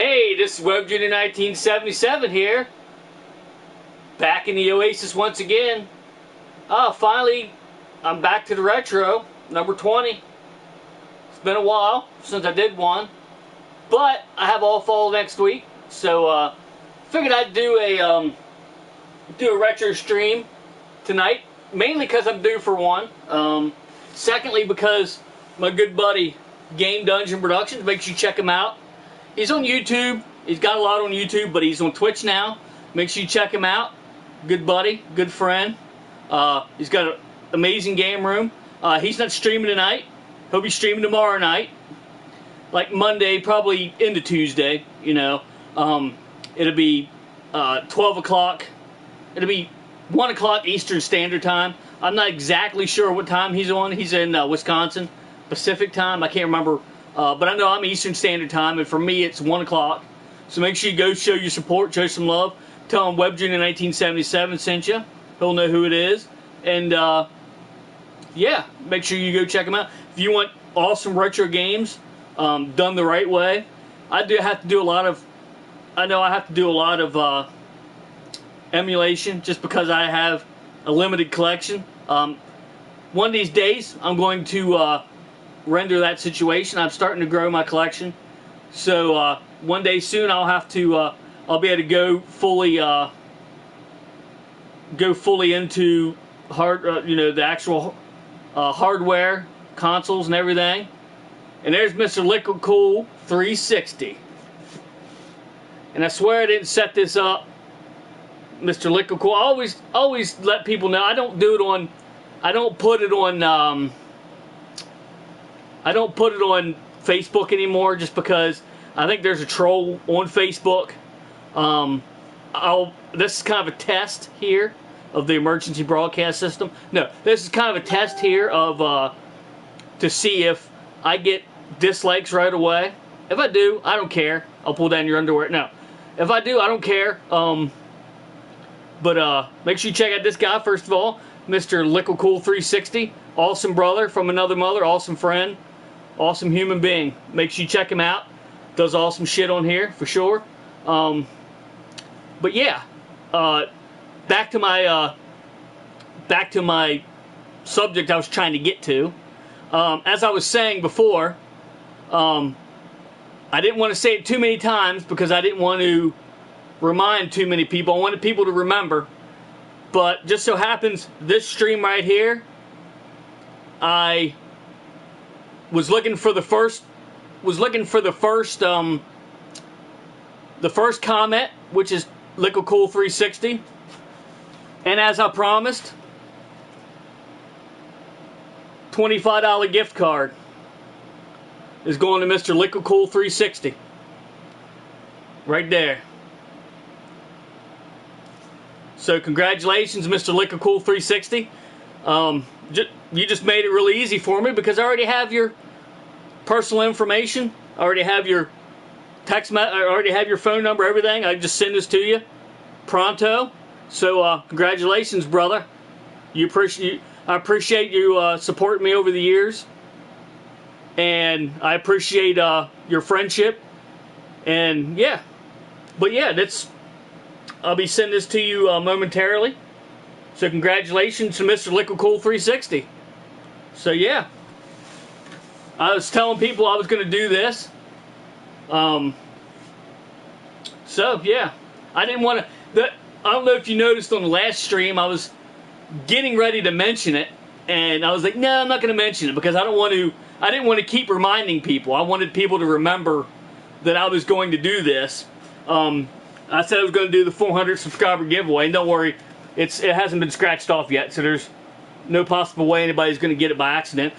Hey, this is Web Junior 1977 here. Back in the Oasis once again. Finally, I'm back to the retro, number 20. It's been a while since I did one, but I have all fall next week, so figured I'd do a retro stream tonight, mainly because I'm due for one. Secondly, because my good buddy Game Dungeon Productions, make sure you check him out. He's on YouTube. He's got a lot on YouTube, but he's on Twitch now. Make sure you check him out. Good buddy, good friend. He's got an amazing game room. He's not streaming tonight. He'll be streaming tomorrow night, like Monday, probably into Tuesday. You know, it'll be 12 o'clock. It'll be 1 o'clock Eastern Standard Time. I'm not exactly sure what time he's on. He's in Wisconsin, Pacific Time. I can't remember. But I know I'm Eastern Standard Time, and for me it's 1 o'clock. So make sure you go show your support, show some love. Tell him Web Junior 1977 sent you. He'll know who it is. And yeah, make sure you go check him out. If you want awesome retro games done the right way, I have to do a lot of emulation just because I have a limited collection. One of these days I'm going to render that situation. I'm starting to grow my collection, so one day soon I'll have to I'll be able to go fully into the actual hardware, consoles and everything. And there's Mr. Liquid Cool 360, and I swear I didn't set this up, Mr. Liquid Cool. I always let people know I don't put it on Facebook anymore, just because I think there's a troll on Facebook. This is kind of a test here of the emergency broadcast system. No, this is kind of a test here of to see if I get dislikes right away. If I do, I don't care. I'll pull down your underwear. No, if I do, I don't care. But make sure you check out this guy first of all, Mr. Liquid Cool 360. Awesome brother from another mother. Awesome friend. Awesome human being. Make sure you check him out. Does awesome shit on here for sure. But yeah, back to my subject I was trying to get to. As I was saying before, I didn't want to say it too many times because I didn't want to remind too many people. I wanted people to remember. But just so happens this stream right here, I was looking for the first comment, which is Liquid Cool 360, and as I promised, $25 gift card is going to Mr. Liquid Cool 360 right there. So congratulations, Mr. Liquid Cool 360. You just made it really easy for me because I already have your personal information. I already have your I already have your phone number, everything. I just send this to you pronto. So congratulations, brother. I appreciate you supporting me over the years, and I appreciate your friendship. And yeah, but yeah, I'll be sending this to you momentarily. So congratulations to Mr. Liquid Cool 360. So yeah, I was telling people I was going to do this. So yeah, I didn't want to. I don't know if you noticed on the last stream, I was getting ready to mention it, and I was like, no, I'm not going to mention it because I didn't want to keep reminding people. I wanted people to remember that I was going to do this. I said I was going to do the 400 subscriber giveaway, and don't worry, it hasn't been scratched off yet, so there's no possible way anybody's going to get it by accident.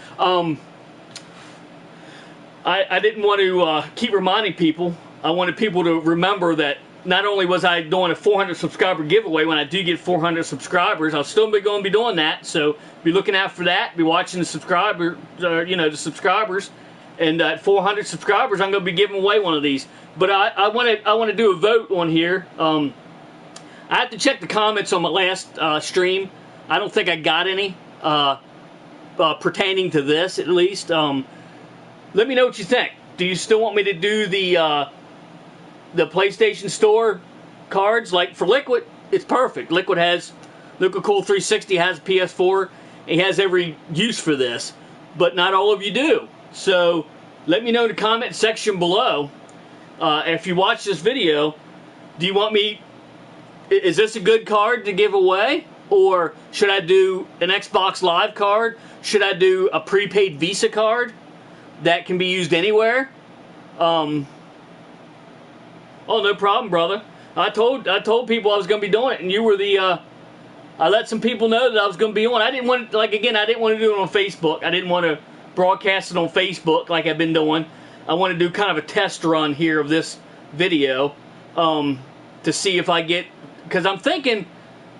I didn't want to keep reminding people. I wanted people to remember that not only was I doing a 400 subscriber giveaway, when I do get 400 subscribers, I'll still be going to be doing that. So be looking out for that. Be watching the subscribers, the subscribers. And at 400 subscribers, I'm going to be giving away one of these. But I want to do a vote on here. I have to check the comments on my last stream. I don't think I got any pertaining to this, at least. Let me know what you think. Do you still want me to do the the PlayStation Store cards, like for Liquid, it's perfect. Liquid Cool 360 has PS4. He has every use for this, but not all of you do. So let me know in the comment section below. If you watch this video, do you want me? Is this a good card to give away, or should I do an Xbox Live card? Should I do a prepaid Visa card that can be used anywhere? Oh, no problem, brother. I told people I was going to be doing it, and you were the. I let some people know that I was going to be on. I didn't want, I didn't want to do it on Facebook. I didn't want to broadcast it on Facebook like I've been doing. I want to do kind of a test run here of this video to see if I get, because I'm thinking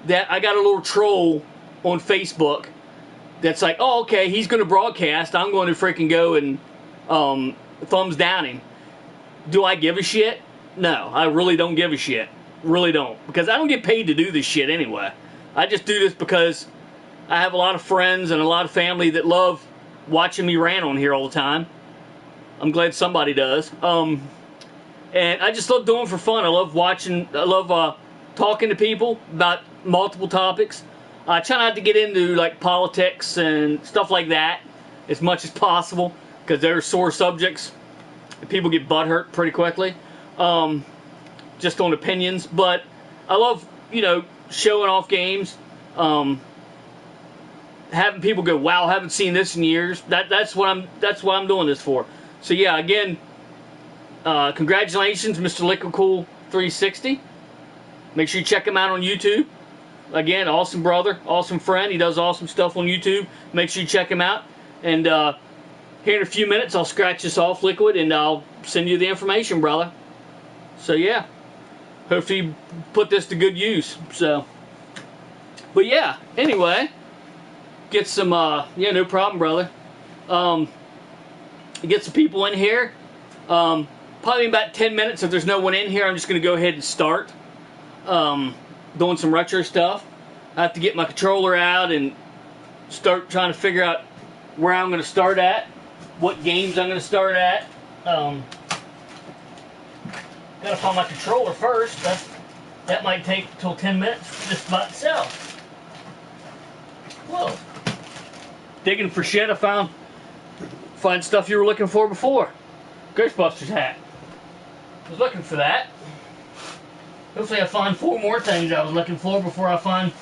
that I got a little troll on Facebook that's like, oh, okay, he's going to broadcast. I'm going to freaking go and thumbs down him. Do I give a shit? No, I really don't give a shit. Really don't. Because I don't get paid to do this shit anyway. I just do this because I have a lot of friends and a lot of family that love watching me rant on here all the time. I'm glad somebody does. And I just love doing it for fun. I love watching, I love talking to people about multiple topics. I try not to get into like politics and stuff like that as much as possible, because they're sore subjects. People get butthurt pretty quickly. Just on opinions. But I love, showing off games. Having people go, wow, haven't seen this in years. That's what I'm doing this for. So yeah, again, congratulations, Mr. Liquid Cool 360. Make sure you check him out on YouTube. Again, awesome brother, awesome friend. He does awesome stuff on YouTube. Make sure you check him out. And here in a few minutes, I'll scratch this off, Liquid, and I'll send you the information, brother. So yeah, hopefully you put this to good use. So, but yeah, anyway, get some, yeah, no problem, brother. Get some people in here. Probably in about 10 minutes, if there's no one in here, I'm just going to go ahead and start doing some retro stuff. I have to get my controller out and start trying to figure out where I'm going to start at, what games I'm going to start at. Gotta find my controller first. That might take till 10 minutes just by itself. Whoa. Digging for shit, I find stuff you were looking for before. Ghostbusters hat. I was looking for that. Hopefully I find 4 more things I was looking for before I find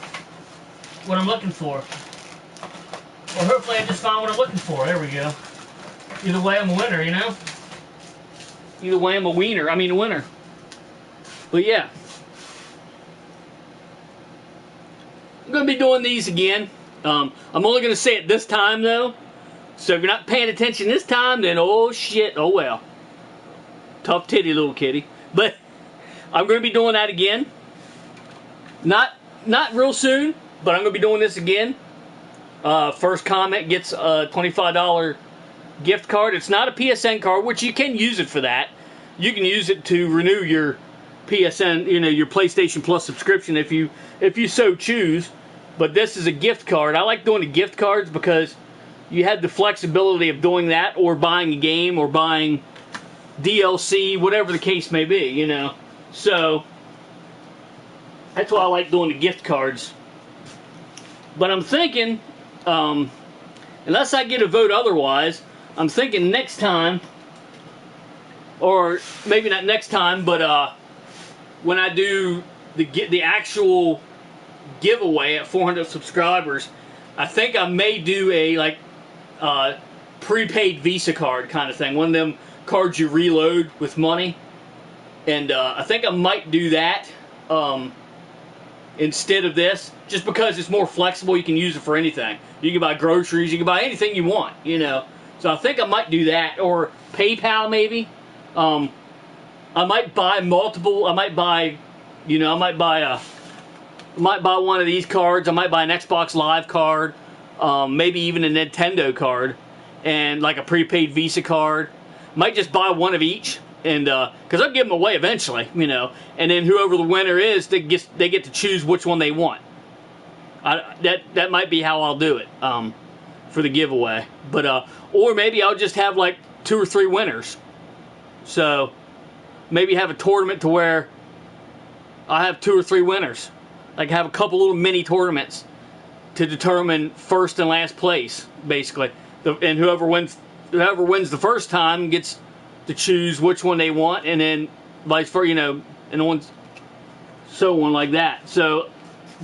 what I'm looking for. Or hopefully I just found what I'm looking for. There we go. Either way, I'm a winner, Either way, I'm a wiener. I mean, a winner. But yeah. I'm going to be doing these again. I'm only going to say it this time, though. So if you're not paying attention this time, then oh shit, oh well. Tough titty, little kitty. But I'm going to be doing that again. Not real soon, but I'm going to be doing this again. First comment gets a $25 gift card. It's not a PSN card, which you can use it for that. You can use it to renew your PSN, your PlayStation Plus subscription if you so choose. But this is a gift card. I like doing the gift cards because you had the flexibility of doing that, or buying a game, or buying DLC, whatever the case may be, So that's why I like doing the gift cards. But I'm thinking, unless I get a vote otherwise, I'm thinking next time, or maybe not next time, but when I do the actual giveaway at 400 subscribers, I think I may do a prepaid Visa card kind of thing, one of them cards you reload with money, and I think I might do that instead of this, just because it's more flexible. You can use it for anything. You can buy groceries, you can buy anything you want, So I think I might do that, or PayPal maybe. I might buy multiple. I might buy one of these cards. I might buy an Xbox Live card, maybe even a Nintendo card, and like a prepaid Visa card. Might just buy one of each, and because I'll give them away eventually, And then whoever the winner is, they get to choose which one they want. That might be how I'll do it for the giveaway. But or maybe I'll just have like 2 or 3 winners. So maybe have a tournament to where I have 2 or 3 winners. Like have a couple little mini tournaments to determine first and last place, basically. And whoever wins the first time gets to choose which one they want, and then vice versa, you know, and one's so on like that. So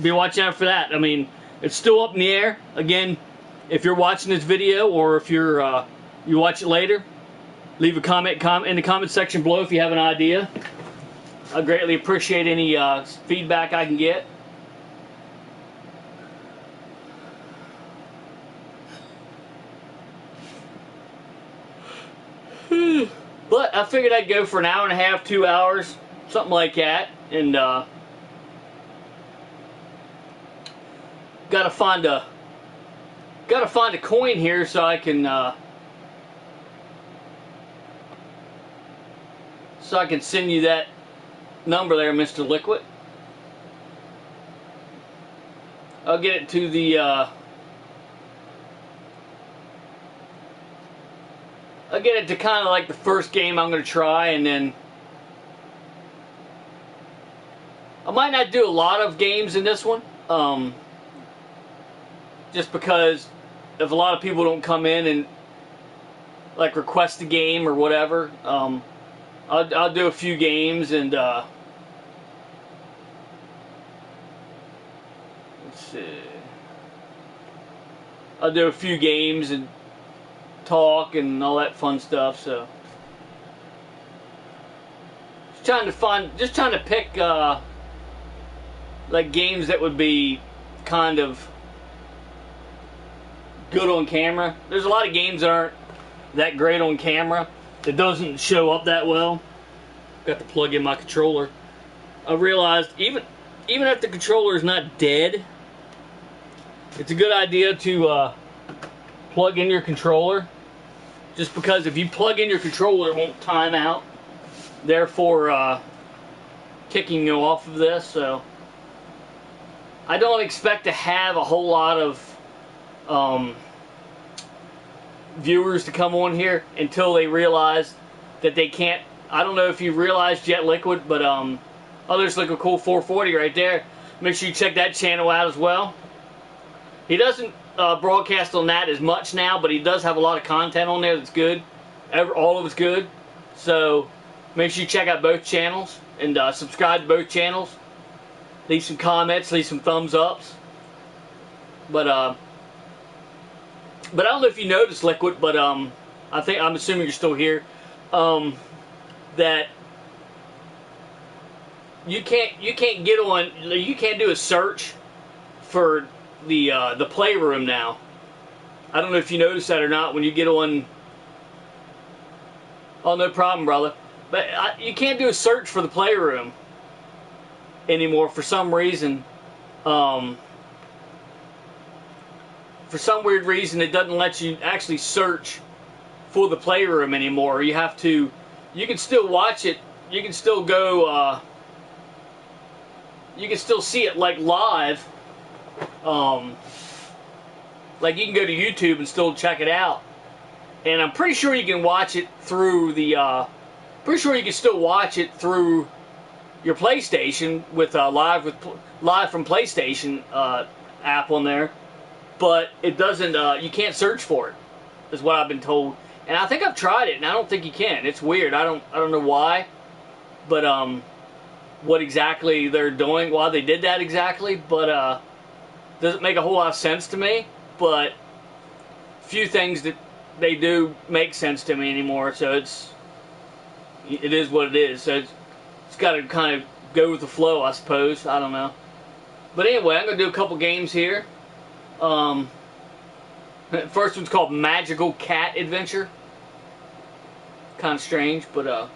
be watching out for that. I mean, it's still up in the air. Again, if you're watching this video, or if you're you watch it later, leave a comment in the comment section below if you have an idea. I greatly appreciate any feedback I can get. But I figured I'd go for an hour and a half, 2 hours, something like that, and gotta find a coin here so I can send you that number there, Mr. Liquid. I'll get it to the I'll get it to kind of like the first game I'm going to try, and then I might not do a lot of games in this one, just because if a lot of people don't come in and like request a game or whatever, I'll do a few games, and let's see, I'll do a few games and talk and all that fun stuff. So just trying to pick like games that would be kind of good on camera. There's a lot of games that aren't that great on camera. It doesn't show up that well. Got to plug in my controller. I realized even if the controller is not dead, it's a good idea to plug in your controller. Just because if you plug in your controller, it won't time out, therefore kicking you off of this. So I don't expect to have a whole lot of viewers to come on here until they realize that they can't. I don't know if you realized yet, Liquid, but there's Liquid Cool 440 right there. Make sure you check that channel out as well. He doesn't broadcast on that as much now, but he does have a lot of content on there that's good. All of it's good. So make sure you check out both channels and subscribe to both channels. Leave some comments, leave some thumbs ups. But I don't know if you noticed, Liquid, but I'm assuming you're still here. That you can't get on. You can't do a search for the playroom now. I don't know if you noticed that or not. When you get on, oh, no problem, brother. But you can't do a search for the playroom anymore for some reason. For some weird reason, it doesn't let you actually search for the playroom anymore. You have to. You can still watch it. You can still go. You can still see it like live. Like you can go to YouTube and still check it out, and I'm pretty sure you can watch it through the. Pretty sure you can still watch it through your PlayStation with live from PlayStation app on there, but it doesn't. You can't search for it, is what I've been told, and I think I've tried it, and I don't think you can. It's weird. I don't know why, but what exactly they're doing, why they did that exactly, but doesn't make a whole lot of sense to me. But few things that they do make sense to me anymore, so it is what it is. So it's got to kind of go with the flow, I suppose. I don't know. But anyway, I'm going to do a couple games here. First one's called Magical Cat Adventure. Kind of strange, but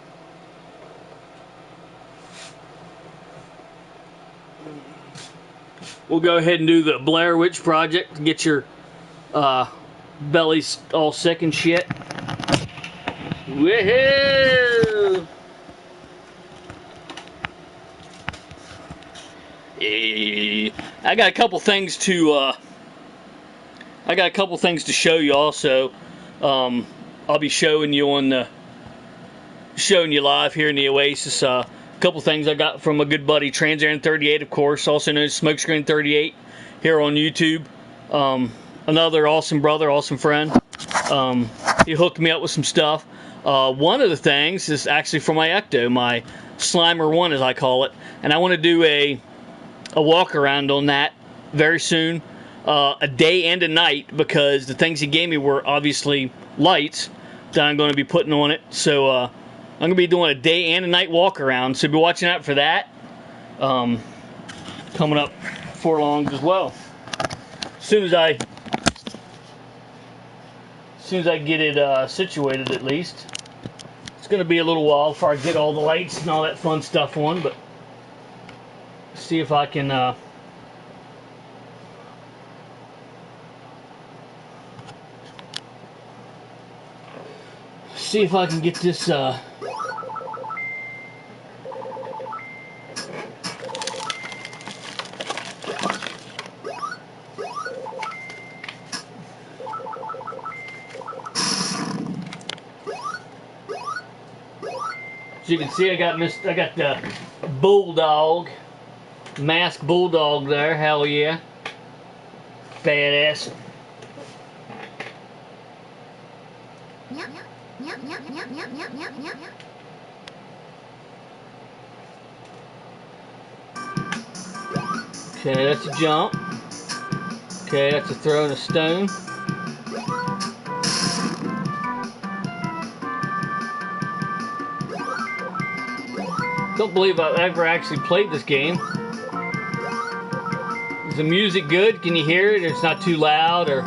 we'll go ahead and do the Blair Witch Project to get your bellies all sick and shit. Woohoo! I got a couple things to show you also. I'll be showing you on the showing you live here in the Oasis. A couple things I got from a good buddy, Transaran 38, of course, also known as Smokescreen 38, here on YouTube. Another awesome brother, awesome friend. He hooked me up with some stuff. One of the things is actually for my Ecto, my Slimer 1 as I call it, and I want to do a walk around on that very soon, a day and a night, because the things he gave me were obviously lights that I'm going to be putting on it. So I'm going to be doing a day and a night walk around, so be watching out for that coming up before long as well. As soon as I get it situated, at least. It's going to be a little while before I get all the lights and all that fun stuff on, but see if I can get this as you can see, I got the Bulldog, masked Bulldog there. Hell yeah, badass. Okay, that's a jump. Okay, that's a throw and a stone. Don't believe I've ever actually played this game. Is the music good? Can you hear it? It's not too loud, or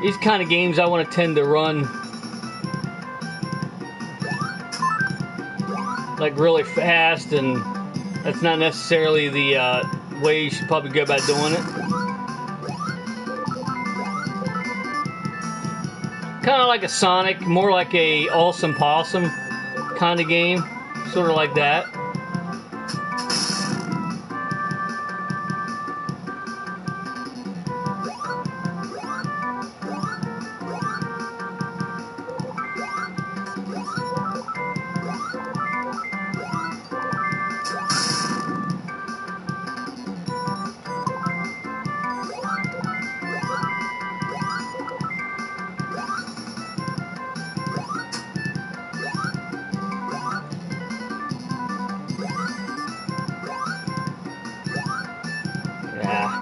these kind of games I want to tend to run like really fast, and that's not necessarily the way you should probably go about doing it. Kind of like a Sonic, more like a Awesome Possum kind of game, sort of like that. Yeah.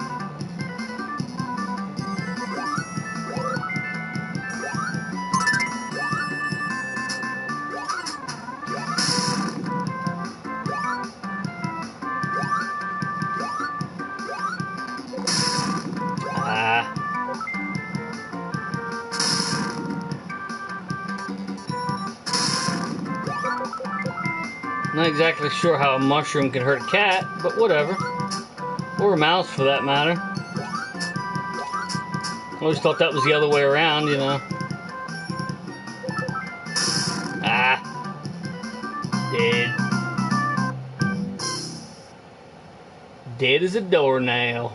Not exactly sure how a mushroom can hurt a cat, but whatever. Or a mouse, for that matter. I always thought that was the other way around, you know. Dead. Dead as a doornail.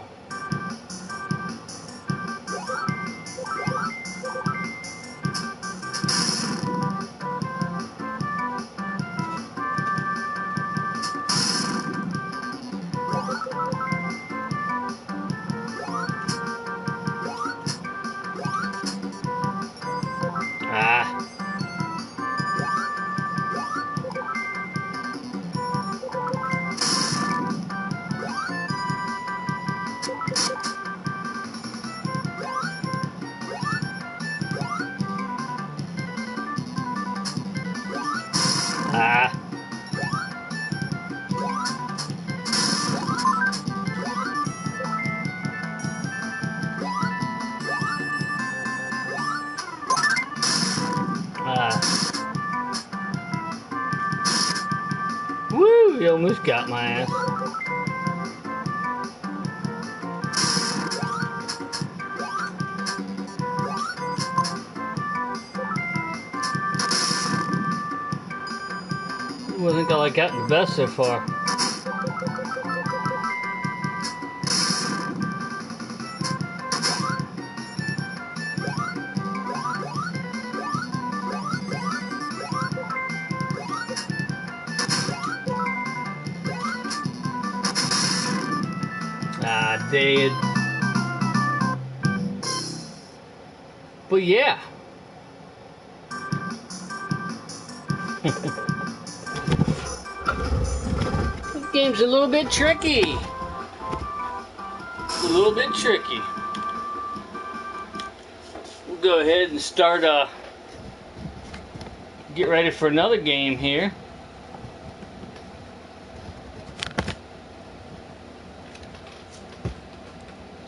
Woo! You almost got my ass. Ooh, I think I like that the best so far. dead. But yeah. This game's a little bit tricky. It's a little bit tricky. We'll go ahead and start, get ready for another game here.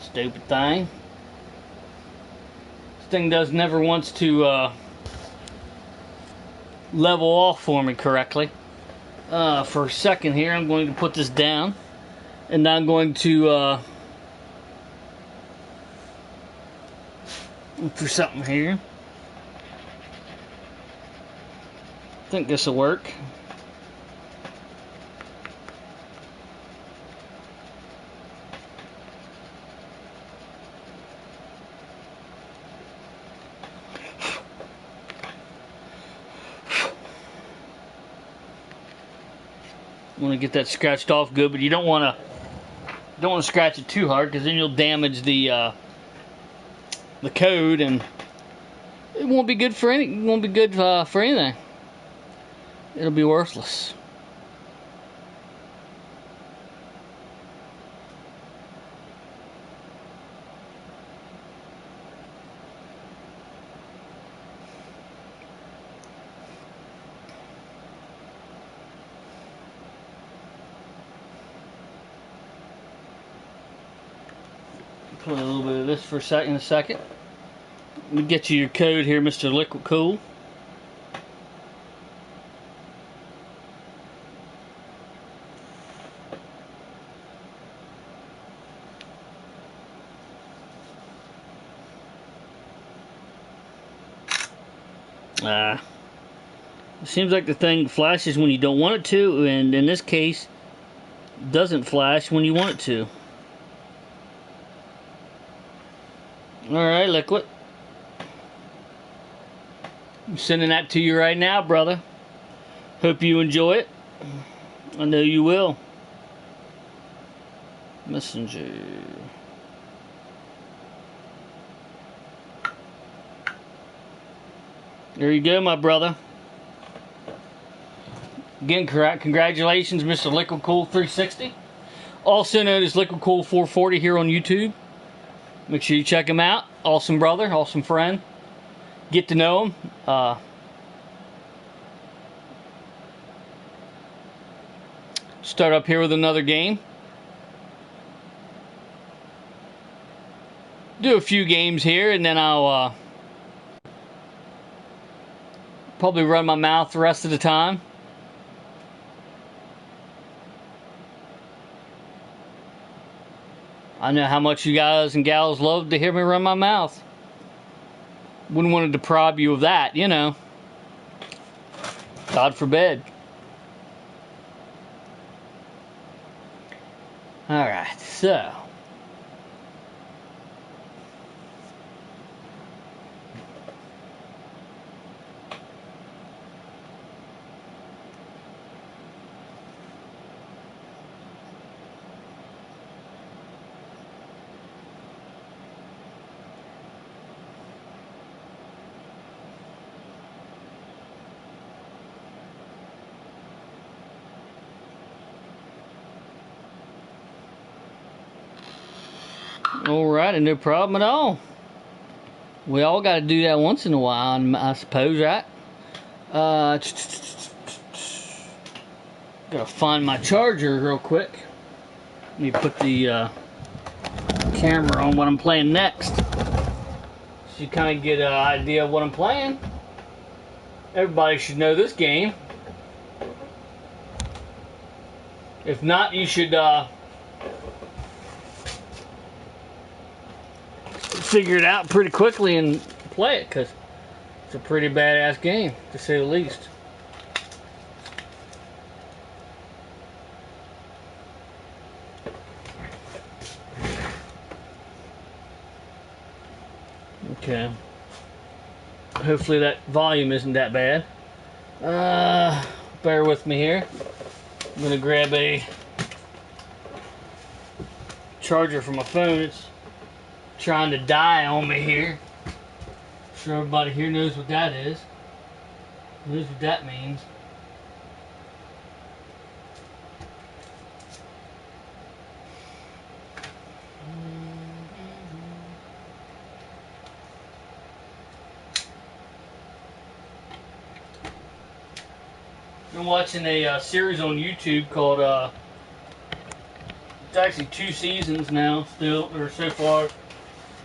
Stupid thing. This thing never wants to level off for me correctly. For a second here, I'm going to put this down, and I'm going to look for something here. I think this will work. Want to get that scratched off good, but you don't want to scratch it too hard, because then you'll damage the code, and it won't be good for anything. It'll be worthless. Put a little bit of this for a second. Let me get you your code here, Mr. Liquid Cool. It seems like the thing flashes when you don't want it to, and in this case, doesn't flash when you want it to. Alright, Liquid. I'm sending that to you right now, brother. Hope you enjoy it. I know you will. Messenger. There you go, my brother. Again, congratulations, Mr. Liquid Cool 360. Also known as Liquid Cool 440 here on YouTube. Make sure you check him out. Awesome brother, awesome friend. Get to know him. Start up here with another game. Do a few games here, and then I'll probably run my mouth the rest of the time. I know how much you guys and gals love to hear me run my mouth. Wouldn't want to deprive you of that, you know. God forbid. Alright, so. Alright, no problem at all. We all got to do that once in a while, I suppose, right? Gotta find my charger real quick. Let me put the camera on what I'm playing next, so you kind of get an idea of what I'm playing. Everybody should know this game. If not, you should figure it out pretty quickly and play it, because it's a pretty badass game, to say the least. Okay. Hopefully that volume isn't that bad. Bear with me here. I'm gonna grab a charger for my phone. It's trying to die on me here. I'm sure everybody here knows what that is. Knows what that means. I'm watching a series on YouTube called, it's actually 2 seasons now, still, or so far,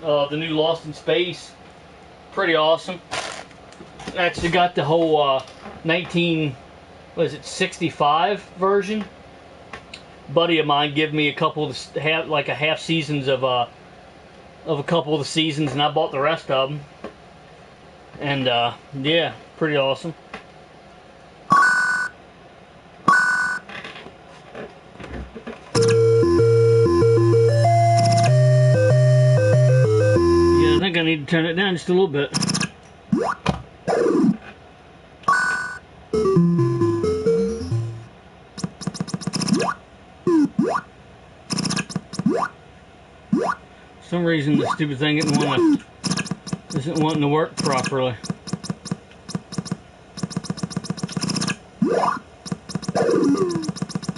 the new Lost in Space. Pretty awesome. Actually got the whole 65 version. Buddy of mine gave me a couple of half seasons of a couple of the seasons, and I bought the rest of them. And yeah, pretty awesome. Yeah, I think I need to turn it down just a little bit. For some reason, the stupid thing isn't wanting to work properly.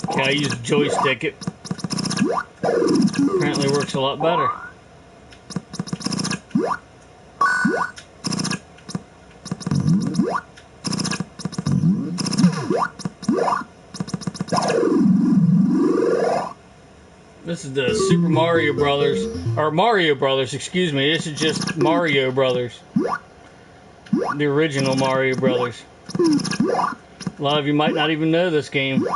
Okay, I use a joystick. It apparently works a lot better. This is the Super Mario Brothers, or Mario Brothers, excuse me. This is just Mario Brothers. The original Mario Brothers. A lot of you might not even know this game.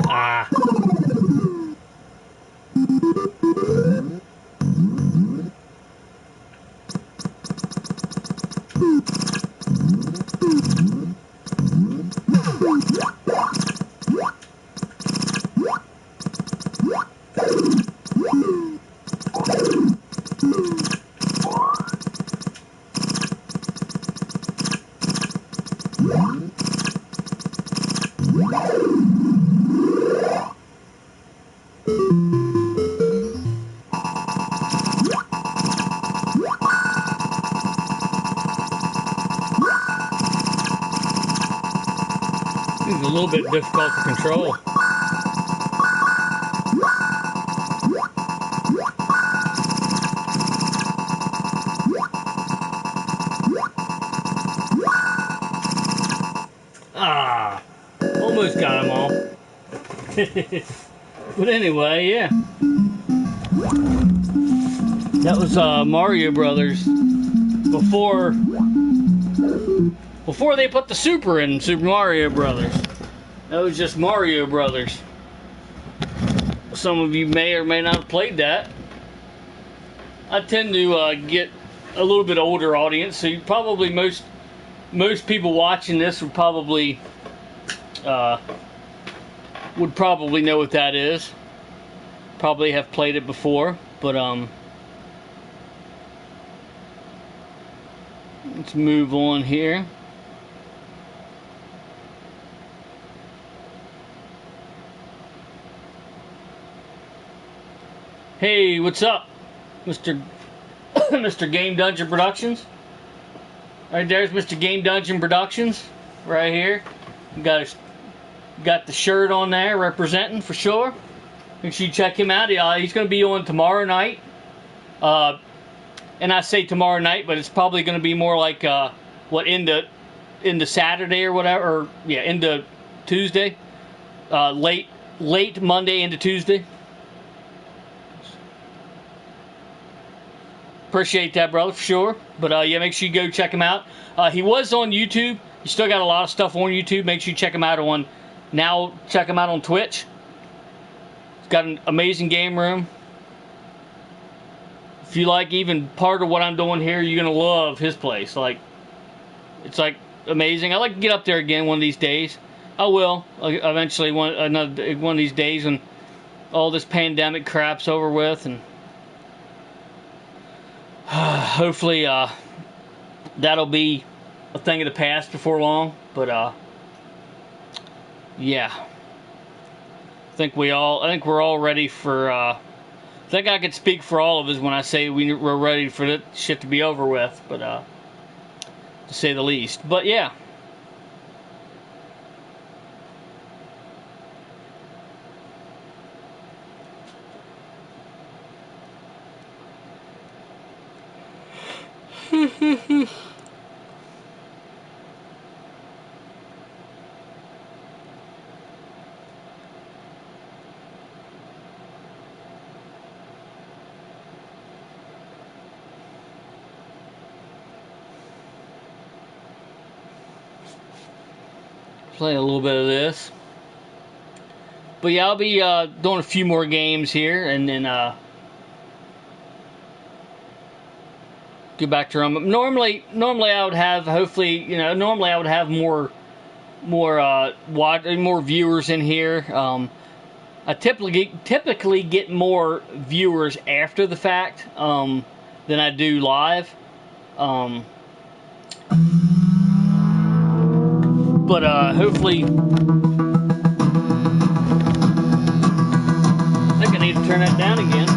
Ah. It's a little bit difficult to control. Ah, almost got them all. But anyway, yeah. That was Mario Brothers before they put the Super in Super Mario Brothers. That was just Mario Brothers. Some of you may or may not have played that. I tend to get a little bit older audience, so you probably most people watching this would probably know what that is. Probably have played it before, but let's move on here. Hey, what's up, Mr. Mr. Game Dungeon Productions? Right there's Mr. Game Dungeon Productions, right here. Got the shirt on there, representing for sure. Make sure you check him out. He's going to be on tomorrow night. And I say tomorrow night, but it's probably going to be more like into Saturday or whatever, or yeah, into Tuesday, late Monday into Tuesday. Appreciate that, brother, for sure. But yeah, make sure you go check him out. He was on YouTube. He still got a lot of stuff on YouTube. Make sure you check him out on Twitch. He's got an amazing game room. If you like even part of what I'm doing here, you're gonna love his place. It's like amazing. I'd like to get up there again one of these days. I will eventually one of these days when all this pandemic crap's over with, and hopefully that'll be a thing of the past before long. But yeah, I think we're all ready for. I think I could speak for all of us when I say we're ready for that shit to be over with. But to say the least. But yeah. Play a little bit of this. But yeah, I'll be doing a few more games here, and then get back to them. Normally I would have, hopefully, normally I would have more viewers in here. I typically get more viewers after the fact than I do live. But hopefully, I think I need to turn that down again.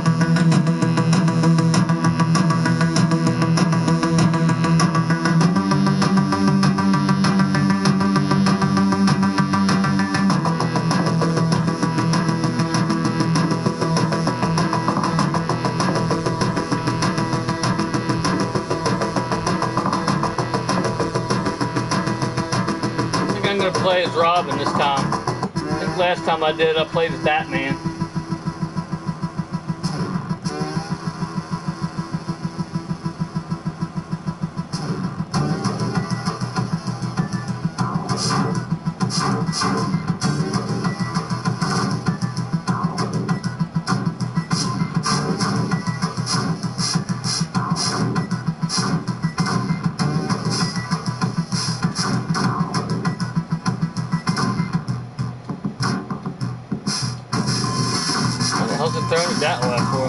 I'm going to play as Robin this time. I think last time I did, I played as Batman. How's it throwing it that way for?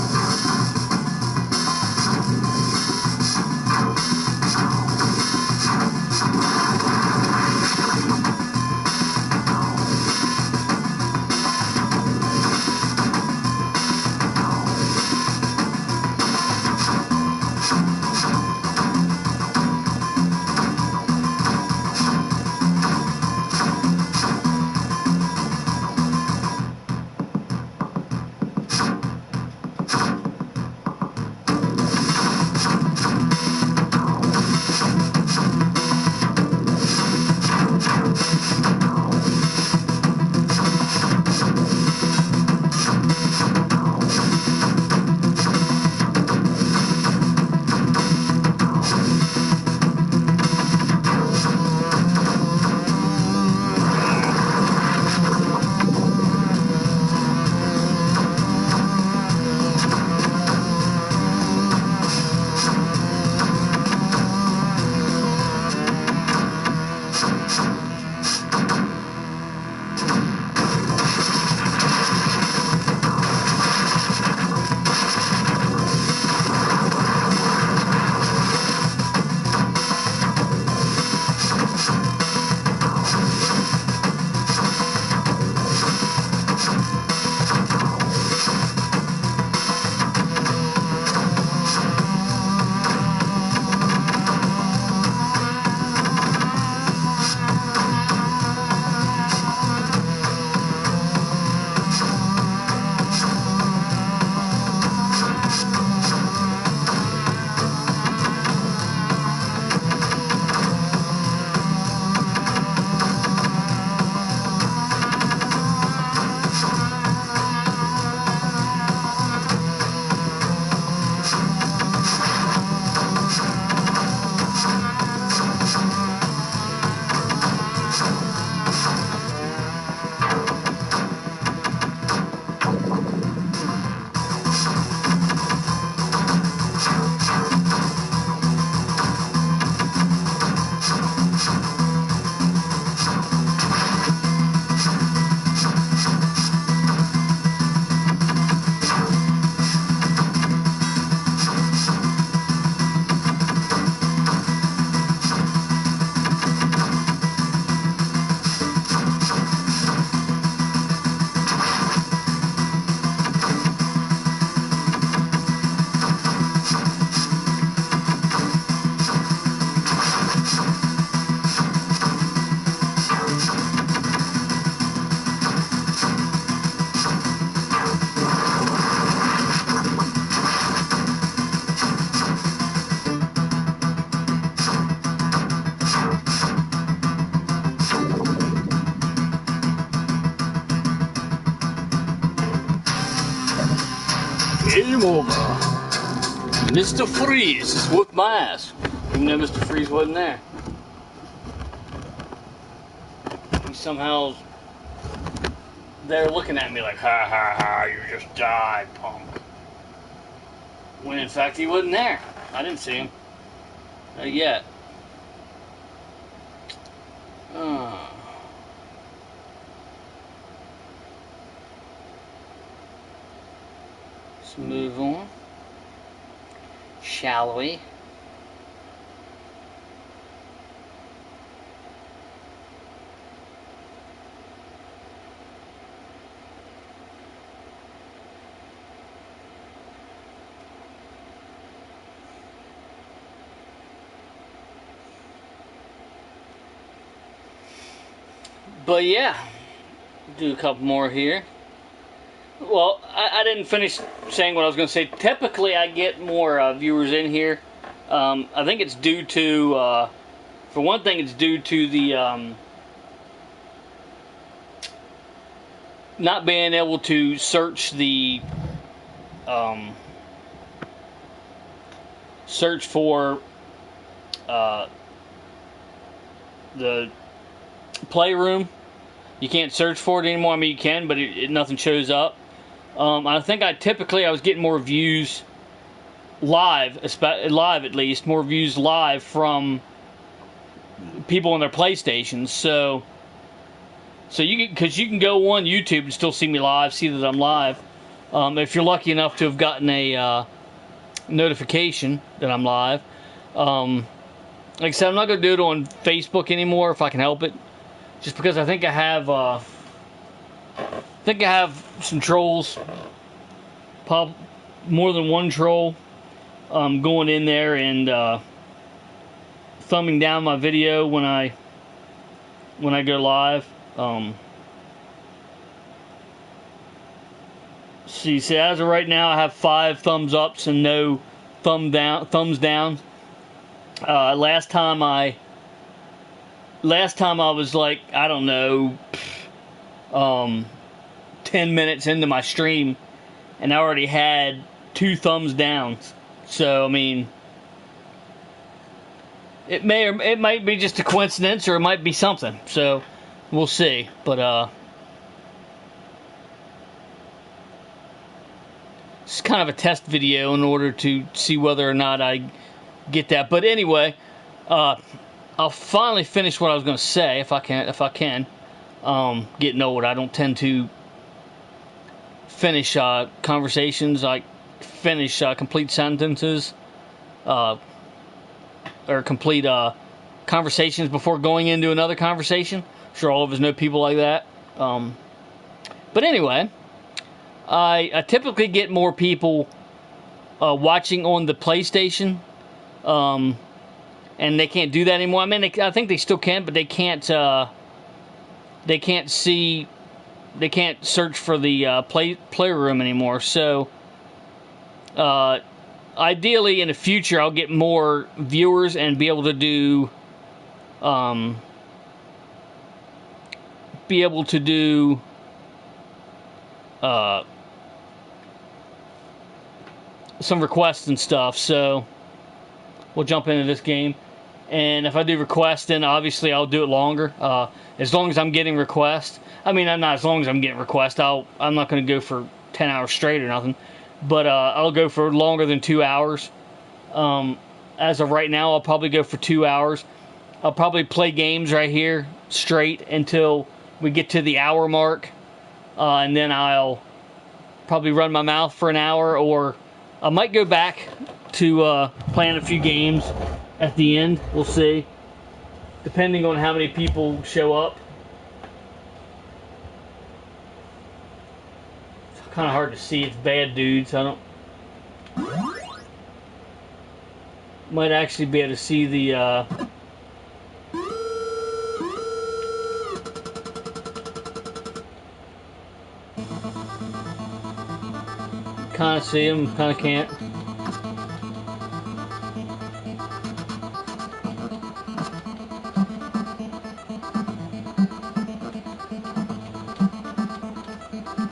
Game over. Mr. Freeze has whooped my ass. Even though Mr. Freeze wasn't there. He somehow there looking at me like, ha ha ha, you just died, punk. When in fact he wasn't there. I didn't see him. Not yet. Let's move on. Shall we? But yeah, do a couple more here. Well, I didn't finish saying what I was going to say. Typically, I get more viewers in here. I think it's due to, for one thing, it's due to the not being able to search the search for the Playroom. You can't search for it anymore. I mean, you can, but nothing shows up. I think I was getting more views live at least, more views live from people on their PlayStations. So because you can go on YouTube and still see me live, see that I'm live. If you're lucky enough to have gotten a notification that I'm live. Like I said, I'm not going to do it on Facebook anymore if I can help it. Just because I think I have some trolls, more than one troll, going in there and thumbing down my video when I go live. See, as of right now, I have 5 thumbs ups and no thumbs down. Last time I was like, I don't know, 10 minutes into my stream, and I already had 2 thumbs down. So I mean, it might be just a coincidence, or it might be something. So we'll see. But it's kind of a test video in order to see whether or not I get that. But anyway, I'll finally finish what I was going to say if I can. Getting old, I don't tend to finish conversations, like finish complete sentences, or complete conversations before going into another conversation. I'm sure all of us know people like that. But anyway, I typically get more people watching on the PlayStation. And they can't do that anymore. I mean, I think they still can, but they can't. They can't see. They can't search for the Playroom anymore. So, ideally, in the future, I'll get more viewers and be able to do. Some requests and stuff. So, we'll jump into this game. And if I do requests, then obviously I'll do it longer. As long as I'm getting requests. I mean, not as long as I'm getting requests. I'm not going to go for 10 hours straight or nothing. But I'll go for longer than 2 hours. As of right now, I'll probably go for 2 hours. I'll probably play games right here straight until we get to the hour mark. And then I'll probably run my mouth for an hour. Or I might go back to playing a few games at the end. We'll see, depending on how many people show up. It's kind of hard to see. It's bad, dudes. I don't. Might actually be able to see the. Kind of see them, kind of can't.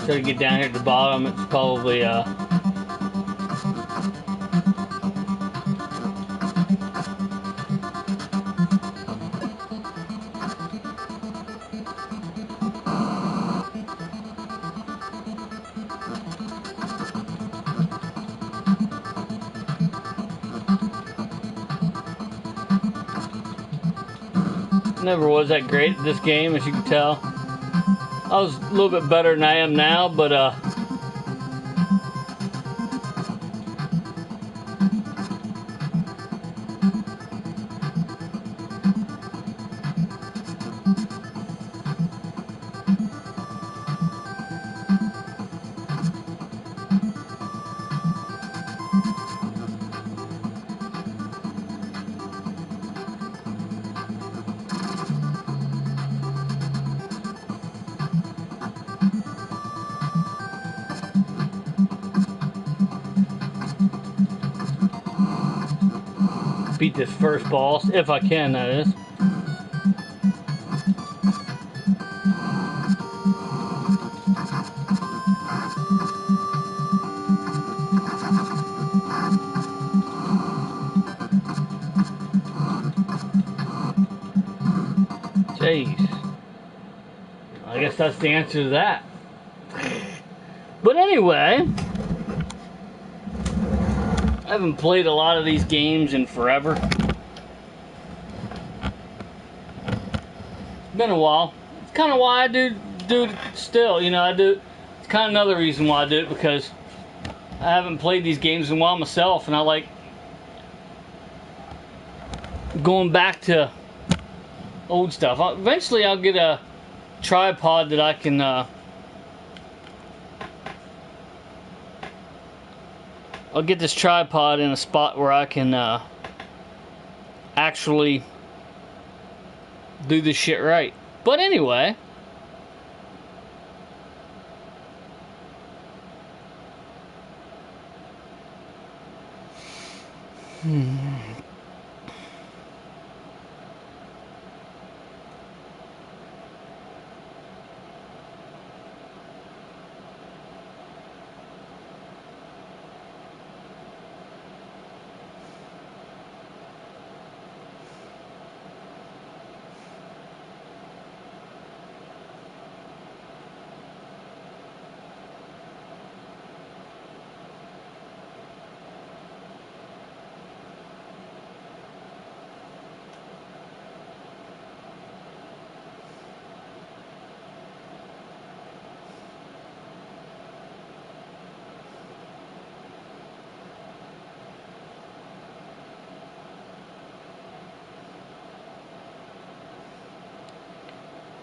Try to get down here at the bottom. It's probably Never was that great at this game, as you can tell. I was a little bit better than I am now, but beat this first boss, if I can, that is. Jeez. I guess that's the answer to that. But anyway, I haven't played a lot of these games in forever. It's been a while. It's kind of why I do it still. You know, I do. It's kind of another reason why I do it, because I haven't played these games in a while myself, and I like going back to old stuff. Eventually, I'll get a tripod that I can. I'll get this tripod in a spot where I can actually do this shit right. But anyway,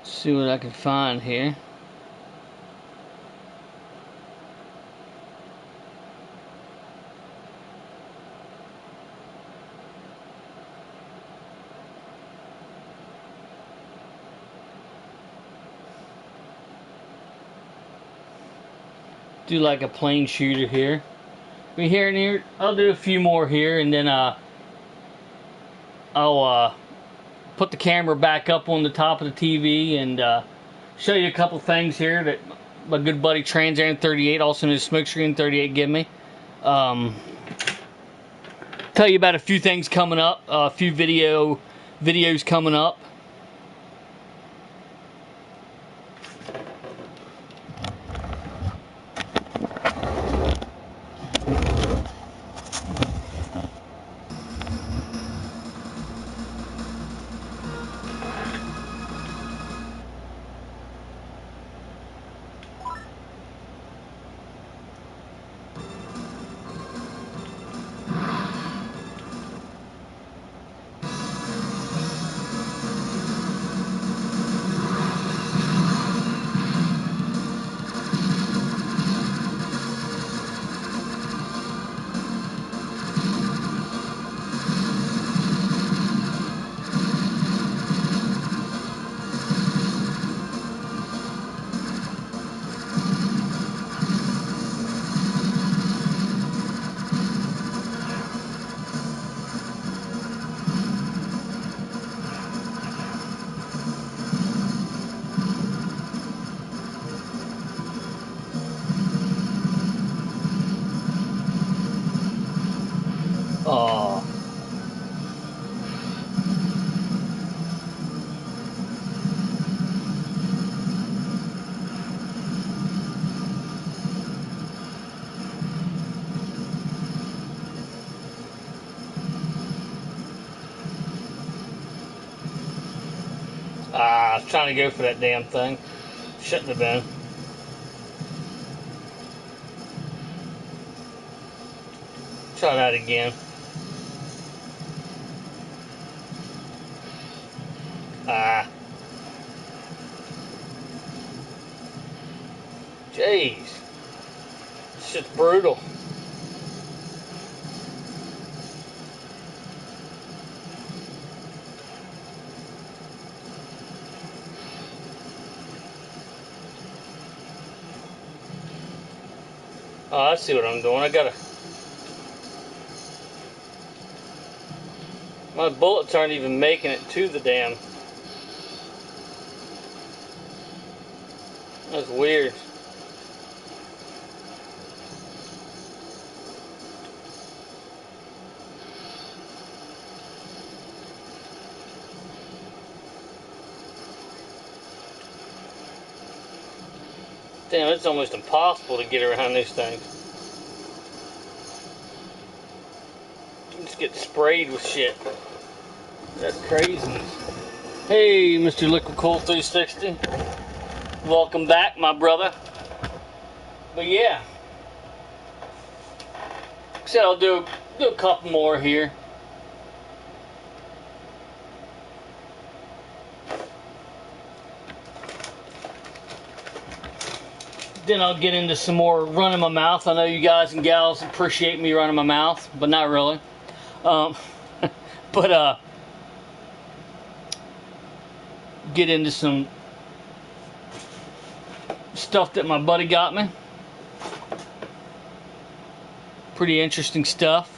see what I can find here. Do like a plain shooter here. We here and here. I'll do a few more here, and then I'll put the camera back up on the top of the TV and show you a couple things here that my good buddy Trans38, also known as Smokescreen 38, give me. Tell you about a few things coming up, a few videos coming up. Oh. I was trying to go for that damn thing. Shouldn't have been. Try that again. Ah. Jeez. This shit's brutal. Oh, I see what I'm doing. I gotta... My bullets aren't even making it to the dam. That's weird. Damn, it's almost impossible to get around these things. You just get sprayed with shit. That's crazy. Hey, Mr. Liquid Cool 360. Welcome back, my brother. But yeah. So I'll do a couple more here. Then I'll get into some more running my mouth. I know you guys and gals appreciate me running my mouth, but not really. But get into some stuff that my buddy got me. Pretty interesting stuff.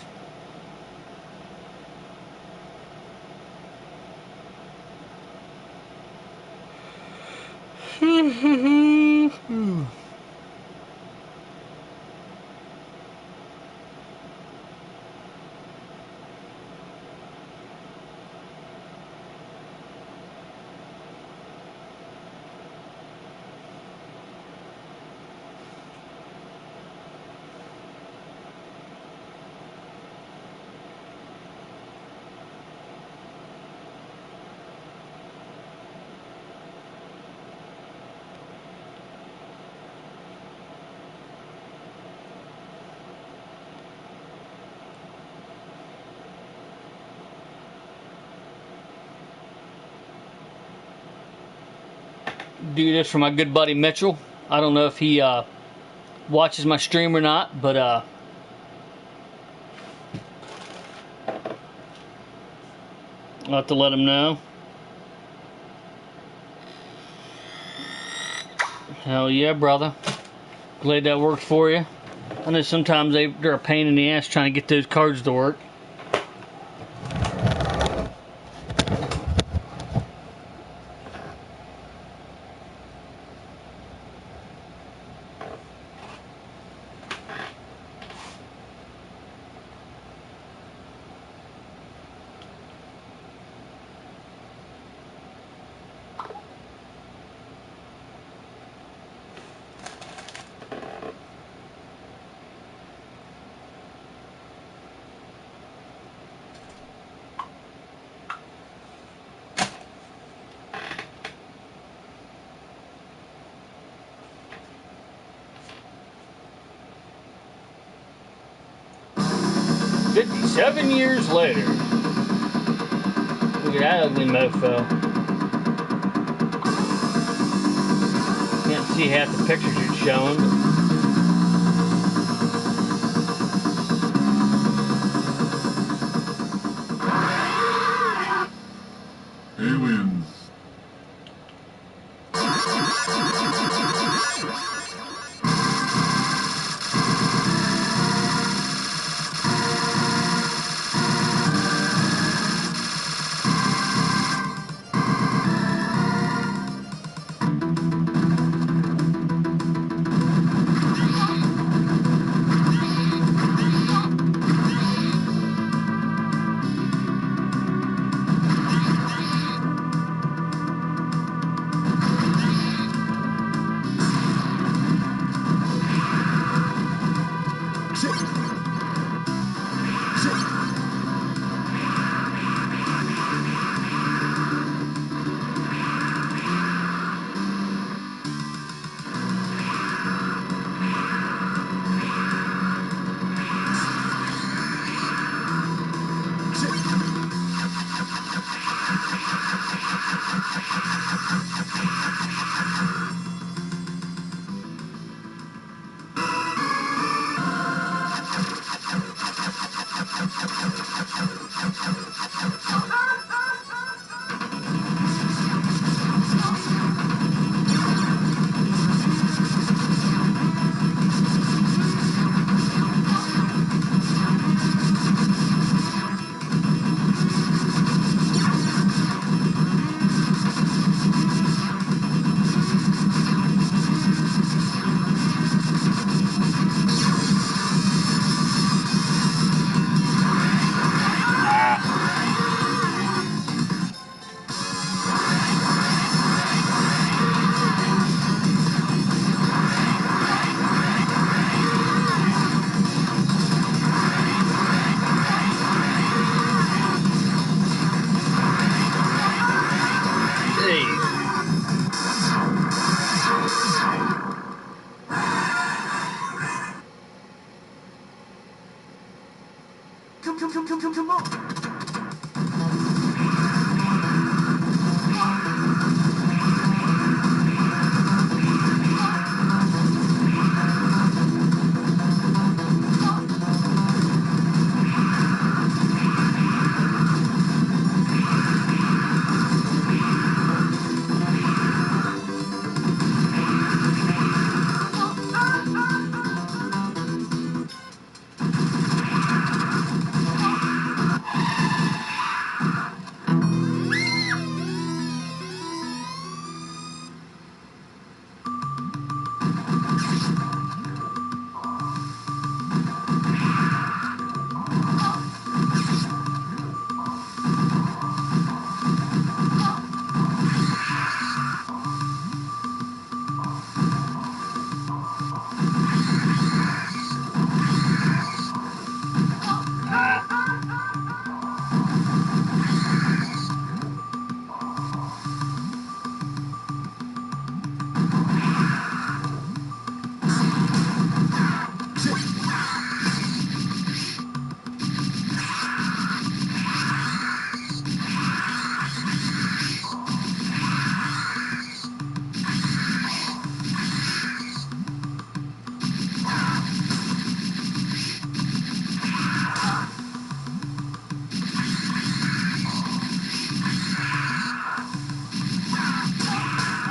Do this for my good buddy Mitchell. I don't know if he watches my stream or not, but I'll have to let him know. Hell yeah, brother. Glad that worked for you. I know sometimes they're a pain in the ass trying to get those cards to work. "57 years later." Look at that ugly mofo. Can't see half the pictures it's showing. Aliens.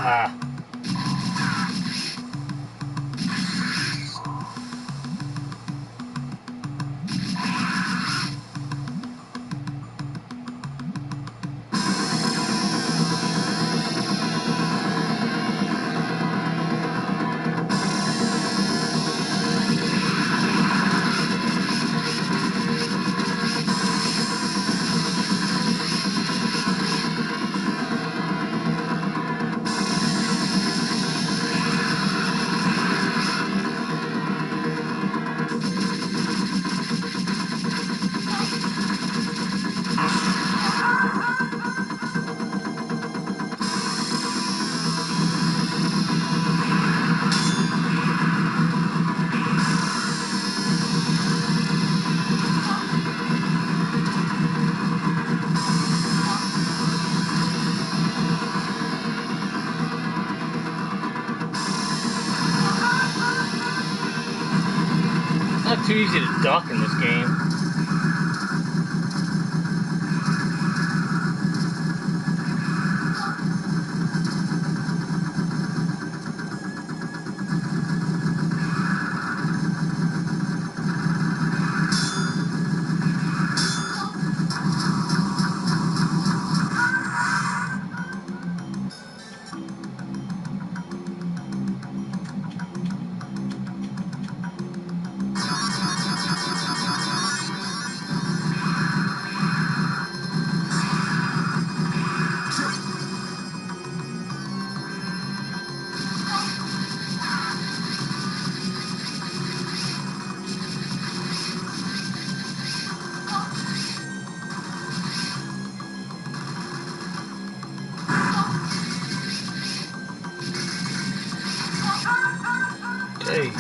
Ah. Not too easy to duck in this game. Jeez.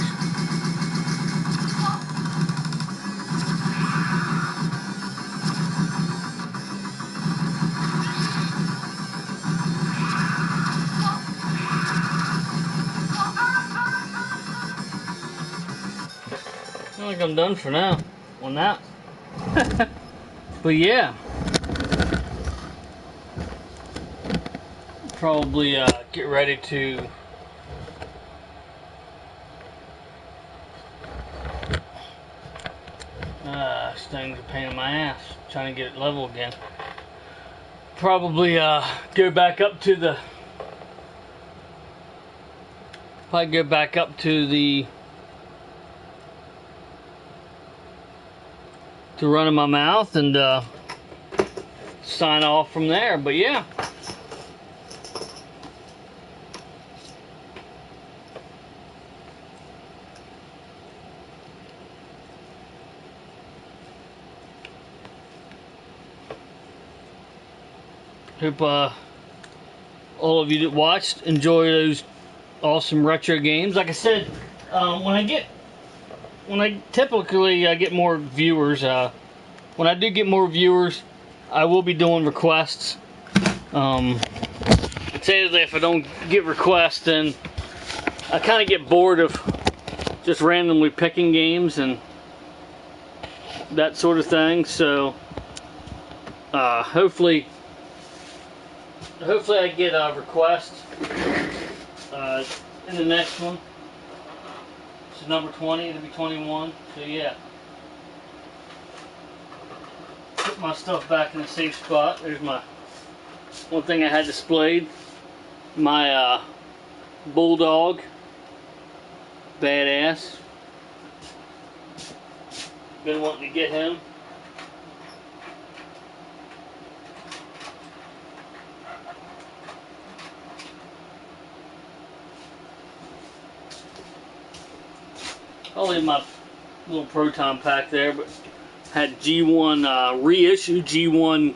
I think I'm done for now on that. But yeah, probably get ready to this thing's a pain in my ass trying to get it level again. Probably go back up to the to running my mouth and sign off from there. But yeah, hope all of you that watched enjoy those awesome retro games. Like I said, when I typically get more viewers, when I do get more viewers, I will be doing requests. Say if I don't get requests, then I kind of get bored of just randomly picking games and that sort of thing. So hopefully I get a request in the next one. This is number 20. It'll be 21. So yeah. Put my stuff back in a safe spot. There's my one thing I had displayed. My bulldog. Badass. Been wanting to get him. I'll leave my little proton pack there, but had G1 reissue, G1,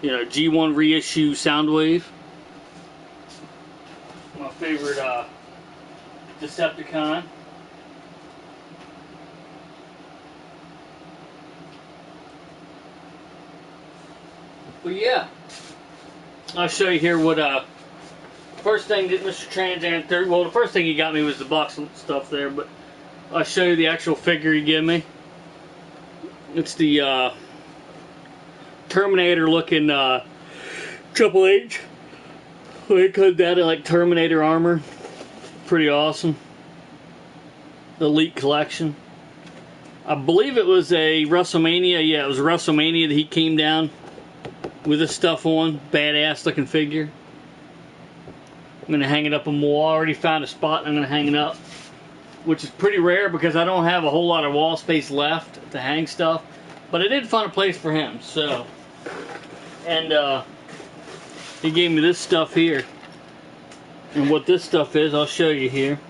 G1 reissue Soundwave. My favorite Decepticon. But yeah, I'll show you here what first thing that Mr. Transan well, the first thing he got me was the box stuff there, but I'll show you the actual figure he gave me. It's the Terminator looking Triple H. They cut that in like Terminator armor. Pretty awesome. The Elite Collection. I believe it was a WrestleMania. Yeah, it was a WrestleMania that he came down with this stuff on. Badass looking figure. I'm going to hang it up on the wall. I already found a spot and I'm going to hang it up. Which is pretty rare because I don't have a whole lot of wall space left to hang stuff. But I did find a place for him. So, and he gave me this stuff here. And what this stuff is, I'll show you here.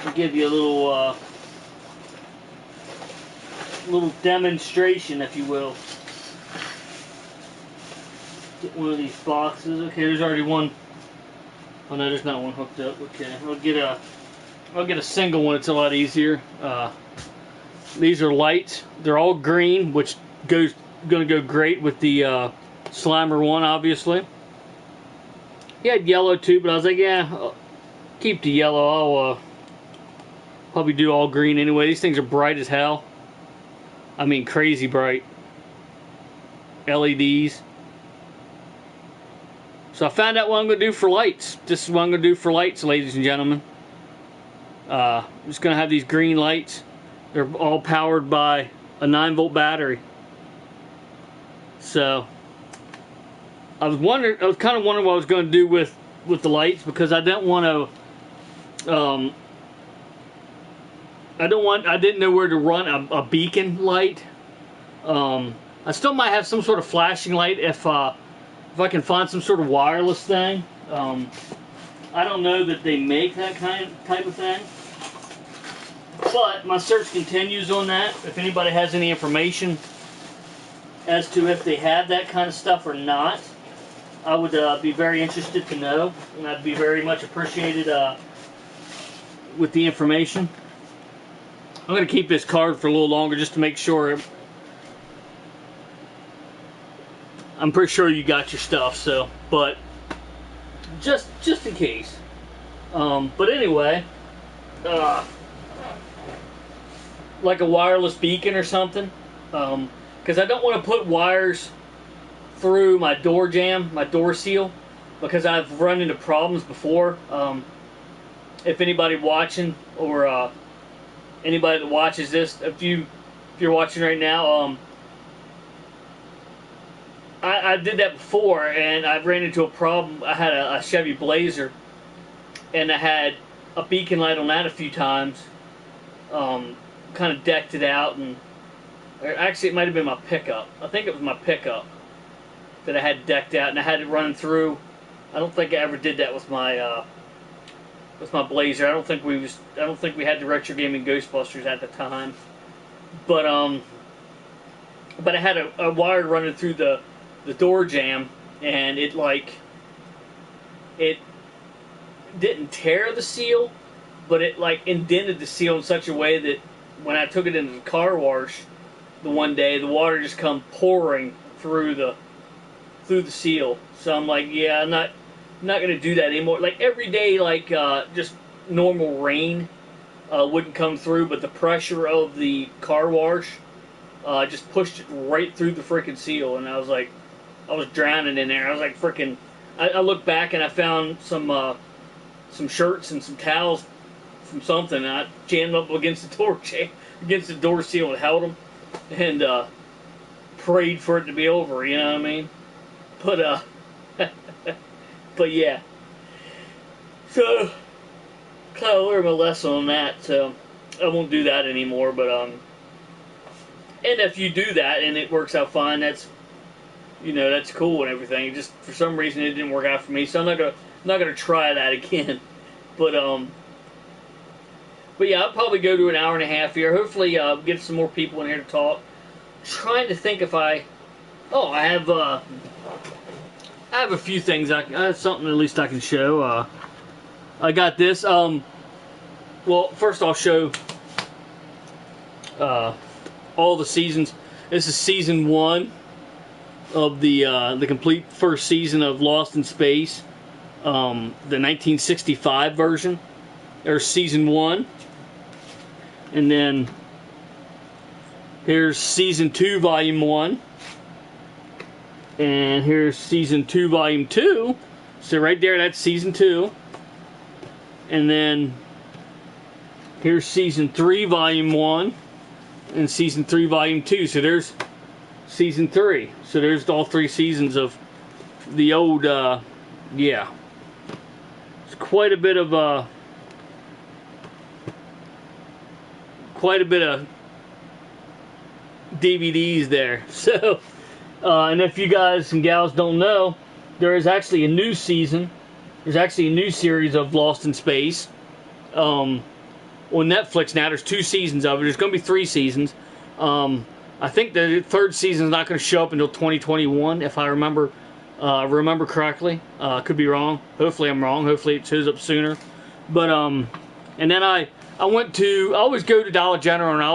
I'll give you a little demonstration, if you will. Get one of these boxes. Okay, there's already one. Oh no, there's not one hooked up. Okay, I'll get a single one. It's a lot easier. These are lights. They're all green, which gonna go great with the Slimer one, obviously. He had yellow too, but I was like, yeah, I'll keep the yellow. I'll probably do all green anyway. These things are bright as hell. I mean, crazy bright. LEDs. So I found out what I'm going to do for lights. This is what I'm going to do for lights, ladies and gentlemen. I'm just going to have these green lights. They're all powered by a 9-volt battery. So I was kind of wondering what I was going to do with the lights, because I didn't want to. I didn't know where to run a beacon light. I still might have some sort of flashing light if I can find some sort of wireless thing. I don't know that they make that type of thing. But my search continues on that. If anybody has any information as to if they have that kind of stuff or not, I would be very interested to know. And I'd be very much appreciated with the information. I'm going to keep this card for a little longer just to make sure. I'm pretty sure you got your stuff, so, but just in case. But anyway, like a wireless beacon or something, because I don't want to put wires through my door jamb, my door seal, because I've run into problems before. If anybody watching, or anybody that watches this, if you're watching right now, I did that before, and I ran into a problem. I had a Chevy Blazer, and I had a beacon light on that a few times. Kind of decked it out, and actually it might have been my pickup. I think it was my pickup that I had decked out, and I had it running through. I don't think I ever did that with my Blazer. I don't think we had the Retro Gaming Ghostbusters at the time, but I had a wire running through the door jamb, and it didn't tear the seal, but it indented the seal in such a way that when I took it into the car wash the one day, the water just come pouring through the seal. So I'm like, yeah, I'm not gonna do that anymore. Like every day, like just normal rain wouldn't come through, but the pressure of the car wash just pushed it right through the freaking seal, and I was like, I was drowning in there. I was like freaking. I looked back and I found some shirts and some towels from something. And I jammed up against the door seal and held them, and prayed for it to be over. You know what I mean? But but yeah. So kind of learned my lesson on that. So I won't do that anymore. But and if you do that and it works out fine, that's that's cool and everything. It just for some reason it didn't work out for me, so I'm not gonna try that again. But yeah, I'll probably go to an hour and a half here. Hopefully, get some more people in here to talk. Trying to think if I have a few things. Something at least I can show. I got this. Well, first I'll show all the seasons. This is season 1 of the complete first season of Lost in Space, the 1965 version. There's season 1, and then here's season 2, volume 1, and here's season 2, volume 2. So right there, that's season 2, and then here's season 3, volume 1, and season 3, volume 2. So there's season 3. So there's all 3 seasons of the old, yeah. It's quite a bit of DVDs there. So, and if you guys and gals don't know, there is actually a new season. There's actually a new series of Lost in Space on Netflix now. There's 2 seasons of it. There's going to be 3 seasons. I think the 3rd season is not going to show up until 2021, if I remember correctly. Could be wrong. Hopefully I'm wrong. Hopefully it shows up sooner. But and then I always go to Dollar General, and I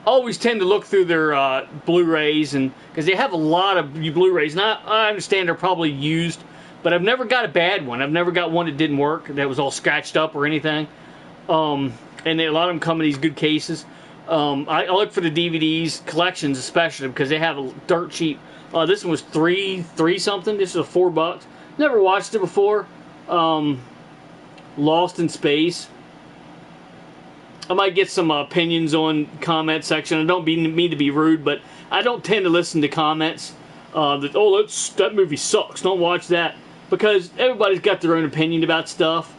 always tend to look through their Blu-rays, and because they have a lot of Blu-rays. And I understand they're probably used, but I've never got a bad one. I've never got one that didn't work, that was all scratched up or anything. And a lot of them come in these good cases. I look for the DVDs, collections especially, because they have a dirt cheap. This one was three something. This is $4. Never watched it before. Lost in Space. I might get some opinions on comment section. I don't mean to be rude, but I don't tend to listen to comments that movie sucks. Don't watch that, because everybody's got their own opinion about stuff.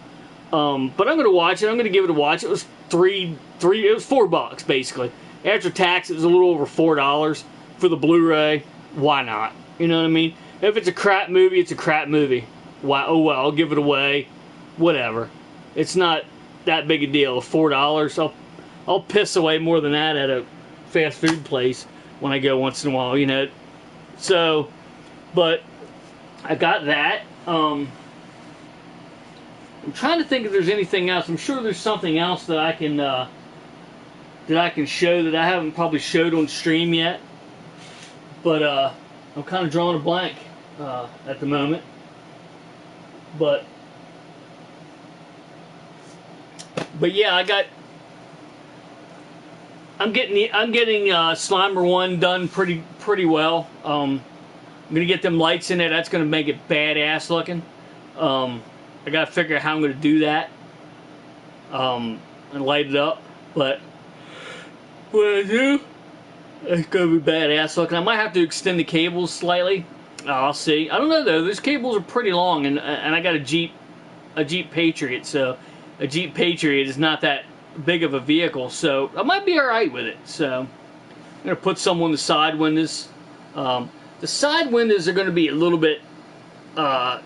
But I'm going to watch it. I'm going to give it a watch. It was it was $4 basically. After tax, it was a little over $4 for the Blu-ray. Why not? You know what I mean? If it's a crap movie, it's a crap movie. Why? Oh well, I'll give it away. Whatever. It's not that big a deal. $4. I'll piss away more than that at a fast food place when I go once in a while. So, but I got that. I'm trying to think if there's anything else. I'm sure there's something else that I can show that I haven't probably showed on stream yet. But I'm kind of drawing a blank at the moment. But yeah, I'm getting Slimer 1 done pretty well. I'm gonna get them lights in there. That's gonna make it badass looking. I gotta figure out how I'm gonna do that and light it up. But what I do, it's gonna be badass looking. I might have to extend the cables slightly. I'll see. I don't know though. These cables are pretty long, and I got a Jeep Patriot, so a Jeep Patriot is not that big of a vehicle, so I might be all right with it. So I'm gonna put some on the side windows. The side windows are gonna be a little bit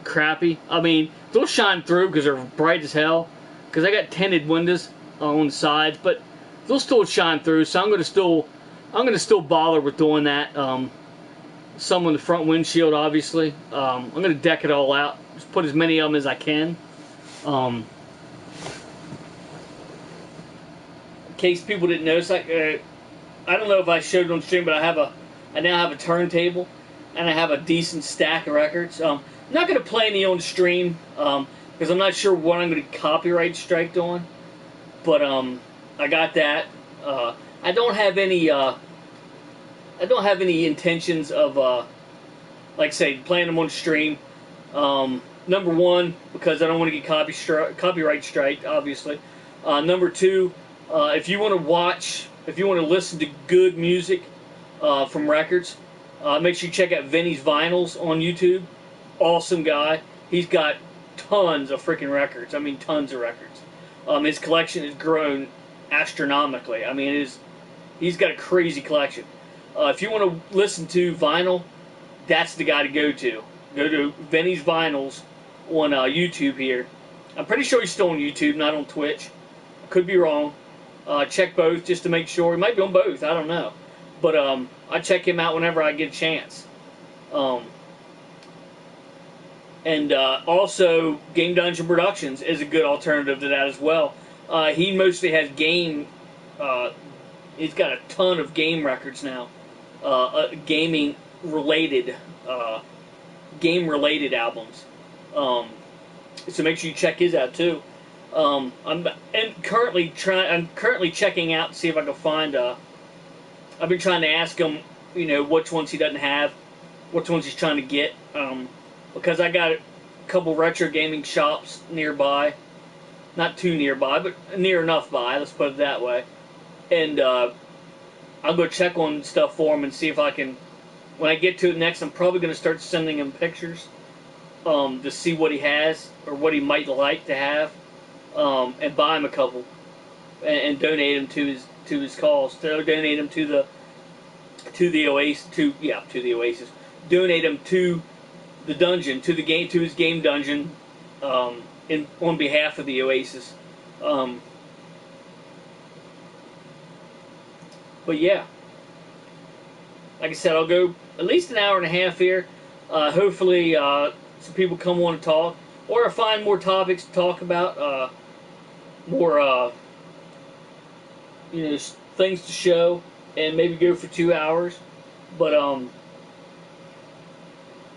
crappy. I mean, they'll shine through because they're bright as hell. Because I got tinted windows on the sides, but they'll still shine through. So I'm gonna still bother with doing that. Some on the front windshield, obviously. I'm gonna deck it all out. Just put as many of them as I can. in case people didn't notice, I don't know if I showed it on stream, but I now have a turntable, and I have a decent stack of records. I'm not going to play any on stream because I'm not sure what I'm going to get copyright striked on. But I got that. I don't have any. I don't have any intentions of, like I say, playing them on stream. Number one, because I don't want to get copyright striked, obviously. Number two, if you want to watch, if you want to listen to good music from records, make sure you check out Vinny's Vinyls on YouTube. Awesome guy. He's got tons of freaking records. I mean, tons of records. His collection has grown astronomically. I mean, he's got a crazy collection. If you want to listen to vinyl, that's the guy to go to. Go to Vinny's Vinyls on YouTube here. I'm pretty sure he's still on YouTube, not on Twitch. I could be wrong. Check both just to make sure. He might be on both. I don't know. But I check him out whenever I get a chance. And also, Game Dungeon Productions is a good alternative to that as well. He mostly has game. He's got a ton of game records now, gaming related, game-related albums. So make sure you check his out too. I'm currently checking out to see if I can find. I've been trying to ask him, which ones he doesn't have, which ones he's trying to get, because I got a couple retro gaming shops nearby, not too nearby, but near enough by. Let's put it that way. And I'll go check on stuff for him and see if I can. When I get to it next, I'm probably going to start sending him pictures to see what he has or what he might like to have, and buy him a couple and donate them to his cause. So donate them to the Oasis, to the Oasis. Donate them to the dungeon, to his game dungeon, on behalf of the Oasis. But yeah, like I said, I'll go at least an hour and a half here. Hopefully, some people come on and talk, or I find more topics to talk about, more things to show, and maybe go for 2 hours. But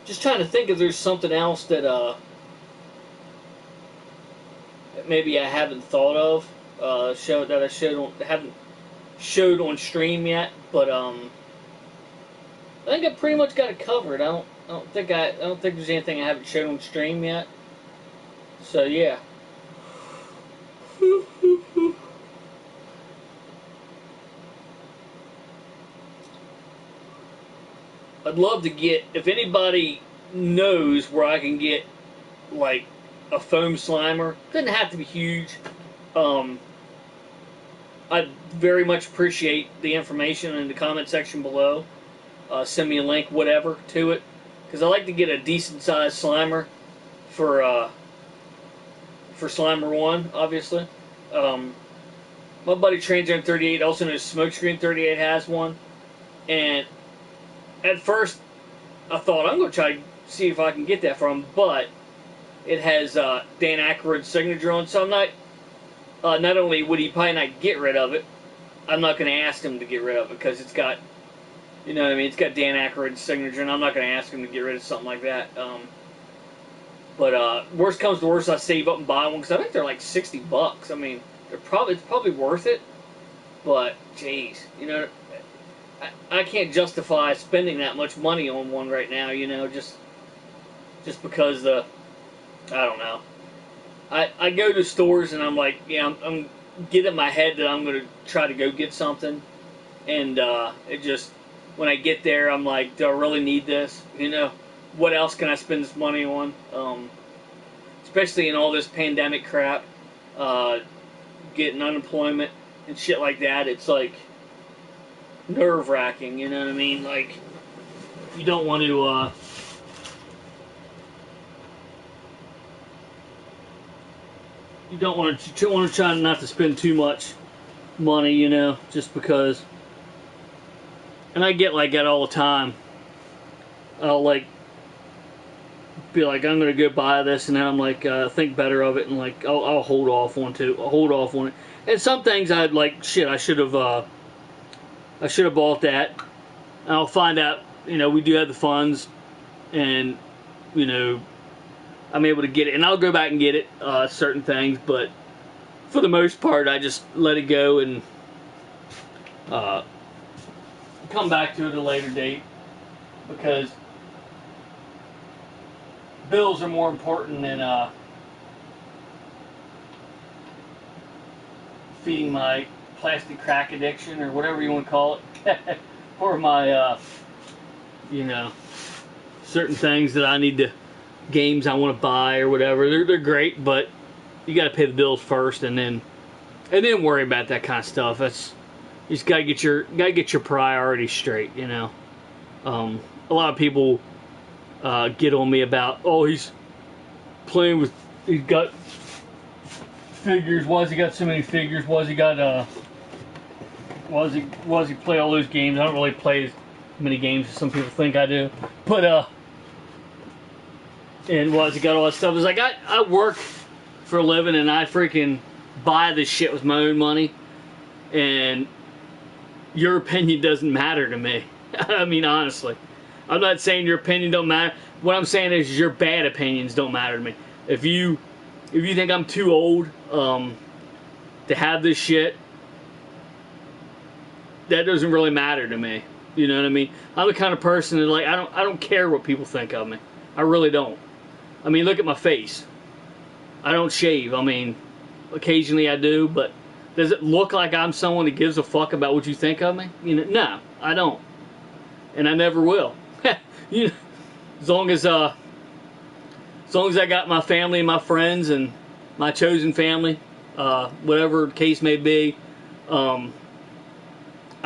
just trying to think if there's something else that maybe I haven't thought of, haven't showed on stream yet. But I think I pretty much got it covered. I don't think there's anything I haven't showed on stream yet. So yeah. I'd love to get, if anybody knows where I can get like a foam slimer. Doesn't have to be huge. I'd very much appreciate the information in the comment section below. Send me a link, whatever, to it, because I like to get a decent sized slimer for Slimer 1, obviously. My buddy Transzone38 also knows Smokescreen38 has one, and at first I thought I'm going to try to see if I can get that from him, but it has Dan Aykroyd's signature on, so I'm not. Not only would he probably not get rid of it, I'm not going to ask him to get rid of it because it's got, it's got Dan Aykroyd's signature, and I'm not going to ask him to get rid of something like that. But worst comes to worst, I save up and buy one because I think they're like $60. I mean, it's probably worth it, but jeez, I can't justify spending that much money on one right now. Just because I don't know. I go to stores and I'm like, I'm getting in my head that I'm going to try to go get something, and it just, when I get there, I'm like, do I really need this? What else can I spend this money on? Especially in all this pandemic crap, getting unemployment and shit like that. It's like nerve-wracking, you know what I mean? Like, you don't want to, you don't want to try not to spend too much money, just because. And I get like that all the time. I'll like be like, I'm gonna go buy this, and then I'm like, think better of it, and like I'll hold off on it. And some things I'd like, shit, I should have bought that. And I'll find out, we do have the funds, and, I'm able to get it. And I'll go back and get it, certain things, but for the most part, I just let it go and come back to it at a later date, because bills are more important than feeding my plastic crack addiction, or whatever you want to call it, or my certain things that I need to, games I want to buy or whatever. They're great, but you got to pay the bills first, and then worry about that kind of stuff. You just gotta get your priorities straight. A lot of people get on me about, oh, he's got figures. Why has he got so many figures? Why has he play all those games? I don't really play as many games as some people think I do, but and why has he got all that stuff? It's like I work for a living, and I freaking buy this shit with my own money, and your opinion doesn't matter to me. I mean, honestly, I'm not saying your opinion don't matter. What I'm saying is your bad opinions don't matter to me. If you think I'm too old to have this shit, that doesn't really matter to me. You know what I mean? I'm the kind of person that, like, I don't care what people think of me. I really don't. I mean, look at my face. I don't shave. I mean, occasionally I do, but does it look like I'm someone that gives a fuck about what you think of me? No, I don't, and I never will. As long as I got my family and my friends and my chosen family, whatever the case may be, I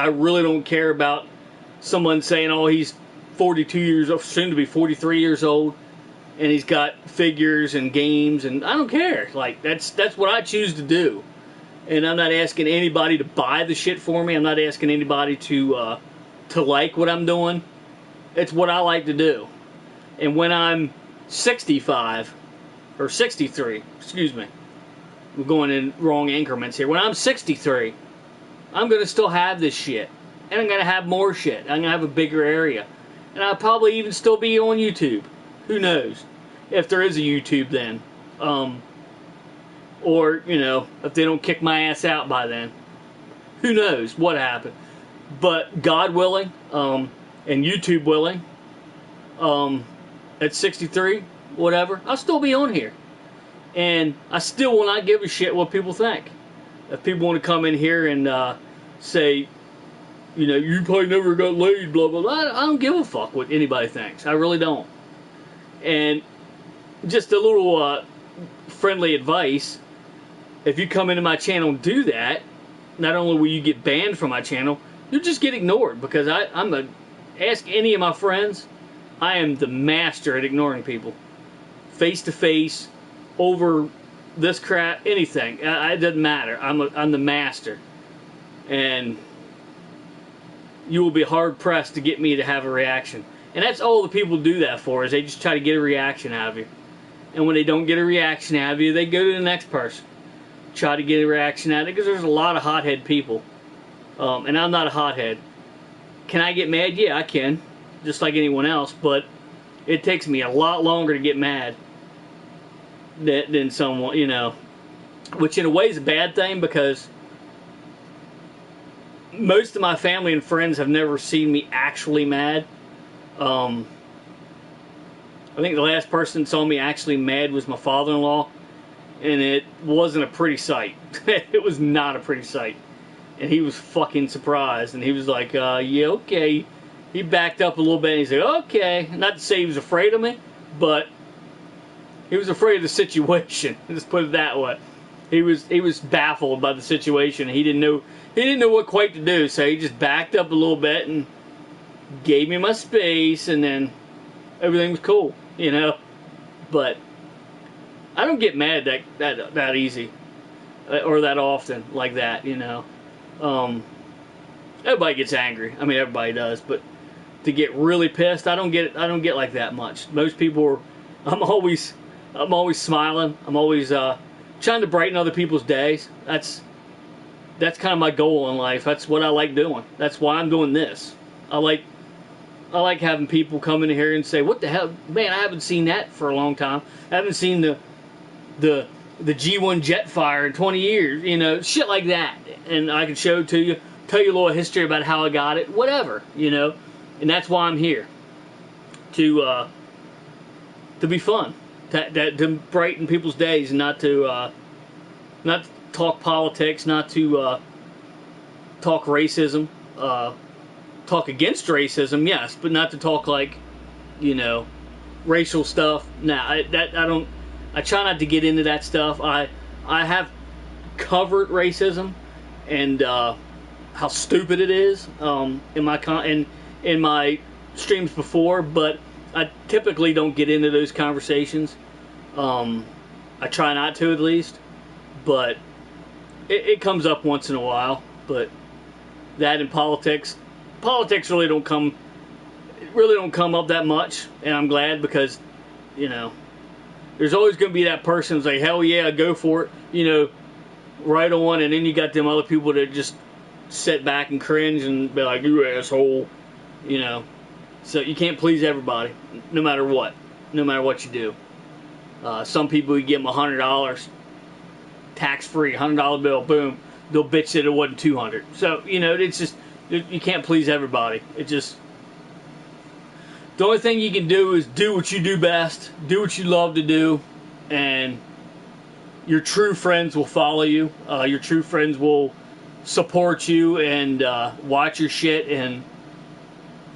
really don't care about someone saying, oh, he's 42 years old, soon to be 43 years old, and he's got figures and games, and I don't care. Like, that's what I choose to do. And I'm not asking anybody to buy the shit for me. I'm not asking anybody to like what I'm doing. It's what I like to do. And when I'm 65, or 63, excuse me, we're going in wrong increments here. When I'm 63, I'm going to still have this shit. And I'm going to have more shit. I'm going to have a bigger area. And I'll probably even still be on YouTube. Who knows? If there is a YouTube then. Or, if they don't kick my ass out by then. Who knows what happened. But God willing, and YouTube willing, at 63, whatever, I'll still be on here. And I still will not give a shit what people think. If people want to come in here and say, you probably never got laid, blah, blah, blah, I don't give a fuck what anybody thinks. I really don't. And just a little friendly advice. If you come into my channel and do that, not only will you get banned from my channel, you'll just get ignored, because ask any of my friends, I am the master at ignoring people. Face to face, over this crap, anything. It doesn't matter. I'm the master. And you will be hard pressed to get me to have a reaction. And that's all the people do that for, is they just try to get a reaction out of you. And when they don't get a reaction out of you, they go to the next person. Try to get a reaction out of it, because there's a lot of hothead people. And I'm not a hothead. Can I get mad? Yeah, I can. Just like anyone else. But it takes me a lot longer to get mad than someone, Which in a way is a bad thing, because most of my family and friends have never seen me actually mad. I think the last person that saw me actually mad was my father-in-law. And it wasn't a pretty sight. It was not a pretty sight. And he was fucking surprised. And he was like, yeah, okay. He backed up a little bit and he said, okay. Not to say he was afraid of me, but he was afraid of the situation. Let's put it that way. He was baffled by the situation. He didn't know what quite to do. So he just backed up a little bit and gave me my space, and then everything was cool, But I don't get mad that easy, or that often like that, Everybody gets angry. I mean, everybody does, but to get really pissed, I don't get like that much. Most people are. I'm always smiling. I'm always trying to brighten other people's days. That's that's kind of my goal in life. That's what I like doing. That's why I'm doing this. I like having people come in here and say, "What the hell, man? I haven't seen that for a long time. I haven't seen the G1 Jetfire in 20 years." You know, shit like that. And I can show it to you, tell you a little history about how I got it, whatever. You know, and that's why I'm here, to be fun, to brighten people's days, and not to talk politics, not to talk racism, talk against racism, yes, but not to talk like, you know, racial stuff. Nah, I don't. I try not to get into that stuff. I have covered racism and how stupid it is in my streams before, but I typically don't get into those conversations. I try not to, at least, but it comes up once in a while. But that in politics really don't come up that much, and I'm glad, because, you know, there's always going to be that person who's like, hell yeah, go for it, you know, right on, and then you got them other people that just sit back and cringe and be like, you asshole, you know. So you can't please everybody, no matter what you do. Some people, you give them $100, tax-free, $100 bill, boom, they'll bitch that it wasn't $200. So, you know, it's just, you can't please everybody. It just, the only thing you can do is do what you do best, do what you love to do, and your true friends will follow you. Your true friends will support you and watch your shit and,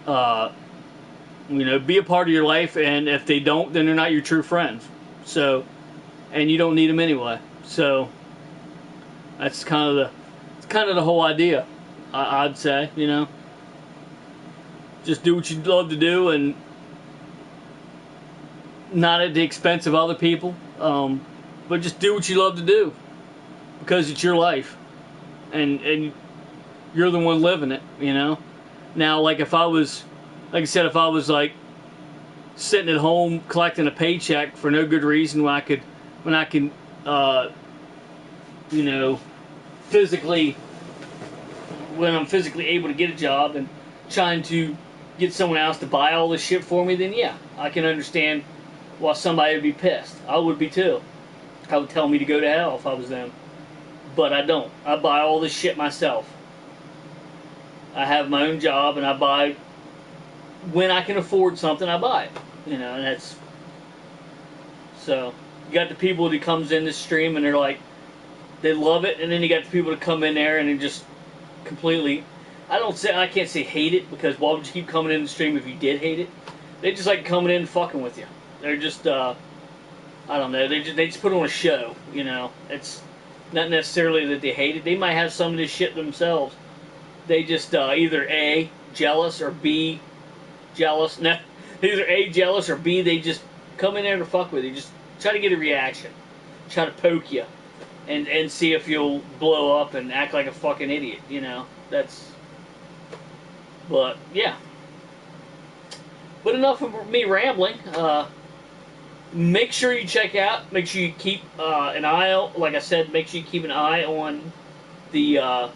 you know, be a part of your life. And if they don't, then they're not your true friends. So, and you don't need them anyway. So, that's kind of the whole idea. I'd say, you know, just do what you love to do, and not at the expense of other people, but just do what you love to do, because it's your life, and you're the one living it, you know. Now, like, if I was, like I said, if I was like sitting at home collecting a paycheck for no good reason, when I can, you know, when I'm physically able to get a job and trying to get someone else to buy all this shit for me, then yeah, I can understand why somebody would be pissed. I would be too. I would tell me to go to hell if I was them. But I don't. I buy all this shit myself. I have my own job, and I buy, when I can afford something, I buy it. You know, and that's, so, you got the people that comes in this stream and they're like, they love it, and then you got the people that come in there and they just completely, I can't say hate it, because why would you keep coming in the stream if you did hate it? They just like coming in and fucking with you. They're just, I don't know, they just put on a show, you know. It's not necessarily that they hate it. They might have some of this shit themselves. They just either A, jealous, or B, jealous. No, either A, jealous, or B, they just come in there to fuck with you. Just try to get a reaction. Try to poke you. And see if you'll blow up and act like a fucking idiot, you know. That's, but, yeah. But enough of me rambling. Make sure you check out, make sure you keep an eye out, like I said, make sure you keep an eye on the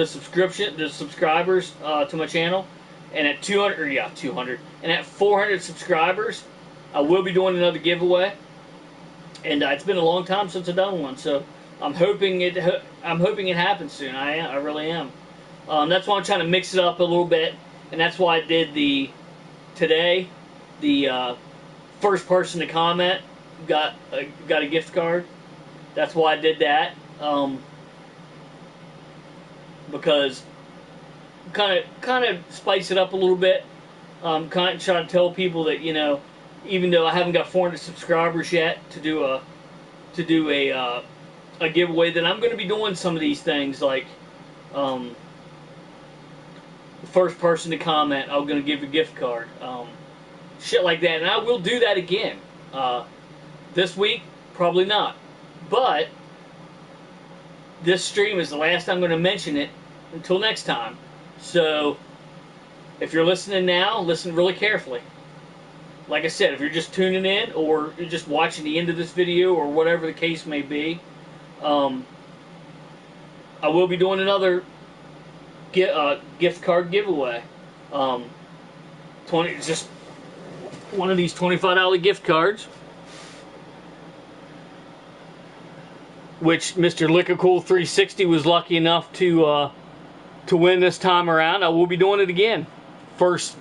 subscribers to my channel. And at 200, and at 400 subscribers, I will be doing another giveaway. And it's been a long time since I've done one, so I'm hoping it happens soon. I really am. That's why I'm trying to mix it up a little bit, and that's why I did today. The first person to comment got a gift card. That's why I did that, because kind of spice it up a little bit. Kind of trying to tell people that, you know, even though I haven't got 400 subscribers yet, to do a giveaway, that I'm going to be doing some of these things, like the first person to comment, I'm going to give a gift card, shit like that, and I will do that again. This week, probably not, but this stream is the last I'm going to mention it until next time. So if you're listening now, listen really carefully. Like I said, if you're just tuning in, or you're just watching the end of this video, or whatever the case may be, Um, I will be doing another gift card giveaway. Um, 20 just one of these $25 gift cards, which Mr. Liquor Cool 360 was lucky enough to win this time around. I will be doing it again. First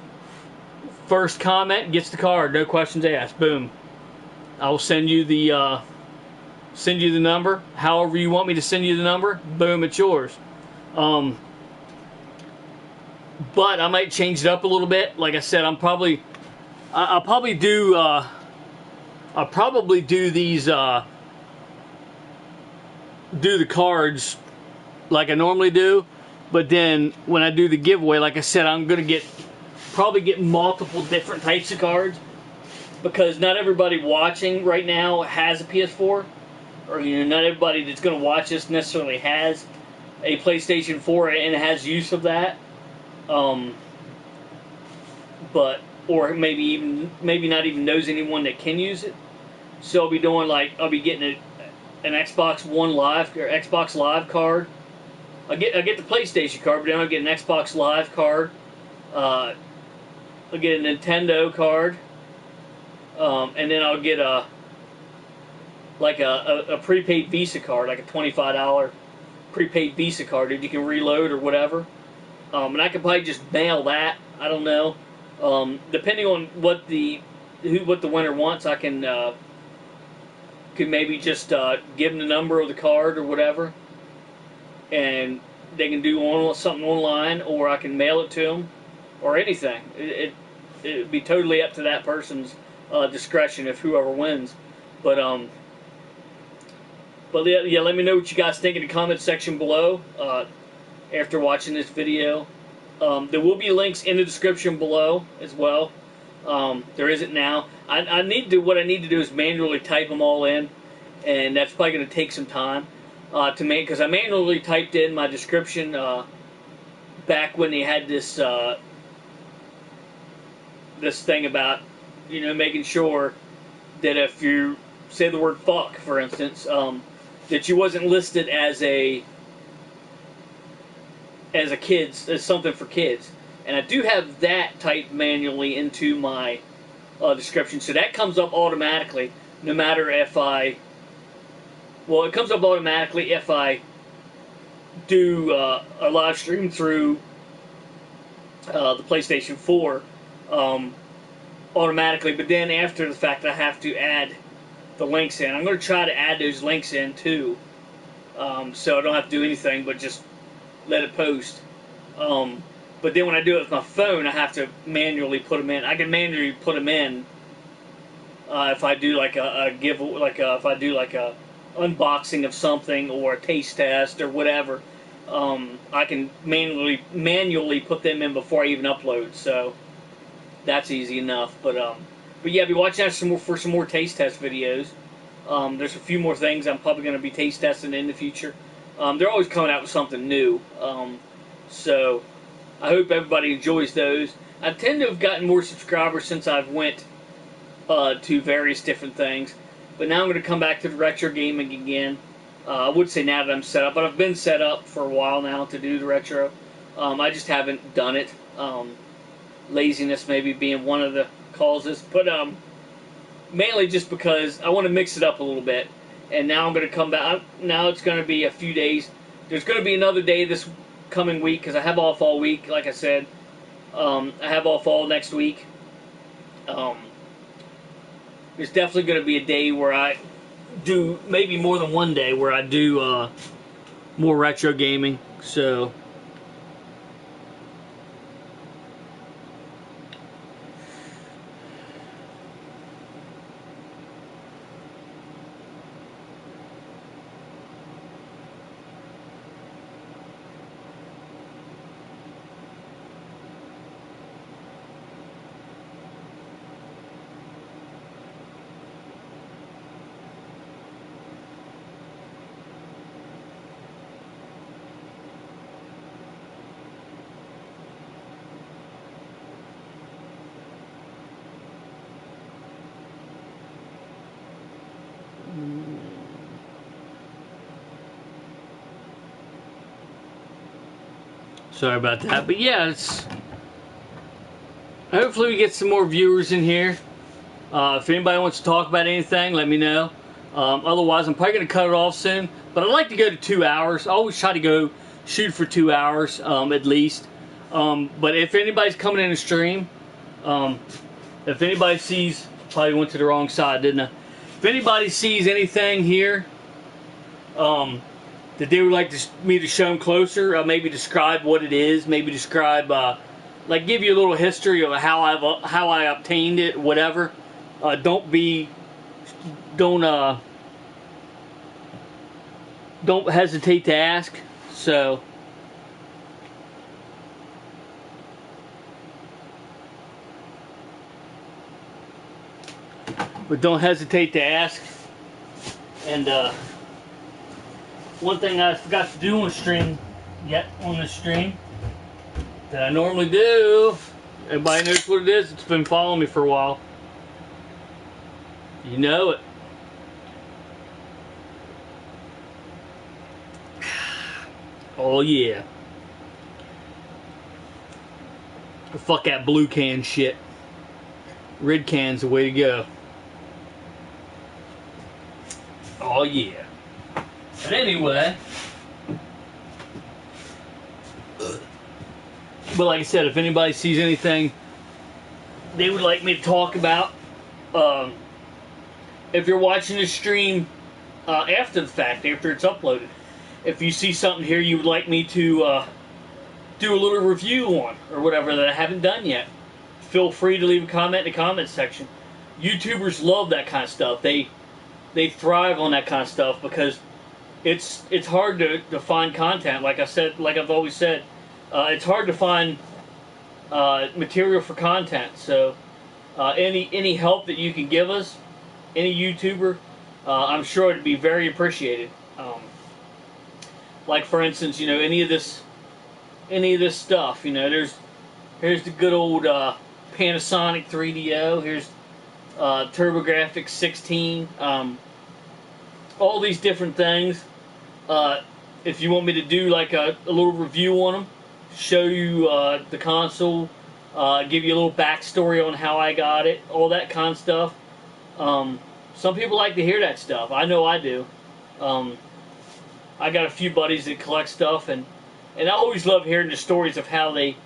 comment gets the card, no questions asked. Boom. I will send you the number. However you want me to send you the number, boom, it's yours. But I might change it up a little bit. Like I said, I'll probably do these do the cards like I normally do, but then when I do the giveaway, like I said, I'm gonna probably get multiple different types of cards, because not everybody watching right now has a PS4, or not everybody that's gonna watch this necessarily has a PlayStation 4 and has use of that. But or maybe not even knows anyone that can use it. So I'll be getting an Xbox One Live or Xbox Live card. I get the PlayStation card, but then I'll get an Xbox Live card. I'll get a Nintendo card, and then I'll get a prepaid Visa card, like a $25 prepaid Visa card that you can reload or whatever. And I could probably just mail that. I don't know. Depending on what the winner wants, I can could maybe just give them the number of the card or whatever, and they can do something online, or I can mail it to them, or anything. It would be totally up to that person's discretion if whoever wins. But yeah, let me know what you guys think in the comment section below after watching this video. There will be links in the description below as well. There isn't now. What I need to do is manually type them all in, and that's probably going to take some time to make, because I manually typed in my description back when they had this this thing about making sure that if you say the word fuck, for instance, that you wasn't listed as something for kids. And I do have that typed manually into my description, so that comes up automatically, no matter if it comes up automatically if I do a live stream through the PlayStation 4 automatically, but then after the fact I have to add the links in. I'm going to try to add those links in too, so I don't have to do anything but just let it post. But then when I do it with my phone, I have to manually put them in. I can manually put them in if I do like if I do like a unboxing of something or a taste test or whatever. I can manually put them in before I even upload. So that's easy enough. But yeah, be watching out for some more taste test videos. There's a few more things I'm probably going to be taste testing in the future. They're always coming out with something new. So I hope everybody enjoys those. I tend to have gotten more subscribers since I've went to various different things. But now I'm going to come back to the retro gaming again. I would say now that I'm set up, but I've been set up for a while now to do the retro. I just haven't done it. Laziness maybe being one of the causes. But mainly just because I want to mix it up a little bit. And now I'm going to come back. Now it's going to be a few days. There's going to be another day this coming week, because I have off all week, like I said. I have off all next week. There's definitely going to be a day where I do, maybe more than one day, where I do more retro gaming. So Sorry about that. But yeah, it's... Hopefully we get some more viewers in here. If anybody wants to talk about anything, let me know. Otherwise, I'm probably going to cut it off soon. But I'd like to go to 2 hours. I always try to go shoot for 2 hours, at least. But if anybody's coming in to stream, if anybody sees... Probably went to the wrong side, didn't I? If anybody sees anything here that they would like me to show them closer, maybe describe what it is, maybe describe, like give you a little history of how I obtained it, whatever. Don't hesitate to ask. So. But don't hesitate to ask. And one thing I forgot to do on stream, on the stream, that I normally do. Everybody knows what it is. It's been following me for a while. You know it. Oh yeah. Fuck that blue can shit. Red can's the way to go. Oh yeah. But anyway, but like I said, if anybody sees anything they would like me to talk about, if you're watching the stream after the fact, after it's uploaded, if you see something here you would like me to do a little review on or whatever that I haven't done yet, feel free to leave a comment in the comments section. YouTubers love that kind of stuff. They thrive on that kind of stuff because it's hard to find content. Like I said, like I've always said, it's hard to find material for content. So any help that you can give us, any YouTuber, I'm sure it'd be very appreciated. Like for instance, you know, any of this stuff. You know, here's the good old Panasonic 3DO. Here's TurboGrafx 16. All these different things. If you want me to do like a little review on them, show you the console, give you a little backstory on how I got it, all that kind of stuff. Some people like to hear that stuff. I know I do. I got a few buddies that collect stuff, and I always love hearing the stories of how they,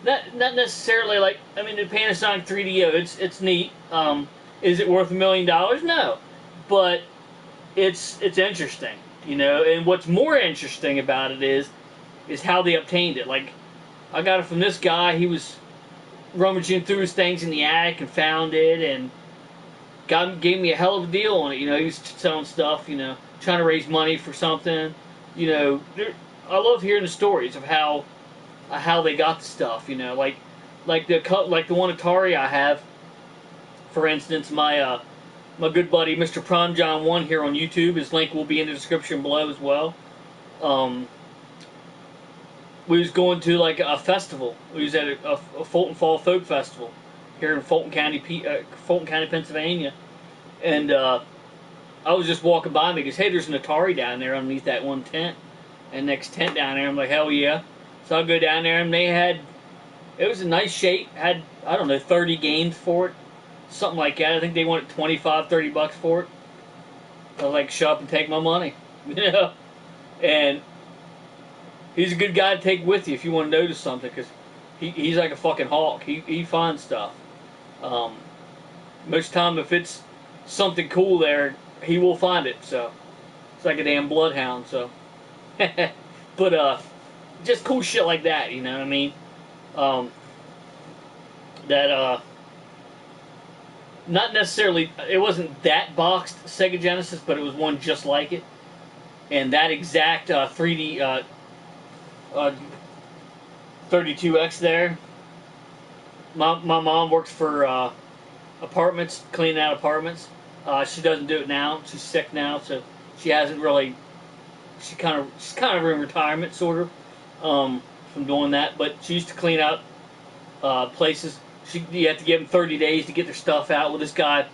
not necessarily like, I mean, the Panasonic 3DO, it's neat. Is it worth $1 million? No, but it's interesting, you know. And what's more interesting about it is how they obtained it. Like, I got it from this guy. He was rummaging through his things in the attic and found it, and gave me a hell of a deal on it. You know, he was selling stuff, you know, trying to raise money for something. You know, I love hearing the stories of how they got the stuff. You know, like the one Atari I have. For instance, my good buddy Mr. PromJohn1 here on YouTube. His link will be in the description below as well. We was going to like a festival. We was at a Fulton Fall Folk Festival here in Fulton County, Pennsylvania, and I was just walking by and he goes, "Hey, there's an Atari down there underneath that one tent." And next tent down there, I'm like, "Hell yeah!" So I go down there and it was in nice shape. Had, I don't know, 30 games for it, something like that. I think they wanted $25-30 for it. I was like, "Shut up and take my money," you know. And he's a good guy to take with you if you want to notice something, because he's like a fucking hawk. He finds stuff. Most of the time, if it's something cool there, he will find it. So it's like a damn bloodhound. So, but just cool shit like that. You know what I mean? Not necessarily. It wasn't that boxed Sega Genesis, but it was one just like it. And that exact 3D 32X there. My mom works for apartments, cleaning out apartments. She doesn't do it now. She's sick now, so she hasn't really. She's kind of in retirement, sort of, from doing that. But she used to clean out places. You have to give them 30 days to get their stuff out. Well, this guy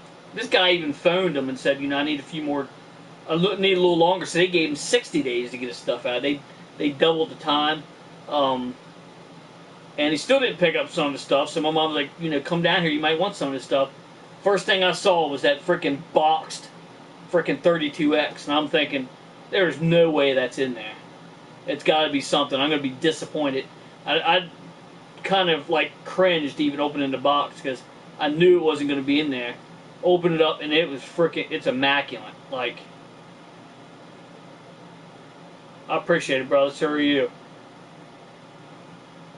even phoned them and said, you know, I need a few more. I need a little longer. So they gave him 60 days to get his stuff out. They doubled the time. And he still didn't pick up some of the stuff, so my mom was like, you know, come down here, you might want some of this stuff. First thing I saw was that freaking boxed freaking 32X, and I'm thinking, there's no way that's in there. It's got to be something. I'm going to be disappointed. I kind of like cringed even opening the box because I knew it wasn't going to be in there. Opened it up and it was freaking, it's immaculate. Like, I appreciate it, brother. So are you.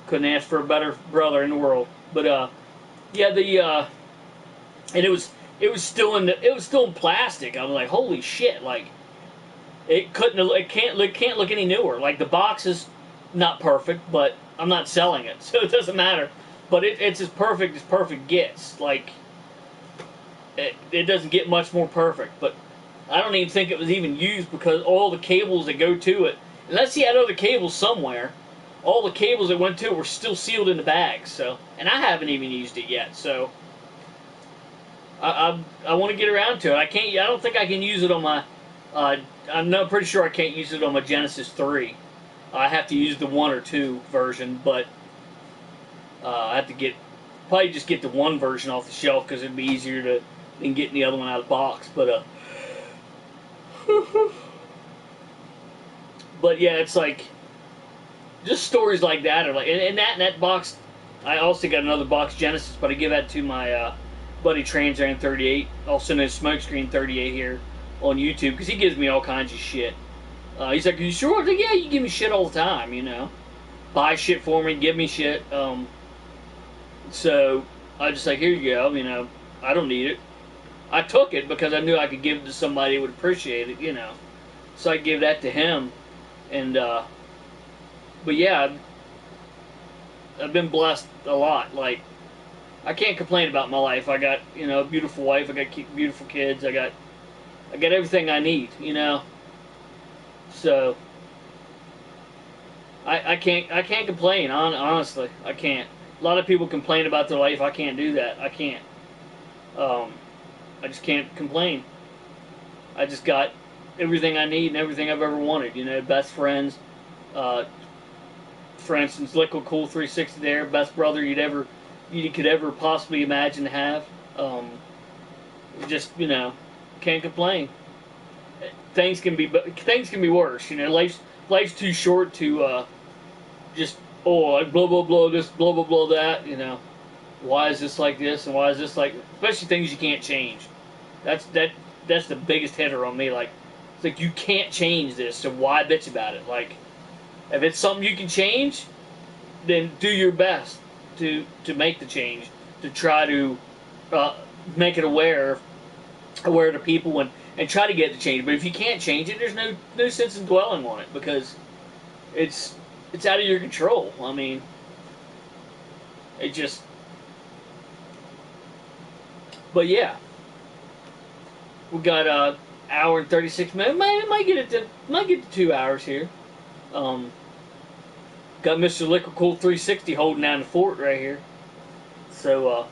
Couldn't ask for a better brother in the world. But yeah, and it was still in plastic. I was like, holy shit! Like, it can't look any newer. Like, the box is not perfect, but I'm not selling it, so it doesn't matter. But it's as perfect gets. Like, it doesn't get much more perfect. But I don't even think it was even used because all the cables that go to it, unless he had other cables somewhere, all the cables that went to it were still sealed in the bag. So, and I haven't even used it yet. So, I want to get around to it. I don't think I can use it on my. I'm not pretty sure I can't use it on my Genesis 3. I have to use the 1 or 2 version, but I have to probably just get the 1 version off the shelf because it'd be easier than getting the other one out of the box. But but yeah, it's like just stories like that are like, and that box. I also got another box Genesis, but I give that to my buddy Transaran 38, also known as Smokescreen 38 here on YouTube, because he gives me all kinds of shit. He's like, you sure? I was like, yeah, you give me shit all the time, you know. Buy shit for me, give me shit. So I just like, here you go, you know, I don't need it. I took it because I knew I could give it to somebody who would appreciate it, you know. So I give that to him, and but yeah, I've been blessed a lot. Like, I can't complain about my life. I got, you know, a beautiful wife. I got beautiful kids. I got everything I need, you know. So I can't complain. Honestly, I can't. A lot of people complain about their life. I can't do that. I can't. I just can't complain. I just got everything I need and everything I've ever wanted. You know, best friends. For instance, Liquid Cool 360 there, best brother you could ever possibly imagine to have. Just, you know, can't complain. Things can be worse. You know, life's too short to just blah blah blah this, blah blah blah that. You know, why is this like this and why is this like? Especially things you can't change. That's the biggest hitter on me. Like, it's like, you can't change this, so why bitch about it? Like, if it's something you can change, then do your best to make the change, to try to make it aware to people and try to get the change. But if you can't change it, there's no sense in dwelling on it because it's out of your control. I mean, it just. But yeah, we got an hour and 36 minutes. Might get to 2 hours here. Got Mr. Liquid Cool 360 holding down the fort right here. So,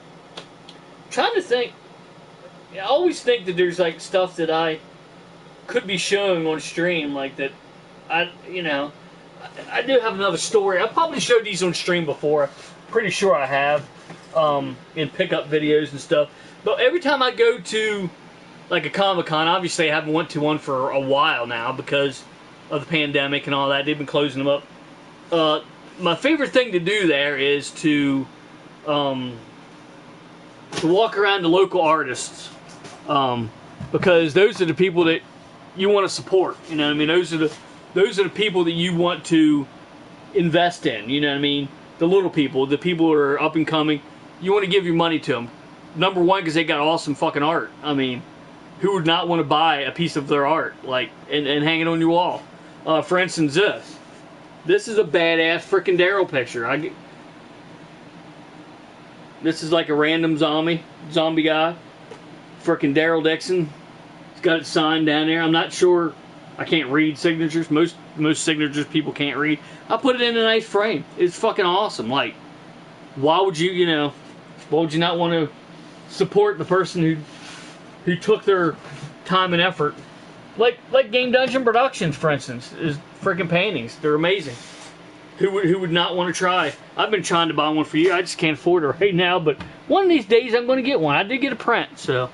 trying to think. I always think that there's like stuff that I could be showing on stream, like that. I do have another story. I probably showed these on stream before. I'm pretty sure I have, in pickup videos and stuff. But every time I go to like a Comic-Con, obviously I haven't went to one for a while now because of the pandemic and all that. They've been closing them up. My favorite thing to do there is to walk around the local artists, because those are the people that you want to support. You know what I mean? Those are the people that you want to invest in. You know what I mean? The little people, the people who are up and coming. You want to give your money to them. Number one, because they got awesome fucking art. I mean, who would not want to buy a piece of their art, like, and hang it on your wall? For instance, this is a badass freaking Daryl picture. This is like a random zombie guy. Freaking Daryl Dixon. He's got it signed down there. I'm not sure. I can't read signatures. Most signatures people can't read. I put it in a nice frame. It's fucking awesome. Like, why would you not want to support the person who took their time and effort? Like Game Dungeon Productions, for instance, is freaking paintings. They're amazing. who would not want to try? I've been trying to buy one for you. I just can't afford it right now, but one of these days I'm going to get one. I did get a print, so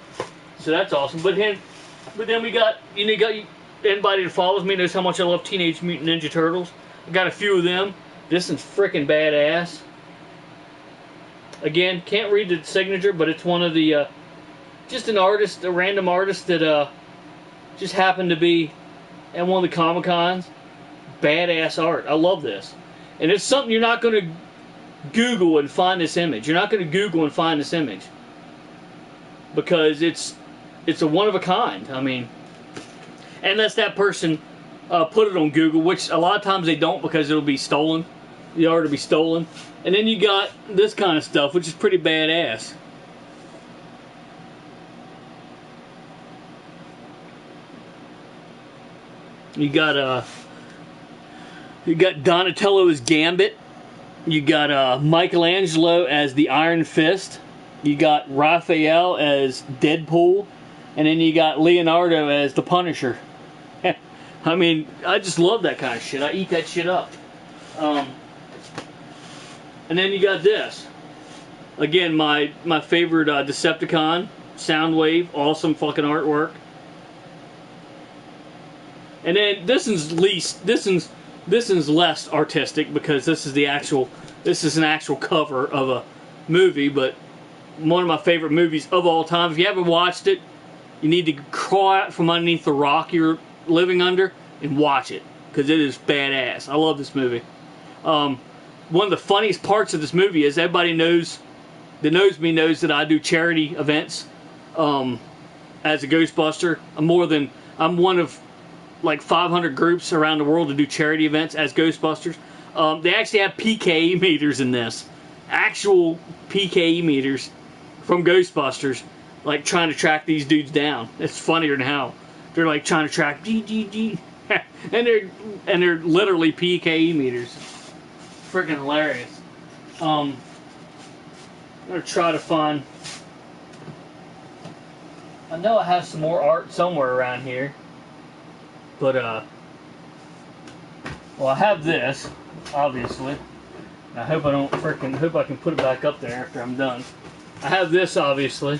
that's awesome. But then we got, anybody that follows me knows how much I love Teenage Mutant Ninja Turtles. I got a few of them. This is freaking badass. Again, can't read the signature, but it's one of the just an artist, a random artist that just happened to be at one of the Comic Cons. Badass art. I love this. And it's something you're not going to Google and find this image. You're not going to Google and find this image. Because it's a one of a kind. I mean, unless that person put it on Google, which a lot of times they don't because it'll be stolen. The art will be stolen. And then you got this kind of stuff, which is pretty badass. You got Donatello as Gambit. You got Michelangelo as the Iron Fist. You got Raphael as Deadpool. And then you got Leonardo as the Punisher. I mean, I just love that kind of shit. I eat that shit up. And then you got this. Again, my favorite Decepticon, Soundwave. Awesome fucking artwork. And then this is less artistic because this is an actual cover of a movie, but one of my favorite movies of all time. If you haven't watched it, you need to crawl out from underneath the rock you're living under and watch it because it is badass. I love this movie. One of the funniest parts of this movie is everybody knows me knows that I do charity events as a Ghostbuster. I'm one of like 500 groups around the world to do charity events as Ghostbusters. They actually have PKE meters in this. Actual PKE meters from Ghostbusters, like trying to track these dudes down. It's funnier than hell. They're like trying to track GGG. and they're literally PKE meters. Freaking hilarious. I'm gonna try to find. I know I have some more art somewhere around here. But, well, I have this, obviously. I hope I can put it back up there after I'm done. I have this, obviously.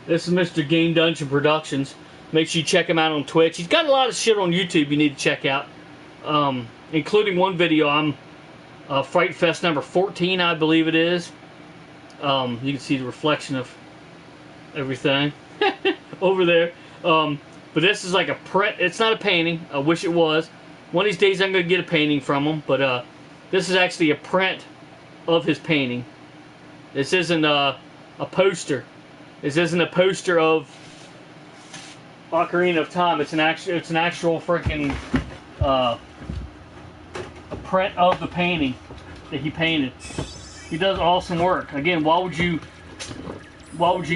This is Mr. Game Dungeon Productions. Make sure you check him out on Twitch. He's got a lot of shit on YouTube you need to check out. Including one video. I'm Fright Fest number 14, I believe it is. You can see the reflection of everything over there. But this is like a print. It's not a painting. I wish it was. One of these days I'm going to get a painting from him. But this is actually a print of his painting. This isn't a poster. This isn't a poster of Ocarina of Time. It's an actual freaking a print of the painting that he painted. He does awesome work. Again, why would you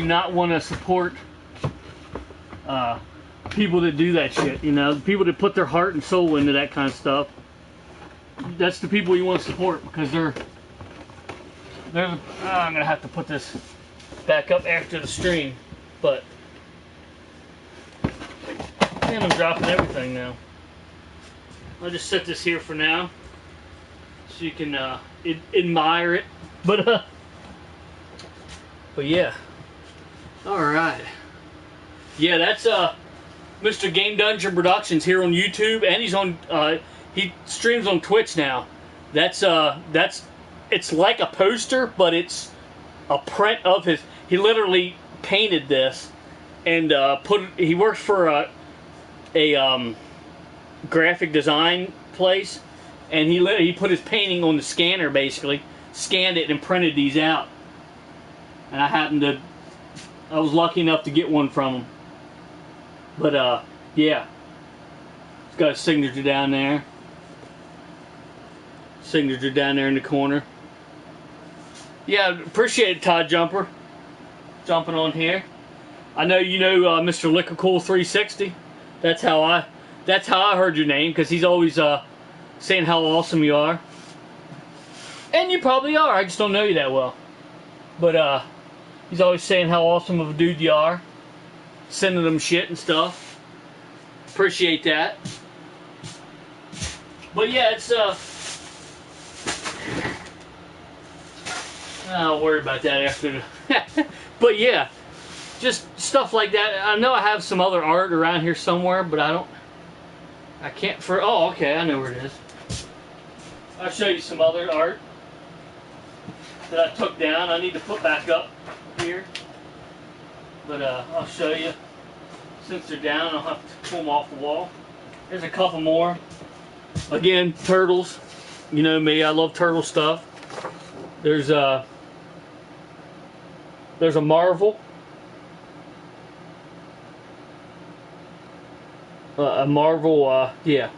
not want to support people that do that shit, people that put their heart and soul into that kind of stuff? That's the people you want to support because they're I'm gonna have to put this back up after the stream, but damn, I'm dropping everything now. I'll just set this here for now so you can admire it, but yeah, all right. Yeah, that's Mr. Game Dungeon Productions here on YouTube, and he's on he streams on Twitch now. That's it's like a poster, but it's a print of his. He literally painted this and he works for a graphic design place, and he put his painting on the scanner, basically scanned it and printed these out. And I was lucky enough to get one from him. But yeah, it's got a signature down there. Signature down there in the corner. Yeah, appreciate it, Todd Jumper, jumping on here. I know you know Mr. Liquor Cool 360. That's how I heard your name, because he's always saying how awesome you are. And you probably are. I just don't know you that well. But he's always saying how awesome of a dude you are, sending them shit and stuff. Appreciate that. But yeah, it's I'll worry about that after the but yeah, just stuff like that. I know I have some other art around here somewhere, but I can't oh, okay, I know where it is. I'll show you some other art that I took down. I need to put back up here, but I'll show you. Since they're down, I'll have to pull them off the wall. There's a couple more. Again, turtles. You know me, I love turtle stuff. There's a Marvel. A Marvel, yeah.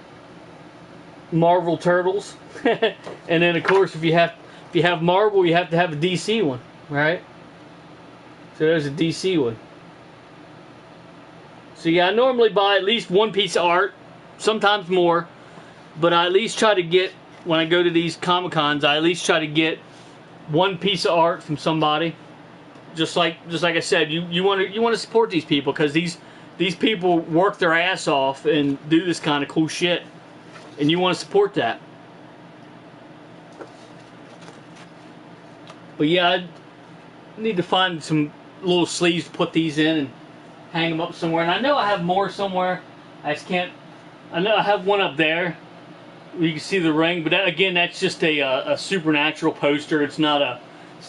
Marvel Turtles. And then of course if you have Marvel, you have to have a DC one, right? So there's a DC one. So yeah, I normally buy at least one piece of art, sometimes more, but I at least try to get, when I go to these Comic-Cons, I at least try to get one piece of art from somebody. Just like I said, you want to support these people, because these people work their ass off and do this kind of cool shit, and you want to support that. But yeah, I need to find some little sleeves to put these in and hang them up somewhere. And I know I have more somewhere. I just can't. I know I have one up there. You can see the ring, but that, again, that's just a supernatural poster. It's not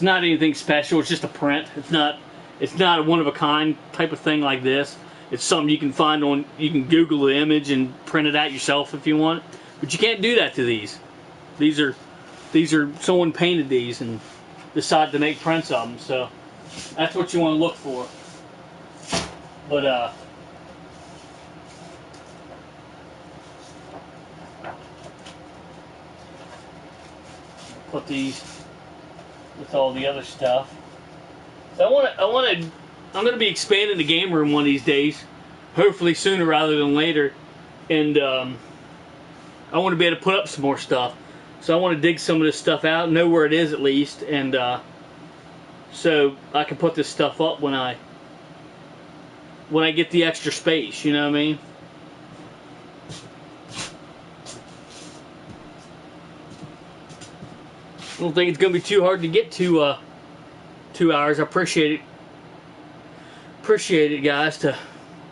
anything special. It's just a print. It's not a one of a kind type of thing like this. It's something you can find on. You can Google the image and print it out yourself if you want. But you can't do that to these. These are someone painted these and decided to make prints of them. So that's what you want to look for. But put these with all the other stuff. So I'm going to be expanding the game room one of these days, hopefully sooner rather than later, and I want to be able to put up some more stuff. So I want to dig some of this stuff out, know where it is at least, and so I can put this stuff up when I get the extra space. You know what I mean? I don't think it's going to be too hard to get to 2 hours. I appreciate it, guys.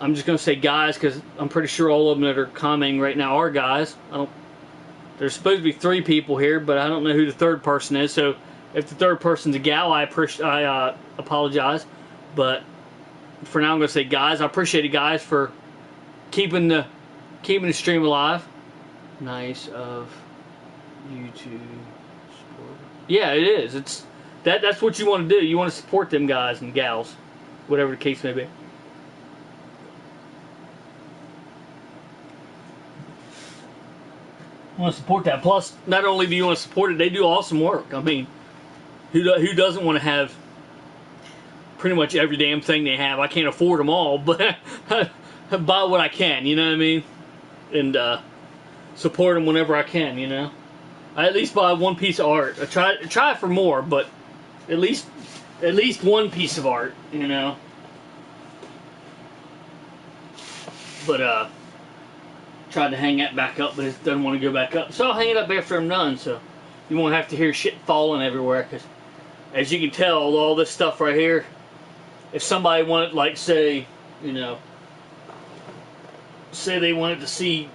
I'm just going to say guys because I'm pretty sure all of them that are commenting right now are guys. There's supposed to be 3 people here, but I don't know who the third person is. So if the third person's a gal, I apologize. But for now, I'm going to say guys. I appreciate it, guys, for keeping the stream alive. Nice of you to support. Yeah, it is. That's what you want to do. You want to support them guys and gals, whatever the case may be. You want to support that. Plus, not only do you want to support it, they do awesome work. I mean, who doesn't want to have pretty much every damn thing they have? I can't afford them all, but I buy what I can, you know what I mean? And support them whenever I can, you know? I at least buy one piece of art. I try for more, but at least one piece of art, you know? But tried to hang that back up, but it doesn't want to go back up. So I'll hang it up after I'm done, so you won't have to hear shit falling everywhere. Because as you can tell, all this stuff right here, if somebody wanted, like, say, you know, say they wanted to see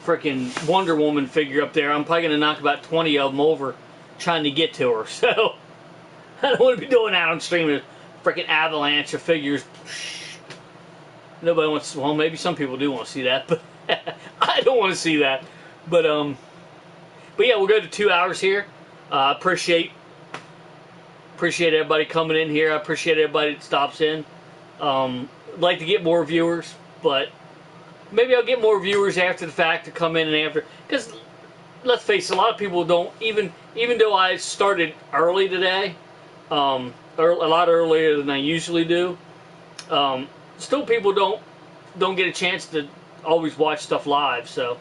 frickin' Wonder Woman figure up there, I'm probably going to knock about 20 of them over trying to get to her. So I don't want to be doing that on stream. A frickin' avalanche of figures. Nobody wants. Well, maybe some people do want to see that, but I don't want to see that. But yeah, we'll go to 2 hours here. Appreciate everybody coming in here. I appreciate everybody that stops in. I'd like to get more viewers, but maybe I'll get more viewers after the fact to come in and after. Because let's face it, a lot of people don't even though I started early today, a lot earlier than I usually do. Still, people don't get a chance to always watch stuff live. So,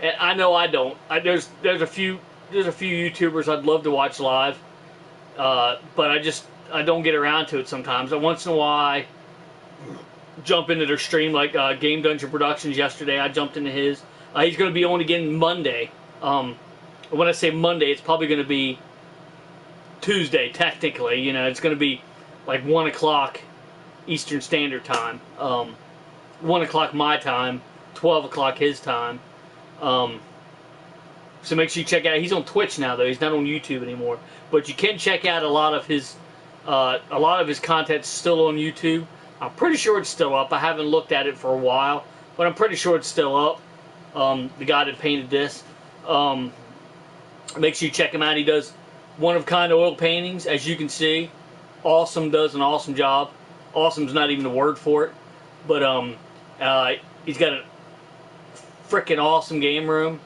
and I know I don't. There's a few YouTubers I'd love to watch live, but I don't get around to it sometimes. And once in a while, I jump into their stream, like Game Dungeon Productions yesterday. I jumped into his. He's going to be on again Monday. When I say Monday, it's probably going to be Tuesday, technically. You know, it's going to be like 1 o'clock Eastern Standard Time. 1 o'clock my time, 12 o'clock his time. So make sure you check out. He's on Twitch now, though. He's not on YouTube anymore. But you can check out a lot of his content still on YouTube. I'm pretty sure it's still up. I haven't looked at it for a while, but I'm pretty sure it's still up. The guy that painted this. Make sure you check him out. He does one-of-kind oil paintings, as you can see. Awesome, does an awesome job. Awesome's not even the word for it. But he's got a freaking awesome game room.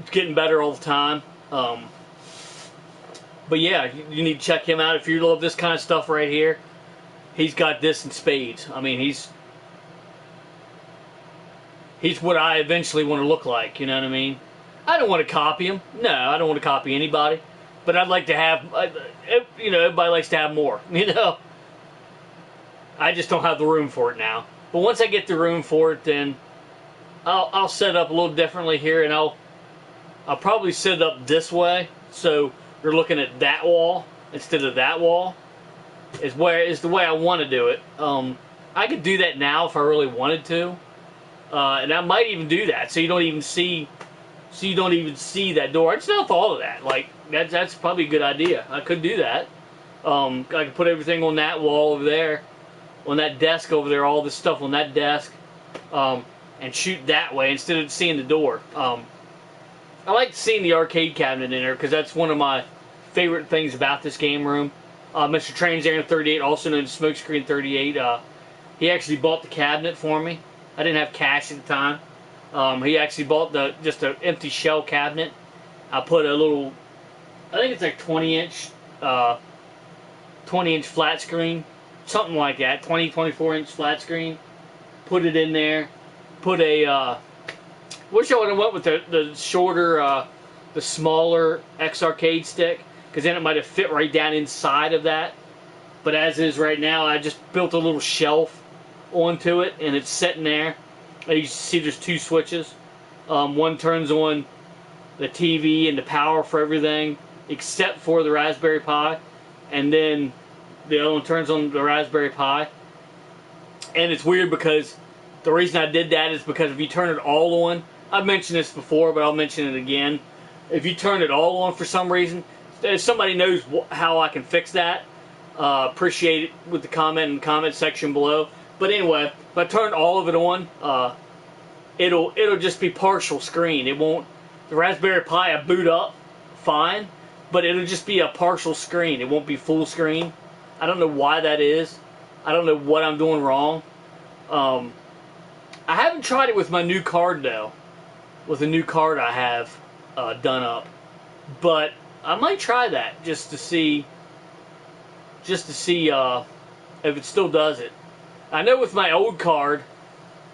It's getting better all the time. But yeah, you need to check him out if you love this kind of stuff right here. He's got this in spades. I mean, he's what I eventually want to look like, you know what I mean? I don't want to copy him. No, I don't want to copy anybody. But I'd like to have, you know, everybody likes to have more, you know? I just don't have the room for it now. But once I get the room for it, then I'll set it up a little differently here, and I'll probably set it up this way, so you're looking at that wall instead of that wall. Is the way I want to do it. I could do that now if I really wanted to, and I might even do that, so you don't even see that door. I just never thought of that. Like that's probably a good idea. I could do that. I could put everything on that wall over there, on that desk over there, all this stuff on that desk, and shoot that way instead of seeing the door. I like seeing the arcade cabinet in there because that's one of my favorite things about this game room. Mr. Transair 38, also known as Smokescreen 38, he actually bought the cabinet for me. I didn't have cash at the time. He actually bought just an empty shell cabinet. I put a little, I think it's like 20-inch flat screen, something like that, 24-inch flat screen. Put it in there. Put a, wish I would have went with the shorter, the smaller X arcade stick, because then it might have fit right down inside of that. But as is right now, I just built a little shelf onto it, and it's sitting there. As you see, there's two switches. One turns on the TV and the power for everything, except for the Raspberry Pi. And then the other one turns on the Raspberry Pi. And it's weird because the reason I did that is because if you turn it all on, I've mentioned this before, but I'll mention it again. If you turn it all on for some reason, if somebody knows how I can fix that, appreciate it with the comment section below. But anyway, if I turn all of it on, it'll just be partial screen. It won't. The Raspberry Pi I boot up fine, but it'll just be a partial screen. It won't be full screen. I don't know why that is. I don't know what I'm doing wrong. I haven't tried it with my new card though. With a new card I have done up, but I might try that just to see if it still does it. I know with my old card,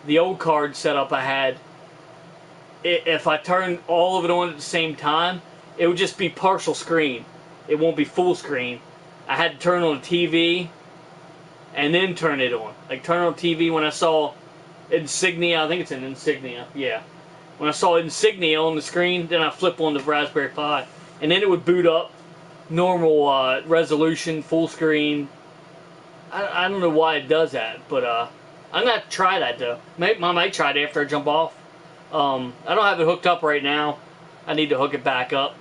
the old card setup I had, if I turned all of it on at the same time, it would just be partial screen. It won't be full screen. I had to turn on the TV and then turn it on. Like turn on TV when I saw Insignia. I think it's an Insignia. Yeah. When I saw Insignia on the screen, then I flip on the Raspberry Pi. And then it would boot up normal resolution, full screen. I don't know why it does that, but I'm going to have to try that though. I might try it after I jump off. I don't have it hooked up right now. I need to hook it back up,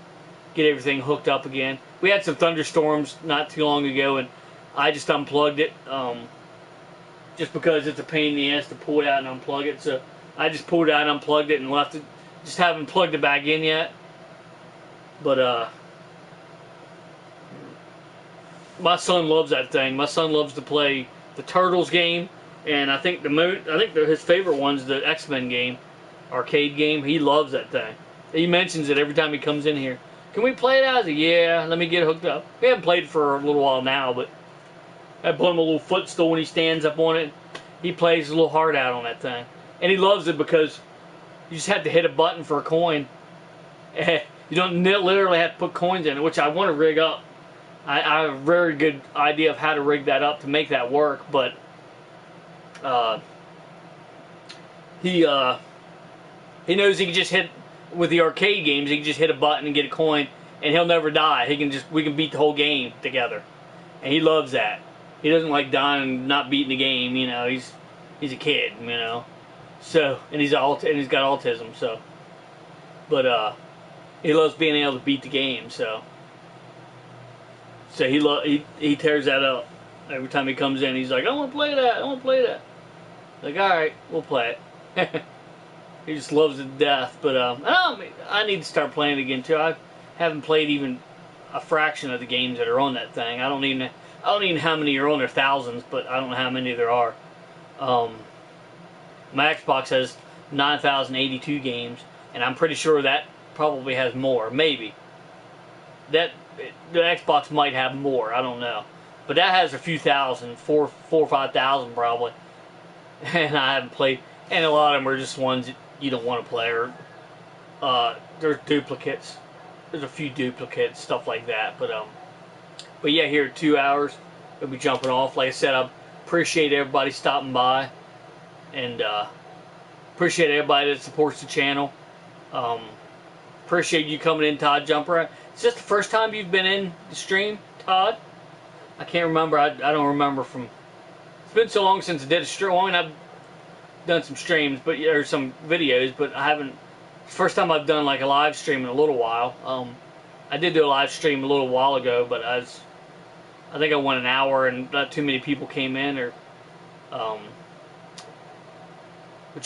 get everything hooked up again. We had some thunderstorms not too long ago, and I just unplugged it just because it's a pain in the ass to pull it out and unplug it. So I just pulled it out and unplugged it and left it. Just haven't plugged it back in yet. But my son loves that thing. My son loves to play the Turtles game, and I think his favorite one's the X-Men game, arcade game. He loves that thing. He mentions it every time he comes in here. Can we play it? I was like, yeah, let me get it hooked up. We haven't played it for a little while now, but I put him a little footstool when he stands up on it. He plays a little hard out on that thing. And he loves it because you just have to hit a button for a coin. You don't literally have to put coins in it, which I want to rig up. I have a very good idea of how to rig that up to make that work, but he knows he can just hit, with the arcade games, he can just hit a button and get a coin, and he'll never die. We can beat the whole game together, and he loves that. He doesn't like dying and not beating the game. You know, he's a kid. You know, so and he's got autism. So, but he loves being able to beat the game. So he tears that up every time he comes in. He's like, I want to play that. I want to play that. Like, all right, we'll play it. He just loves it to death. But I need to start playing it again too. I haven't played even a fraction of the games that are on that thing. I don't even know how many are on there. Thousands, but I don't know how many there are. My Xbox has 9,082 games, and I'm pretty sure that probably has more. Maybe the Xbox might have more. I don't know, but that has a few thousand, 4 or 5,000 probably. And I haven't played, and a lot of them are just ones that you don't want to play, or there's duplicates. There's a few duplicates, stuff like that. But yeah, here 2 hours, we'll be jumping off. Like I said, I appreciate everybody stopping by, and appreciate everybody that supports the channel. Appreciate you coming in, Todd Jumper. Is this the first time you've been in the stream, Todd? I can't remember. I don't remember from. It's been so long since I did a stream. I mean, I've done some streams, or some videos, but I haven't. It's the first time I've done like a live stream in a little while. I did do a live stream a little while ago, but I think I went an hour and not too many people came in, or but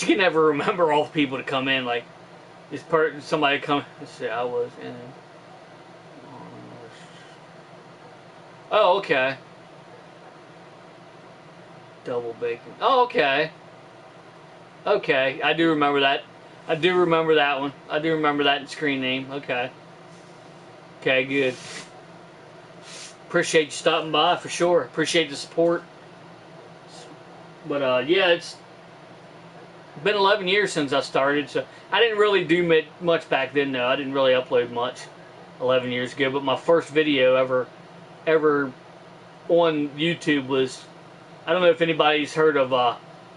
you can never remember all the people to come in. Like somebody come. Let's see, I was in. Oh, okay. Double bacon. Oh, okay. Okay, I do remember that. I do remember that one. I do remember that screen name. Okay. Okay, good. Appreciate you stopping by for sure. Appreciate the support. But yeah, it's been 11 years since I started, so I didn't really do much back then. though. I didn't really upload much 11 years ago. But my first video ever on YouTube was, I don't know if anybody's heard of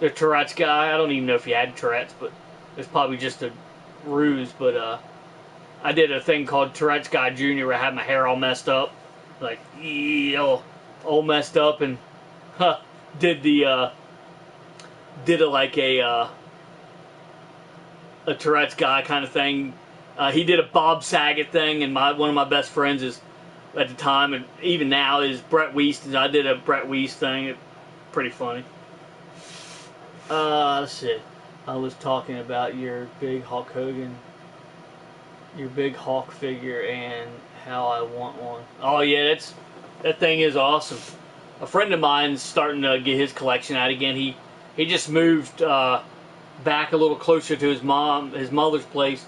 the Tourette's guy. I don't even know if he had Tourette's, but it's probably just a ruse. But I did a thing called Tourette's Guy Jr. where I had my hair all messed up, like all messed up, and did like a Tourette's guy kind of thing. He did a Bob Saget thing, and one of my best friends is at the time, and even now, is Brett Weiss. And I did a Brett Weiss thing. It's pretty funny. Let's see. I was talking about your big Hulk Hogan, your big Hulk figure, and how I want one. Oh yeah, that thing is awesome. A friend of mine's starting to get his collection out again. He just moved back a little closer to his mother's place,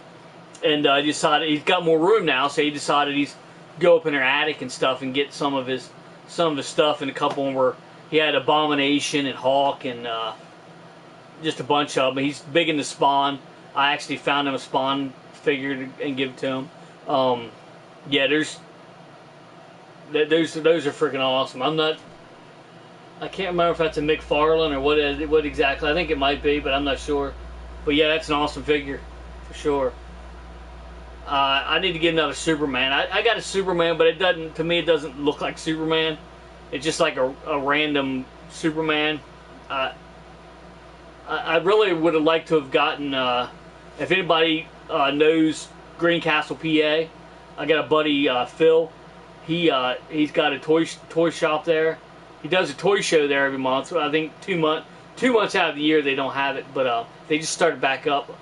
and decided he's got more room now. So he decided he's go up in her attic and stuff and get some of his stuff, and a couple of them were, he had Abomination and Hawk and just a bunch of them. He's big into Spawn. I actually found him a Spawn figure and give it to him. Yeah, those are freaking awesome. I can't remember if that's a McFarlane or what exactly. I think it might be, but I'm not sure. But yeah, that's an awesome figure for sure. I need to get another Superman. I got a Superman, but to me it doesn't look like Superman. It's just like a random Superman. I really would have liked to have gotten, if anybody knows Greencastle, PA, I got a buddy, Phil. He's got a toy shop there. He does a toy show there every month. So I think 2 months out of the year they don't have it, but they just started back up,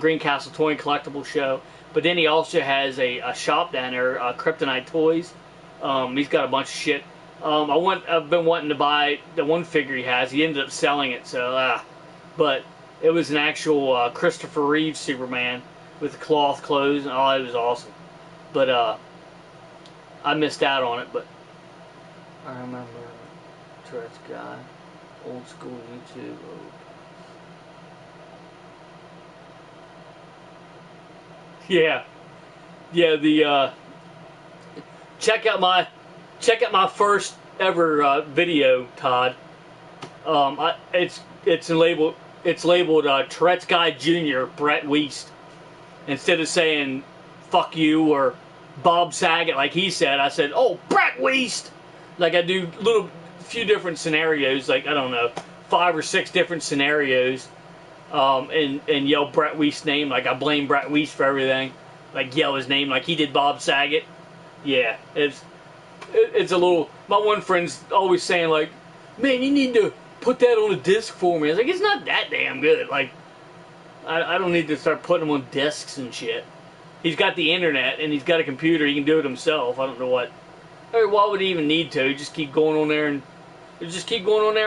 Greencastle Toy and Collectible Show. But then he also has a shop down there, Kryptonite Toys. He's got a bunch of shit. I've been wanting to buy the one figure he has. He ended up selling it, so but it was an actual Christopher Reeve Superman with cloth clothes, and it was awesome. But I missed out on it. But I remember Tourette's guy, old school YouTube. Yeah, the check out my first ever video, Todd. It's labeled Tourette's Guy Jr. Brett Weiss. Instead of saying "fuck you" or Bob Saget, like he said, I said, oh, Brett Weast. Like I do few different scenarios, like I don't know, 5 or 6 different scenarios, and yell Brett Weast's name. Like I blame Brett Weast for everything. Like yell his name like he did Bob Saget. Yeah, it's a little. My one friend's always saying like, man, you need to put that on a disc for me. I was like, it's not that damn good. Like, I don't need to start putting them on discs and shit. He's got the internet and he's got a computer. He can do it himself. I don't know what. Or why would he even need to? Just keep going on there and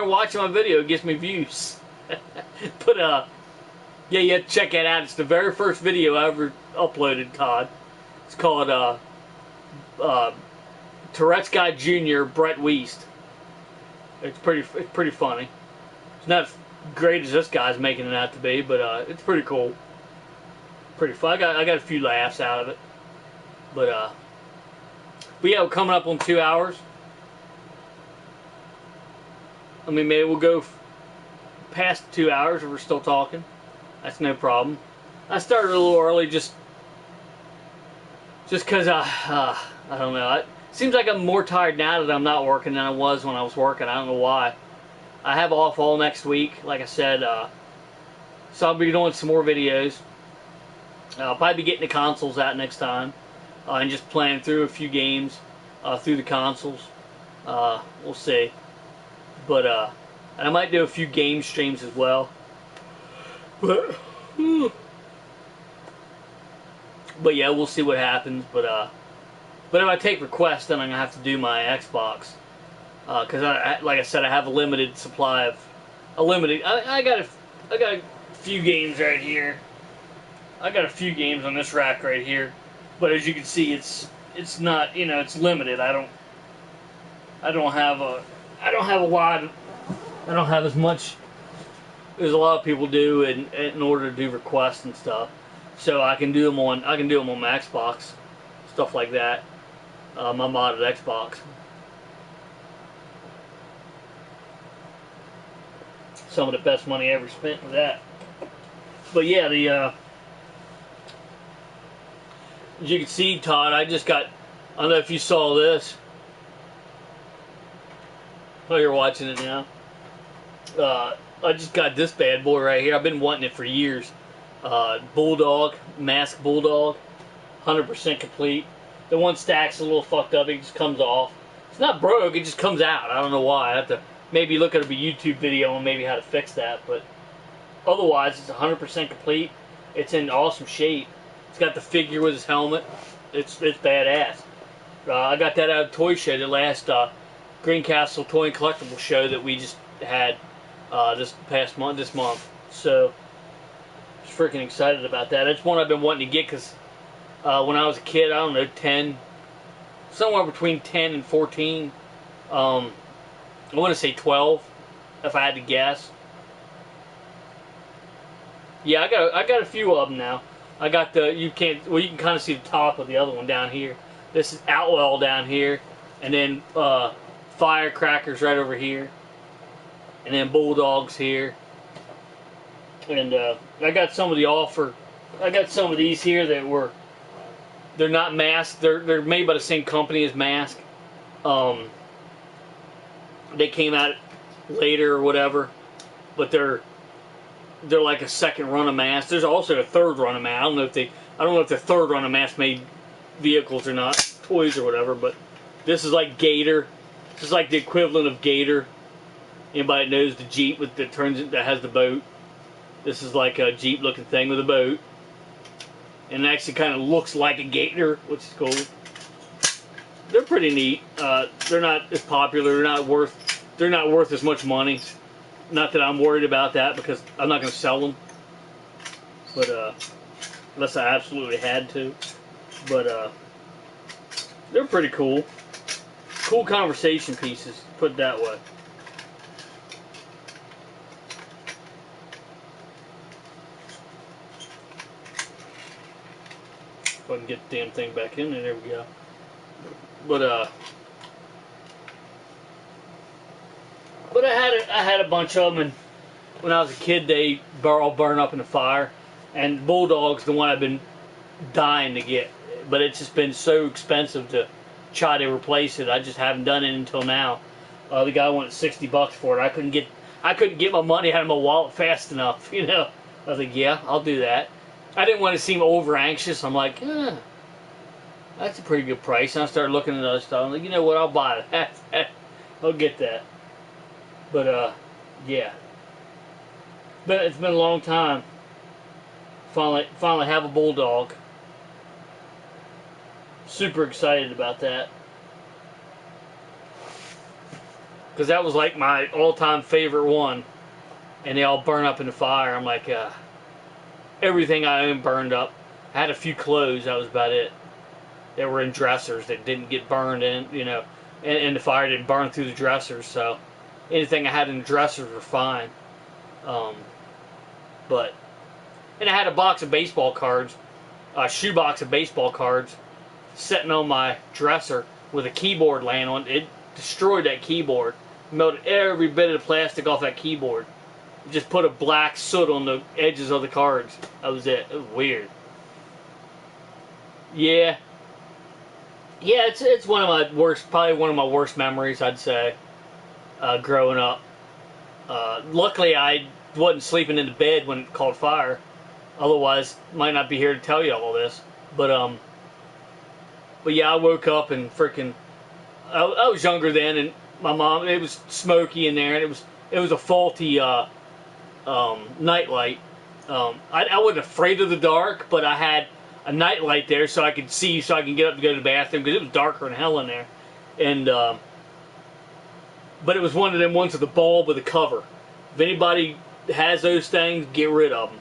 watching my video. It gets me views. But yeah, you have to check that out. It's the very first video I ever uploaded, Todd. It's called Tourette's Guy Jr. Brett Weast. It's pretty funny. It's not as great as this guy's making it out to be, but it's pretty cool. Pretty fun. I got a few laughs out of it. But yeah, we're coming up on 2 hours. I mean, maybe we'll go past 2 hours if we're still talking. That's no problem. I started a little early just because I don't know. It seems like I'm more tired now that I'm not working than I was when I was working. I don't know why. I have off all next week, like I said. So I'll be doing some more videos. I'll probably be getting the consoles out next time and just playing through a few games through the consoles. We'll see. But and I might do a few game streams as well. But yeah, we'll see what happens. But if I take requests, then I'm gonna have to do my Xbox because like I said, I have a limited supply of I got a few games right here. I got a few games on this rack right here, but as you can see, it's not, you know, it's limited. I don't have a lot. I don't have as much as a lot of people do in order to do requests and stuff. So I can do them on my Xbox, stuff like that. My modded Xbox. Some of the best money I ever spent with that. But yeah, as you can see, Todd, I just got, I don't know if you saw this. Oh, you're watching it now. I just got this bad boy right here. I've been wanting it for years. Bulldog, Mask Bulldog, 100% complete. The one stack's a little fucked up. It just comes off. It's not broke. It just comes out. I don't know why. I have to maybe look at a YouTube video on maybe how to fix that. But otherwise, it's 100% complete. It's in awesome shape. It's got the figure with his helmet. It's badass. I got that out of Toy Show, the last Greencastle Toy and Collectible show that we just had this month. So, I was freaking excited about that. It's one I've been wanting to get because when I was a kid, I don't know, somewhere between 10 and 14. I want to say 12, if I had to guess. Yeah, I got a few of them now. I got you can kind of see the top of the other one down here. This is Outlaw down here, and then Firecrackers right over here, and then Bulldogs here. And I got some of the offer. I got some of these here that they're not masked. They're made by the same company as Mask. They came out later or whatever, but they're like a second run of Mask. There's also a third run of Mask. I don't know if the third run of Mask made vehicles or not, toys or whatever. But this is like Gator. This is like the equivalent of Gator. Anybody knows the Jeep that has the boat? This is like a Jeep looking thing with a boat, and it actually kind of looks like a Gator, which is cool. They're pretty neat. They're not as popular. They're not worth as much money. Not that I'm worried about that because I'm not going to sell them. But unless I absolutely had to. But they're pretty cool. Cool conversation pieces, put it that way. If I can get the damn thing back in there, we go. But I had a bunch of them, and when I was a kid, they all burn up in the fire. And Bulldog's the one I've been dying to get. but it's just been so expensive to try to replace it. I just haven't done it until now. The guy wanted $60 for it. I couldn't get my money out of my wallet fast enough. You know, I was like, yeah, I'll do that. I didn't want to seem over anxious. I'm like, that's a pretty good price. And I started looking at other stuff. I'm like, you know what? I'll buy it. I'll get that. But yeah. But it's been a long time. Finally have a bulldog. Super excited about that. Because that was like my all-time favorite one. And they all burn up in the fire. I'm like, everything I owned burned up. I had a few clothes, that was about it. That were in dressers that didn't get burned in, you know. And the fire didn't burn through the dressers, so anything I had in the dressers were fine. And I had a box of baseball cards, a shoebox of baseball cards, sitting on my dresser with a keyboard laying on. It destroyed that keyboard, melted every bit of the plastic off that keyboard. Just put a black soot on the edges of the cards. That was it. It was weird. Yeah. Yeah, it's one of my worst, probably one of my worst memories, I'd say, growing up. Luckily, I wasn't sleeping in the bed when it caught fire. Otherwise, might not be here to tell you all this. But yeah, I woke up and freaking, I was younger then, and my mom, it was smoky in there, and it was a faulty nightlight. I wasn't afraid of the dark, but I had a nightlight there so I could see, so I can get up to go to the bathroom, because it was darker than hell in there. And but it was one of them ones with the bulb with a cover. If anybody has those things, get rid of them.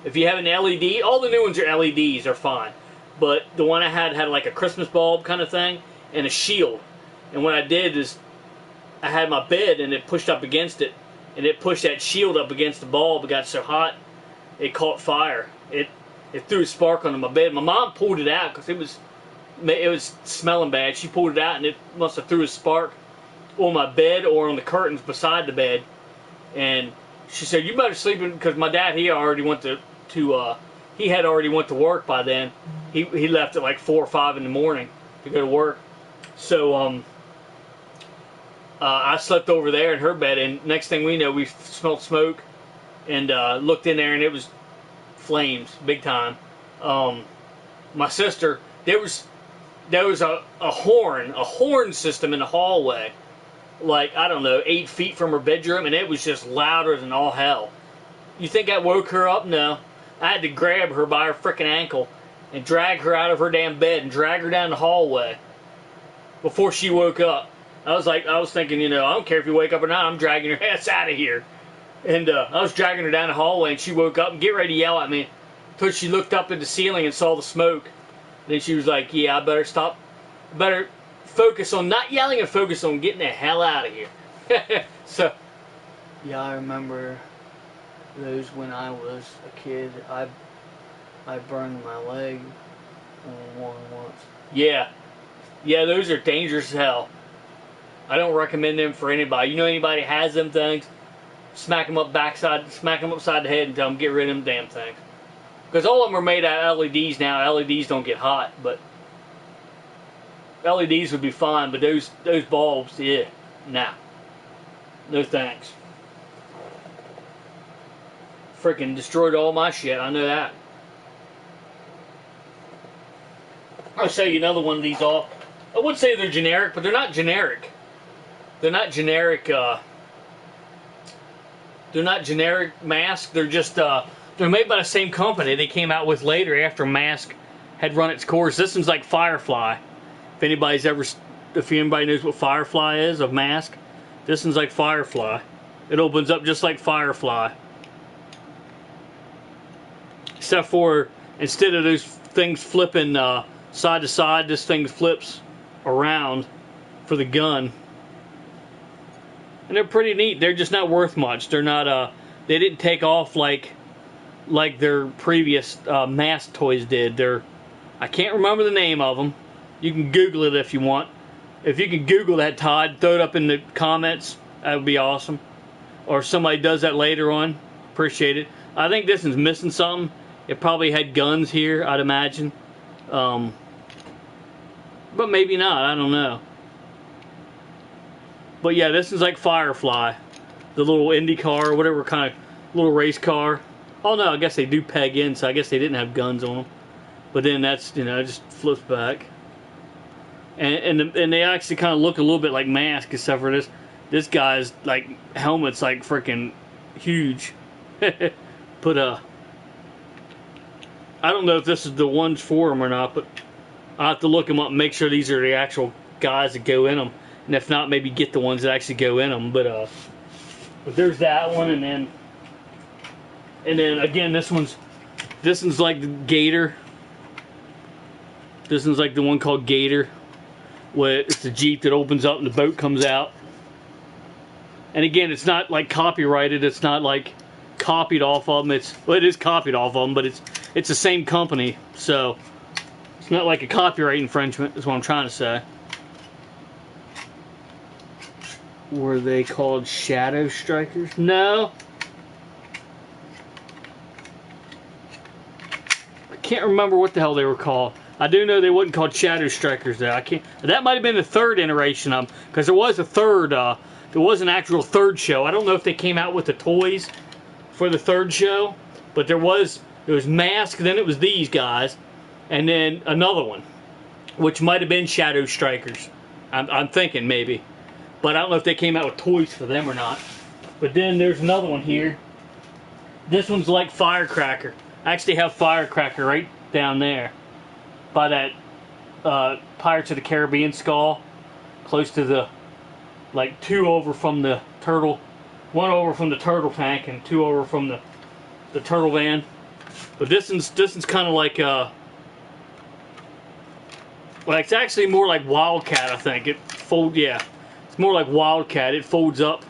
If you have an LED, all the new ones are LEDs, they're fine. But the one I had like a Christmas bulb kind of thing and a shield. And what I did is I had my bed and it pushed up against it, and it pushed that shield up against the bulb. It got so hot, it caught fire. It threw a spark onto my bed. My mom pulled it out because it was smelling bad. She pulled it out and it must have threw a spark on my bed or on the curtains beside the bed. And she said, "You better sleep in," because my dad, he already went he had already went to work by then. He left at like 4 or 5 in the morning to go to work. So I slept over there in her bed, and next thing we know, we smelled smoke, and looked in there, and it was flames, big time. My sister, there was a horn system in the hallway, like, I don't know, 8 feet from her bedroom, and it was just louder than all hell. You think I woke her up? No. I had to grab her by her frickin' ankle and drag her out of her damn bed and drag her down the hallway before she woke up. I was thinking, you know, I don't care if you wake up or not, I'm dragging your ass out of here. And I was dragging her down the hallway, and she woke up and get ready to yell at me until she looked up at the ceiling and saw the smoke. Then she was like, yeah, I better stop. I better focus on not yelling and focus on getting the hell out of here. So, yeah, I remember those when I was a kid. I burned my leg on one once. Yeah. Yeah, those are dangerous as hell. I don't recommend them for anybody. You know anybody has them things, smack them upside the head and tell them get rid of them damn things. Because all of them are made out of LEDs now. LEDs don't get hot, but LEDs would be fine, but those bulbs, yeah, nah. No thanks. Freaking destroyed all my shit, I know that. I'll show you another one of these off. I would say they're generic, but they're not generic. They're not generic, masks. They're just, they're made by the same company they came out with later after mask had run its course. This one's like Firefly. If anybody knows what Firefly is, of mask, this one's like Firefly. It opens up just like Firefly. Except for, instead of those things flipping side to side, this thing flips around for the gun. And they're pretty neat. They're just not worth much. They're not, they didn't take off like their previous mask toys did. I can't remember the name of them. You can Google it if you want. If you can Google that, Todd, throw it up in the comments. That would be awesome. Or if somebody does that later on, appreciate it. I think this one's missing something. It probably had guns here, I'd imagine. But maybe not. I don't know. But yeah, this is like Firefly, the little Indy car or whatever kind of little race car. Oh no, I guess they do peg in, so I guess they didn't have guns on them. But then that's, you know, it just flips back. And they actually kind of look a little bit like Mask, except for this guy's like helmet's like freaking huge. But I don't know if this is the ones for them or not, but I'll have to look them up and make sure these are the actual guys that go in them. And if not, maybe get the ones that actually go in them. But there's that one, and then again, this one's like the Gator. This one's like the one called Gator, where it's the Jeep that opens up and the boat comes out. And again, it's not like copyrighted. It's not like copied off of them. It is copied off of them, but it's the same company, so it's not like a copyright infringement. Is what I'm trying to say. Were they called Shadow Strikers? No. I can't remember what the hell they were called. I do know they wasn't called Shadow Strikers though. I can't. That might have been the third iteration of them, because there was a third. There was an actual third show. I don't know if they came out with the toys for the third show, but there was Mask, then it was these guys, and then another one, which might have been Shadow Strikers. I'm thinking maybe. But I don't know if they came out with toys for them or not. But then there's another one here. This one's like Firecracker. I actually have Firecracker right down there by that Pirates of the Caribbean skull, close to the, like, 2 over from the turtle, 1 over from the turtle tank and 2 over from the turtle van. But this one's kind of like it's actually more like Wildcat, I think. It's more like Wildcat. It folds up.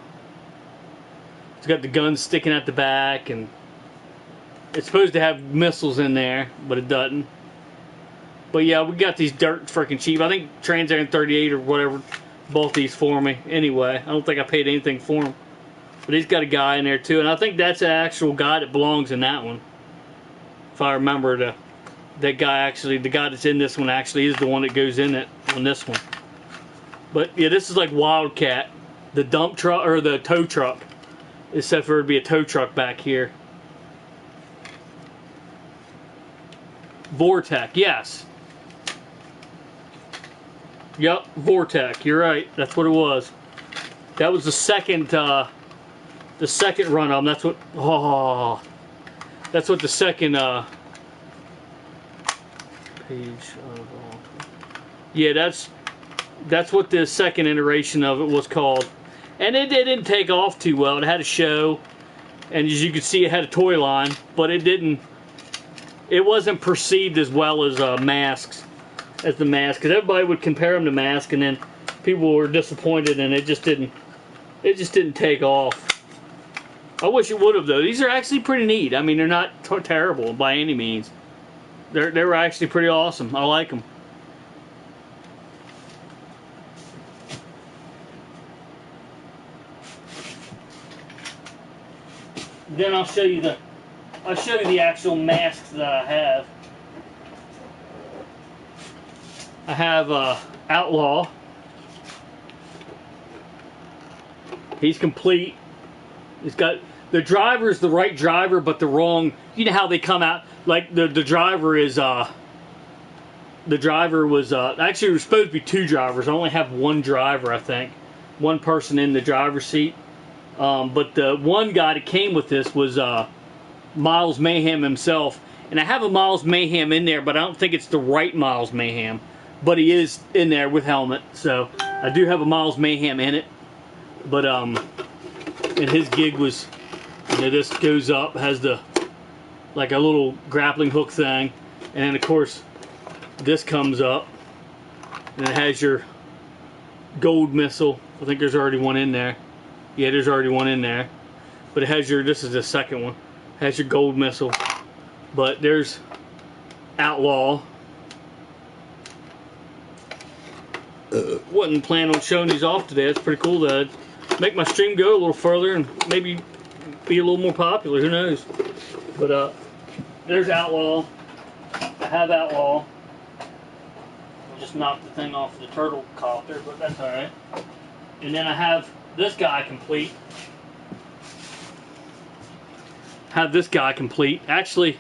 It's got the guns sticking out the back, and it's supposed to have missiles in there, but it doesn't. But yeah, we got these dirt freaking cheap. I think Trans Am 38 or whatever bought these for me. Anyway, I don't think I paid anything for them. But he's got a guy in there too, and I think that's an actual guy that belongs in that one. If I remember, that guy actually, the guy that's in this one actually is the one that goes in it on this one. But yeah, this is like Wildcat, the dump truck or the tow truck, except for it'd be a tow truck back here. Vortec, yes. Yep, Vortec. You're right. That's what it was. That was the second run of them. That's what. Oh, that's what the second page of. Yeah, that's what the second iteration of it was called, and it didn't take off too well. It had a show, and as you can see, it had a toy line, but it didn't. It wasn't perceived as well as Masks, as the Mask, because everybody would compare them to Mask, and then people were disappointed, and it just didn't take off. I wish it would have though. These are actually pretty neat. I mean, they're not terrible by any means. They were actually pretty awesome. I like them. Then I'll show you the actual masks that I have. I have Outlaw. He's complete. He's got the driver's the right driver, but the wrong. You know how they come out like the driver is the driver was actually there was supposed to be 2 drivers. I only have 1 driver, I think, 1 person in the driver's seat. But the one guy that came with this was Miles Mayhem himself. And I have a Miles Mayhem in there, but I don't think it's the right Miles Mayhem. But he is in there with helmet. So I do have a Miles Mayhem in it. But and his gig was, you know, this goes up, has the like a little grappling hook thing. And then of course this comes up. And it has your gold missile. I think there's already one in there. Yeah, there's already one in there. But it has your, this is the second one. It has your gold missile. But there's Outlaw. Wasn't planning on showing these off today. It's pretty cool to make my stream go a little further and maybe be a little more popular. Who knows? But there's Outlaw. I have Outlaw. just knocked the thing off the turtle copter, but that's alright. And then I have this guy complete. Actually,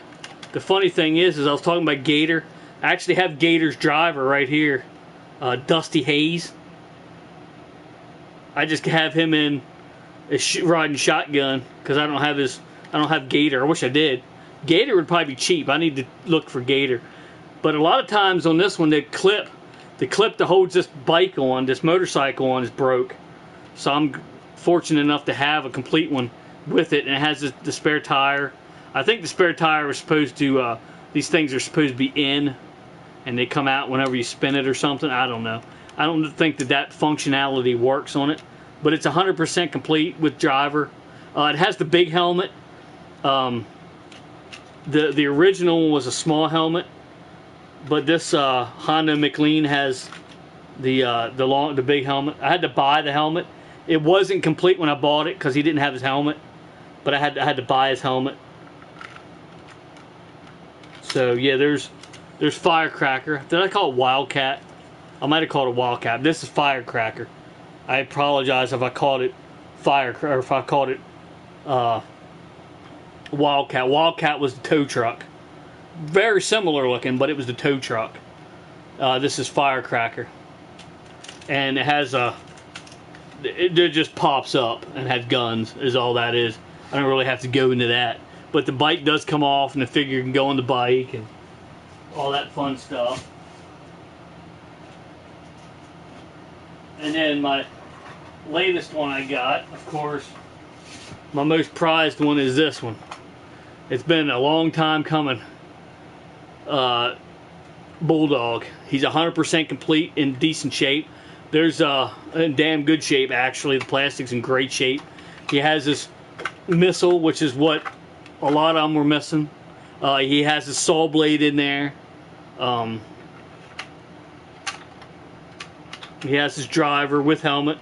the funny thing is I was talking about Gator. I actually have Gator's driver right here, Dusty Hayes. I just have him in riding shotgun because I don't have Gator. I wish I did. Gator would probably be cheap. I need to look for Gator. But a lot of times on this one, the clip that holds this bike on, this motorcycle on, is broke. So I'm fortunate enough to have a complete one with it, and it has the spare tire. I think the spare tire was supposed to, these things are supposed to be in, and they come out whenever you spin it or something. I don't know. I don't think that functionality works on it, but it's 100% complete with driver. It has the big helmet. The original was a small helmet, but this Honda McLean has the big helmet. I had to buy the helmet. It wasn't complete when I bought it because he didn't have his helmet, but I had to buy his helmet. So yeah, there's Firecracker. Did I call it Wildcat? I might have called it Wildcat. This is Firecracker. I apologize if I called it Firecracker, or if I called it Wildcat. Wildcat was the tow truck. Very similar looking, but it was the tow truck. This is Firecracker, and it has it just pops up and has guns. Is all that is. I don't really have to go into that. But the bike does come off, and the figure can go on the bike and all that fun stuff. And then my latest one I got, of course, my most prized one is this one. It's been a long time coming. Bulldog. He's 100% complete, in decent shape. There's in damn good shape, actually. The plastic's in great shape. He has this missile, which is what a lot of them were missing. He has his saw blade in there. He has his driver with helmet.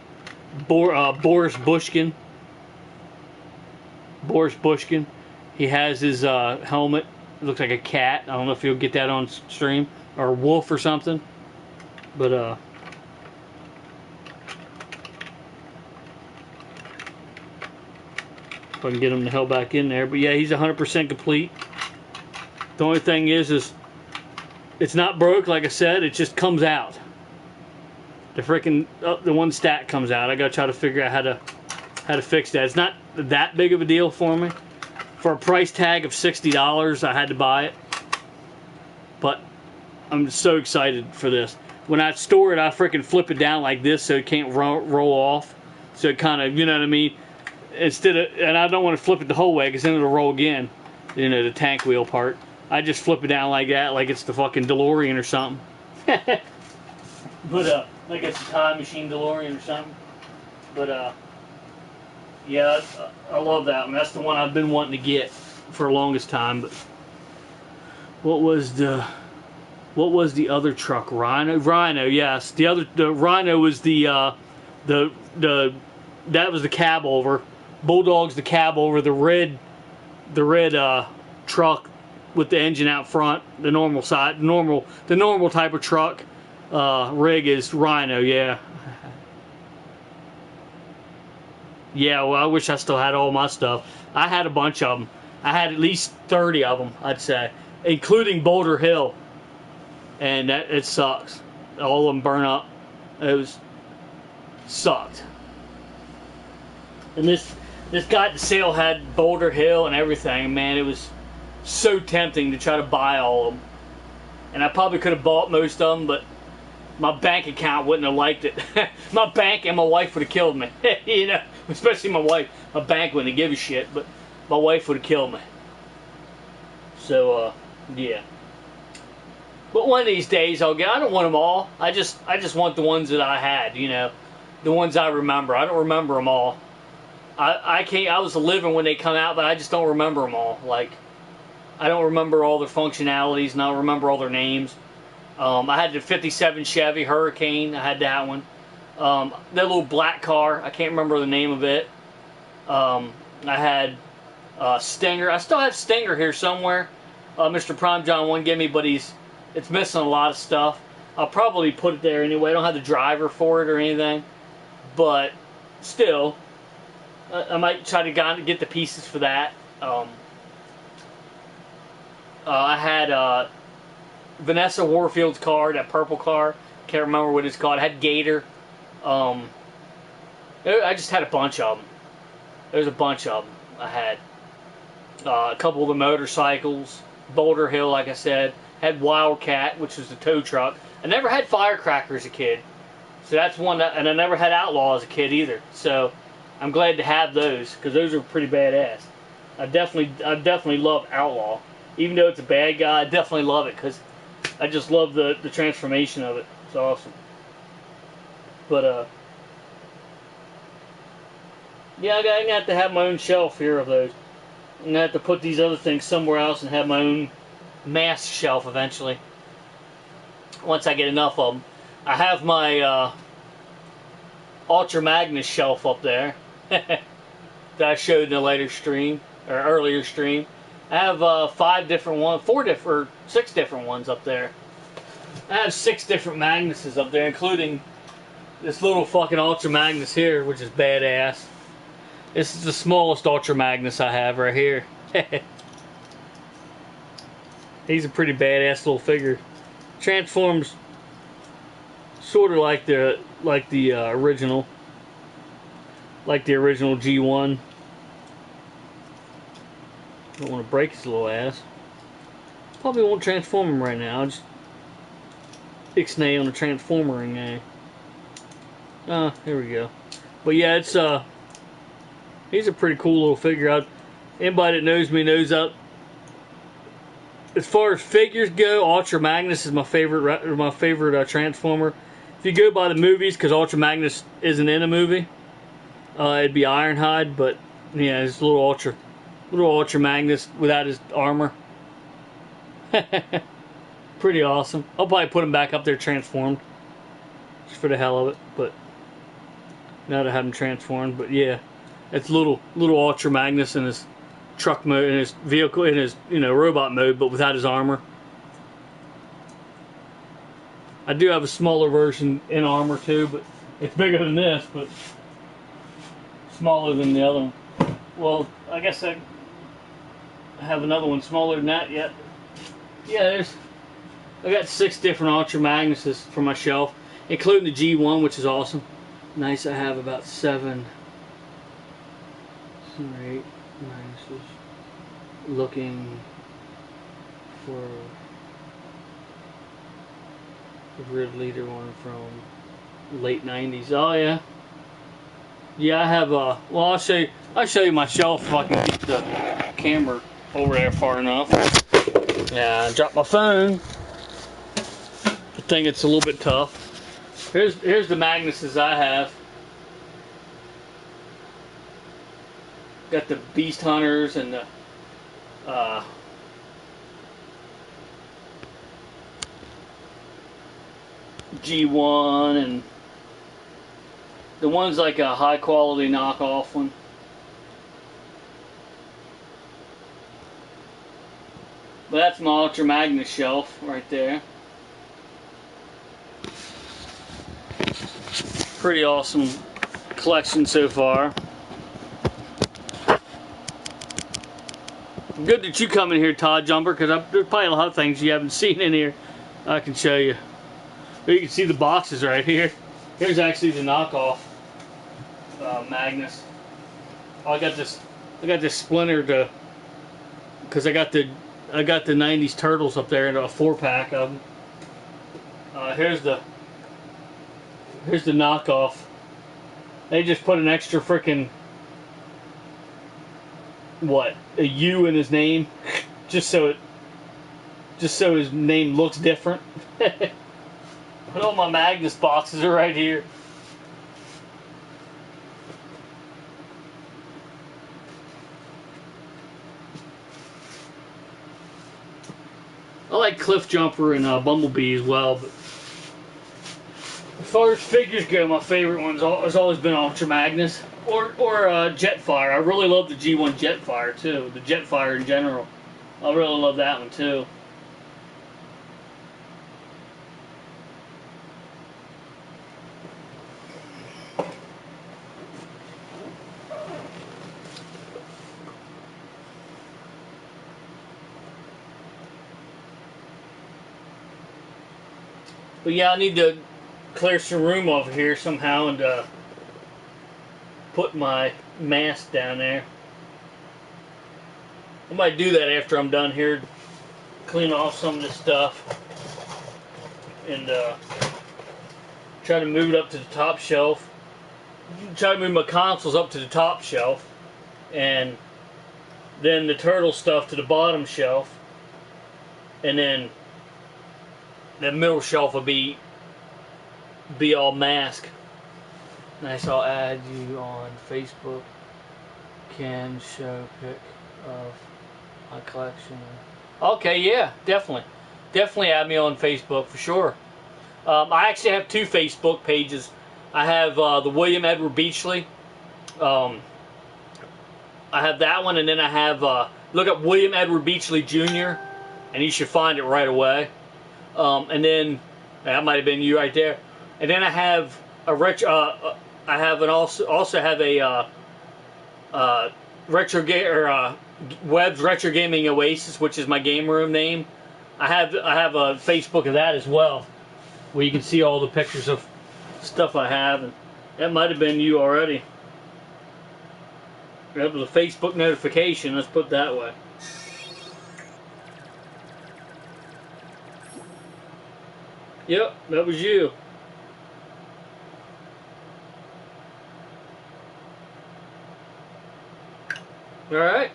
Boris Bushkin. He has his helmet. It looks like a cat. I don't know if you'll get that on stream. Or a wolf or something. But, if I can get him the hell back in there. But yeah, he's 100% complete. The only thing is it's not broke, like I said. It just comes out. The freaking the one stack comes out. I gotta try to figure out how to fix that. It's not that big of a deal for me. For a price tag of $60, I had to buy it. But I'm so excited for this. When I store it, I freaking flip it down like this so it can't roll off. So it kind of, you know what I mean? And I don't want to flip it the whole way because then it'll roll again. You know, the tank wheel part. I just flip it down like that, like it's the fucking DeLorean or something. But like it's a time machine DeLorean or something. But yeah, I love that one. That's the one I've been wanting to get for the longest time. But what was the other truck? Rhino, yes. The Rhino was that was the cab over. Bulldog's the cab over. The red truck with the engine out front, the normal side, the normal type of truck rig is Rhino, yeah. Yeah, well, I wish I still had all my stuff. I had a bunch of them. I had at least 30 of them, I'd say, including Boulder Hill. And it sucks. All of them burn up. It sucked. And this guy at the sale had Boulder Hill and everything. Man, it was so tempting to try to buy all of them. And I probably could have bought most of them, but my bank account wouldn't have liked it. My bank and my wife would have killed me. You know, especially my wife. My bank wouldn't have given a shit, but my wife would have killed me. So, yeah. But one of these days I'll get. I don't want them all. I just want the ones that I had. You know, the ones I remember. I don't remember them all. I can't. I was living when they come out, but I just don't remember them all. Like, I don't remember all their functionalities, and I don't remember all their names. I had the '57 Chevy Hurricane. I had that one. That little black car. I can't remember the name of it. I had Stinger. I still have Stinger here somewhere. Mr. Prime John 1 gave me, but it's missing a lot of stuff. I'll probably put it there anyway. I don't have the driver for it or anything, but still, I might try to get the pieces for that. I had Vanessa Warfield's car, that purple car. Can't remember what it's called. I had Gator. I just had a bunch of them. There's a bunch of them I had. A couple of the motorcycles. Boulder Hill, like I said. Had Wildcat, which was the tow truck. I never had Firecracker as a kid. So that's one that, and I never had Outlaw as a kid either. So I'm glad to have those, because those are pretty badass. I definitely love Outlaw. Even though it's a bad guy, I definitely love it, because I just love the transformation of it. It's awesome. But, yeah, I'm going to have to have my own shelf here of those. I'm going to have to put these other things somewhere else and have my own mask shelf eventually. Once I get enough of them. I have my Ultra Magnus shelf up there that I showed in a later stream, or earlier stream. I have 6 different ones up there. I have 6 different Magnuses up there, including this little fucking Ultra Magnus here, which is badass. This is the smallest Ultra Magnus I have right here. He's a pretty badass little figure. Transforms sort of like the original, G1. Don't want to break his little ass. Probably won't transform him right now. I'll just ixnay on the transformering guy. Here we go. But yeah, it's he's a pretty cool little figure. Anybody that knows me knows that. As far as figures go, Ultra Magnus is my favorite Transformer. If you go by the movies, because Ultra Magnus isn't in a movie, it'd be Ironhide. But yeah, it's a little Ultra Magnus without his armor. Pretty awesome. I'll probably put him back up there transformed, just for the hell of it. But now that I have him transformed, but yeah, it's little Ultra Magnus in his truck mode, in his vehicle, in his robot mode, but without his armor. I do have a smaller version in armor too, but it's bigger than this, but smaller than the other one. Well, I guess I have another one smaller than that yet. Yeah, I got 6 different Ultra Magnuses for my shelf, including the G1, which is awesome. Nice, I have about 7 or 8 Magnuses. Looking for the Red Leader one from late 90s. Oh yeah. Yeah, I have well, I'll show you my shelf if I can get the camera over there far enough. Yeah, I dropped my phone. I think it's a little bit tough. Here's the Magnuses I have. Got the Beast Hunters and the G1, and the one's like a high quality knockoff one. But that's my Ultra Magnus shelf right there. Pretty awesome collection so far. Good that you come in here, Todd Jumper, because there's probably a lot of things you haven't seen in here I can show you. You can see the boxes right here. Here's actually the knockoff Magnus. Oh, I got this splinter because I got the 90s Turtles up there in a 4-pack of them. Here's the knockoff. They just put an extra frickin' a U in his name, just so his name looks different. But all my Magnus boxes are right here. I like Cliff Jumper and Bumblebee as well, but as far as figures go, my favorite one's has always been Ultra Magnus or Jetfire. I really love the G1 Jetfire too. The Jetfire in general, I really love that one too. But yeah, I need to clear some room over here somehow and put my mask down there. I might do that after I'm done here. Clean off some of this stuff and try to move it up to the top shelf. Try to move my consoles up to the top shelf, and then the turtle stuff to the bottom shelf, and then the middle shelf will be all mask. Nice. I'll add you on Facebook. Can show pic of my collection. Okay, yeah, definitely add me on Facebook for sure. I actually have two Facebook pages. I have the William Edward Beachley. I have that one, and then I have look up William Edward Beachley Jr. and you should find it right away. And then that might have been you right there. And then I have a I have also have a Webb's Retro Gaming Oasis, which is my game room name. I have a Facebook of that as well, where you can see all the pictures of stuff I have, and that might have been you already. That was a Facebook notification, let's put it that way. Yep, that was you. Alright,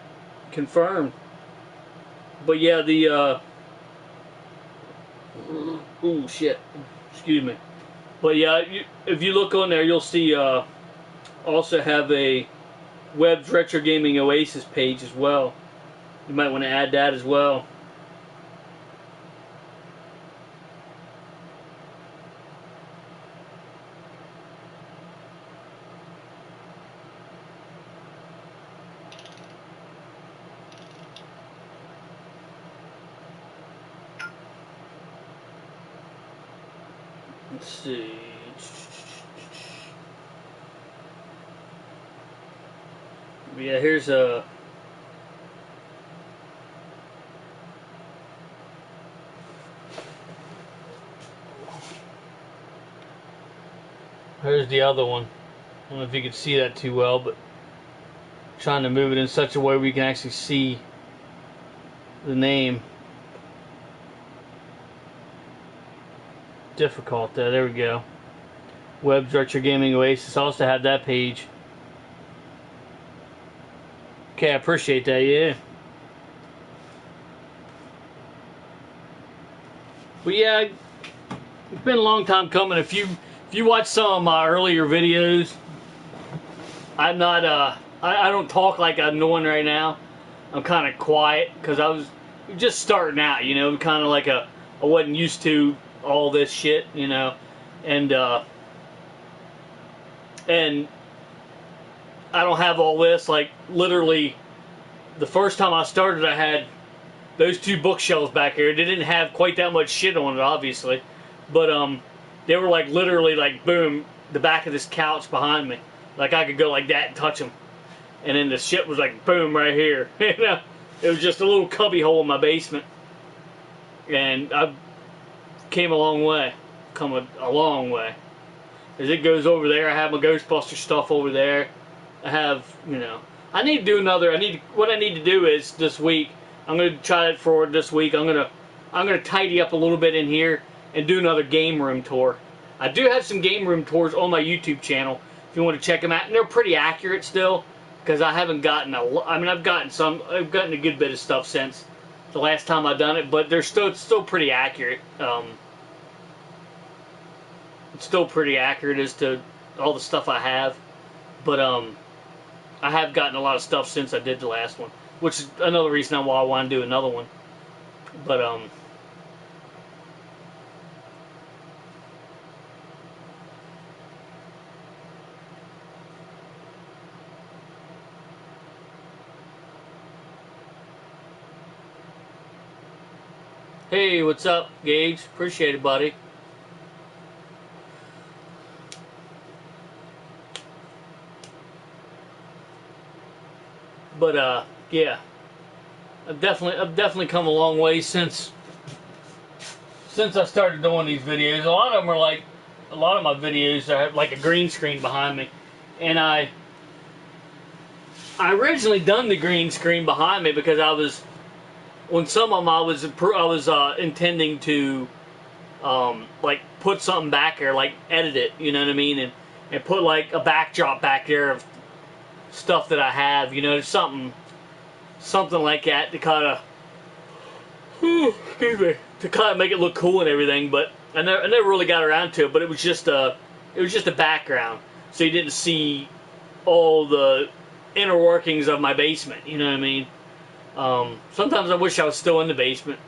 confirmed. But yeah, the ooh, shit, excuse me. But yeah, if you look on there, you'll see also have a Webb's Retro Gaming Oasis page as well. You might want to add that as well. Let's see. Yeah, here's a. Here's the other one. I don't know if you can see that too well, but I'm trying to move it in such a way we can actually see the name. Difficult there. There we go. Webb's Retro Gaming Oasis. I also have that page. Okay, I appreciate that. Yeah. But yeah, it's been a long time coming. If you watch some of my earlier videos, I'm not I don't talk like I'm doing right now. I'm kind of quiet because I was just starting out, you know, kind of like I wasn't used to all this shit, you know, and I don't have all this. Like literally, the first time I started, I had those two bookshelves back here. They didn't have quite that much shit on it, obviously, but they were like literally like boom, the back of this couch behind me. Like I could go like that and touch them, and then the shit was like boom right here. You know, it was just a little cubby hole in my basement, and I came a long way. Come a long way. As it goes over there, I have my Ghostbuster stuff over there. I have, you know, I need to do another. What I need to do is this week. I'm gonna try it for this week. I'm gonna tidy up a little bit in here and do another game room tour. I do have some game room tours on my YouTube channel if you want to check them out, and they're pretty accurate still because I haven't gotten I've gotten a good bit of stuff since the last time I've done it, but they're still pretty accurate. It's still pretty accurate as to all the stuff I have, but I have gotten a lot of stuff since I did the last one, which is another reason why I want to do another one. But hey, what's up, Gage? Appreciate it, buddy. But yeah, I've definitely come a long way since since I started doing these videos, a lot of my videos are like a green screen behind me, and I originally done the green screen behind me because on some of them I was intending to like put something back there, like edit it, you know what I mean, and put like a backdrop back there of stuff that I have, you know, something like that to kind of, excuse me, to kind of make it look cool and everything. But I never really got around to it. But it was just a background, so you didn't see all the inner workings of my basement. You know what I mean? Sometimes I wish I was still in the basement.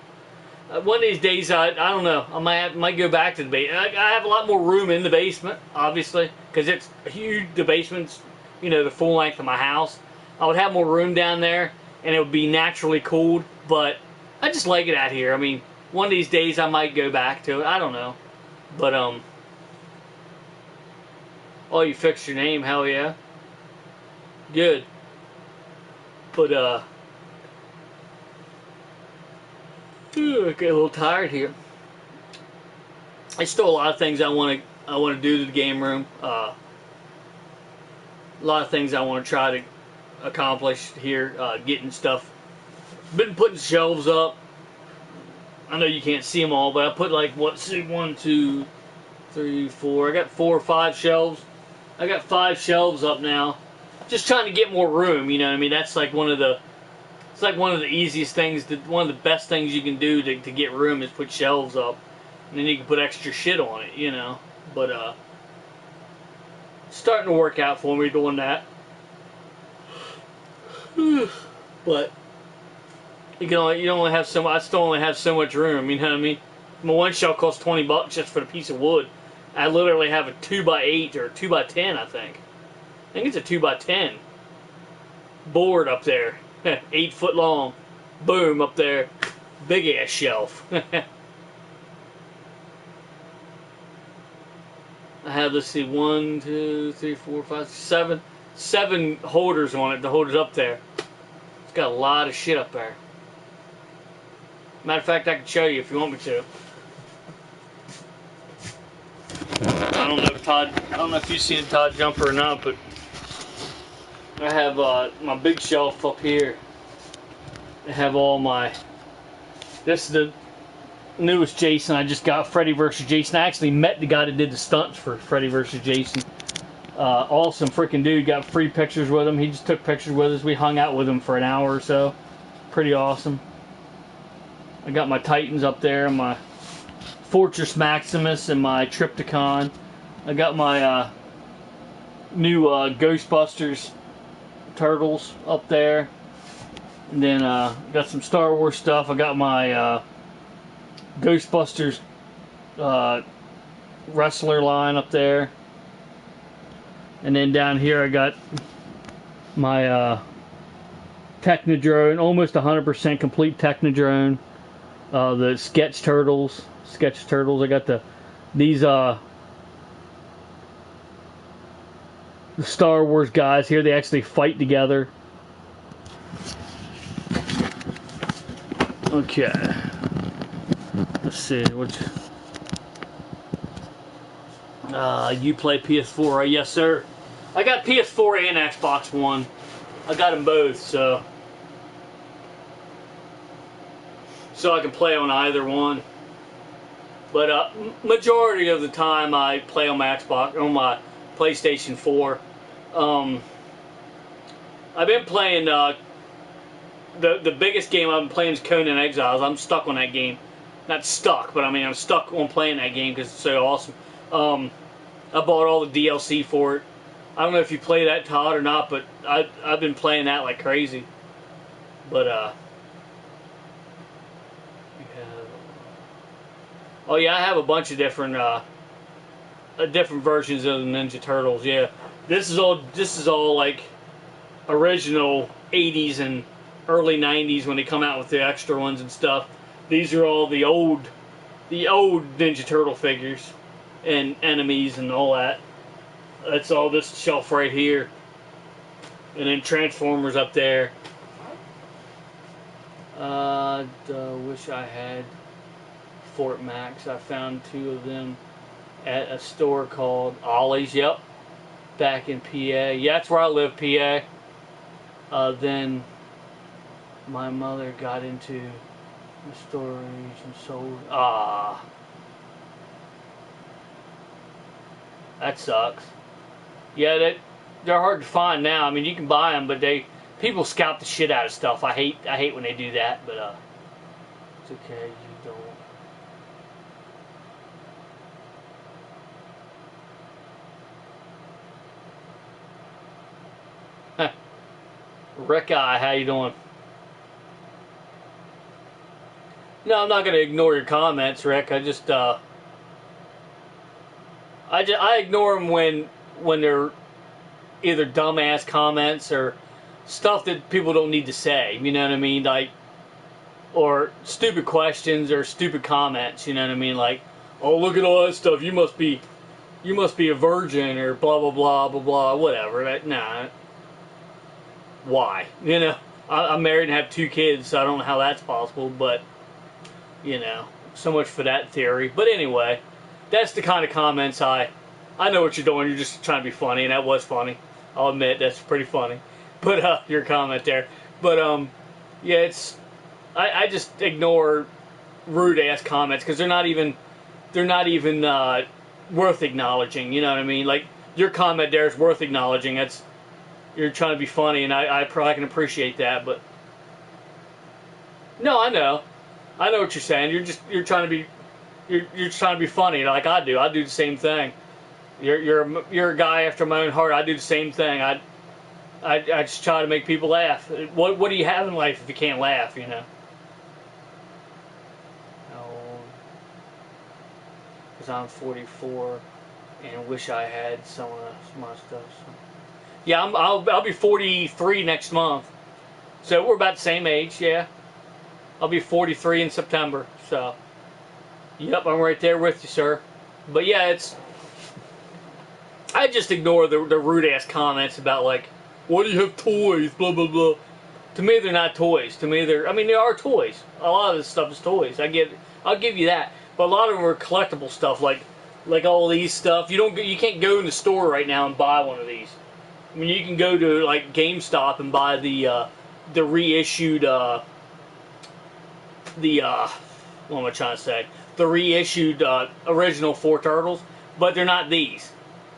One of these days, I don't know. I might go back to the basement. I have a lot more room in the basement, obviously, because it's huge. The basement's, you know, the full length of my house. I would have more room down there, and it would be naturally cooled. But I just like it out here. I mean, one of these days I might go back to it. I don't know. But oh, you fixed your name? Hell yeah. Good. But I get a little tired here. There's still a lot of things I want to do to the game room. A lot of things I want to try to accomplish here. Getting stuff. Been putting shelves up. I know you can't see them all, but I put like 1, 2, 3, 4. I got 4 or 5 shelves. I got 5 shelves up now. Just trying to get more room. You know what I mean? That's like one of the. It's like one of the easiest things, one of the best things you can do to get room is put shelves up. And then you can put extra shit on it, you know. But, it's starting to work out for me doing that. But, you only have so much, I still only have so much room, you know what I mean? My one shelf costs $20 just for the piece of wood. I literally have a 2x8 or a 2x10, I think. I think it's a 2x10 board up there. 8 foot long. Boom, up there. Big ass shelf. I have, let's see, 1, 2, 3, 4, 5, 7. 7 holders on it to hold it up there. It's got a lot of shit up there. Matter of fact, I can show you if you want me to. I don't know if you've seen Todd Jumper or not, but I have my big shelf up here. I have all my. This is the newest Jason I just got, Freddy vs. Jason. I actually met the guy that did the stunts for Freddy vs. Jason. Awesome freaking dude. Got free pictures with him. He just took pictures with us. We hung out with him for an hour or so. Pretty awesome. I got my Titans up there, my Fortress Maximus, and my Triptychon. I got my new Ghostbusters Turtles up there, and then got some Star Wars stuff. I got my Ghostbusters wrestler line up there, and then down here I got my Technodrome, almost 100% complete Technodrome. The Sketch Turtles. I got these the Star Wars guys here. They actually fight together. Okay. Let's see. You play PS4? Yes, sir. I got PS4 and Xbox One. I got them both, so I can play on either one. But majority of the time I play on my Xbox, on my PlayStation 4. I've been playing the biggest game I've been playing is Conan Exiles. I'm stuck on that game. Not stuck, but I mean I'm stuck on playing that game because it's so awesome. I bought all the DLC for it. I don't know if you play that, Todd, or not, but I've been playing that like crazy. But oh yeah, I have a bunch of different versions of the Ninja Turtles. Yeah, this is all like original 80s and early 90s when they come out with the extra ones and stuff. These are all the old Ninja Turtle figures and enemies and all that. That's all this shelf right here, and then Transformers up there. Wish I had Fort Max. I found 2 of them at a store called Ollie's. Yep, back in PA. Yeah, that's where I live, PA. Then my mother got into the storage and sold. That sucks. Yeah, they're hard to find now. I mean, you can buy them, but people scalp the shit out of stuff. I hate when they do that, but it's okay. You don't. Rick Eye, how you doing? No, I'm not gonna ignore your comments, Rick. I ignore them when they're either dumbass comments or stuff that people don't need to say. You know what I mean? Like, or stupid questions or stupid comments. You know what I mean? Like, oh, look at all that stuff. You must be a virgin or blah blah blah blah blah. Whatever. Nah. Why? You know, I'm married and have 2 kids, so I don't know how that's possible, but, you know, so much for that theory. But anyway, that's the kind of comments I know what you're doing. You're just trying to be funny, and that was funny. I'll admit, that's pretty funny. But, your comment there. But, yeah, I just ignore rude-ass comments, because they're not even worth acknowledging, you know what I mean? Like, your comment there is worth acknowledging. You're trying to be funny, and I probably can appreciate that, but no, I know what you're saying. You're trying to be funny, like I do. I do the same thing. You're a guy after my own heart. I do the same thing. I just try to make people laugh. What do you have in life if you can't laugh? You know. Because I'm 44 and wish I had some of my stuff. So. Yeah, I'll be 43 next month, so we're about the same age. Yeah, I'll be 43 in September. So, yep, I'm right there with you, sir. But yeah, I just ignore the rude ass comments about like, why do you have toys? Blah blah blah. To me, they're not toys. To me, they are toys. A lot of this stuff is toys. I'll give you that. But a lot of them are collectible stuff, like all these stuff. You can't go in the store right now and buy one of these. I mean, you can go to like GameStop and buy the reissued what am I trying to say? The reissued original 4 Turtles, but they're not these.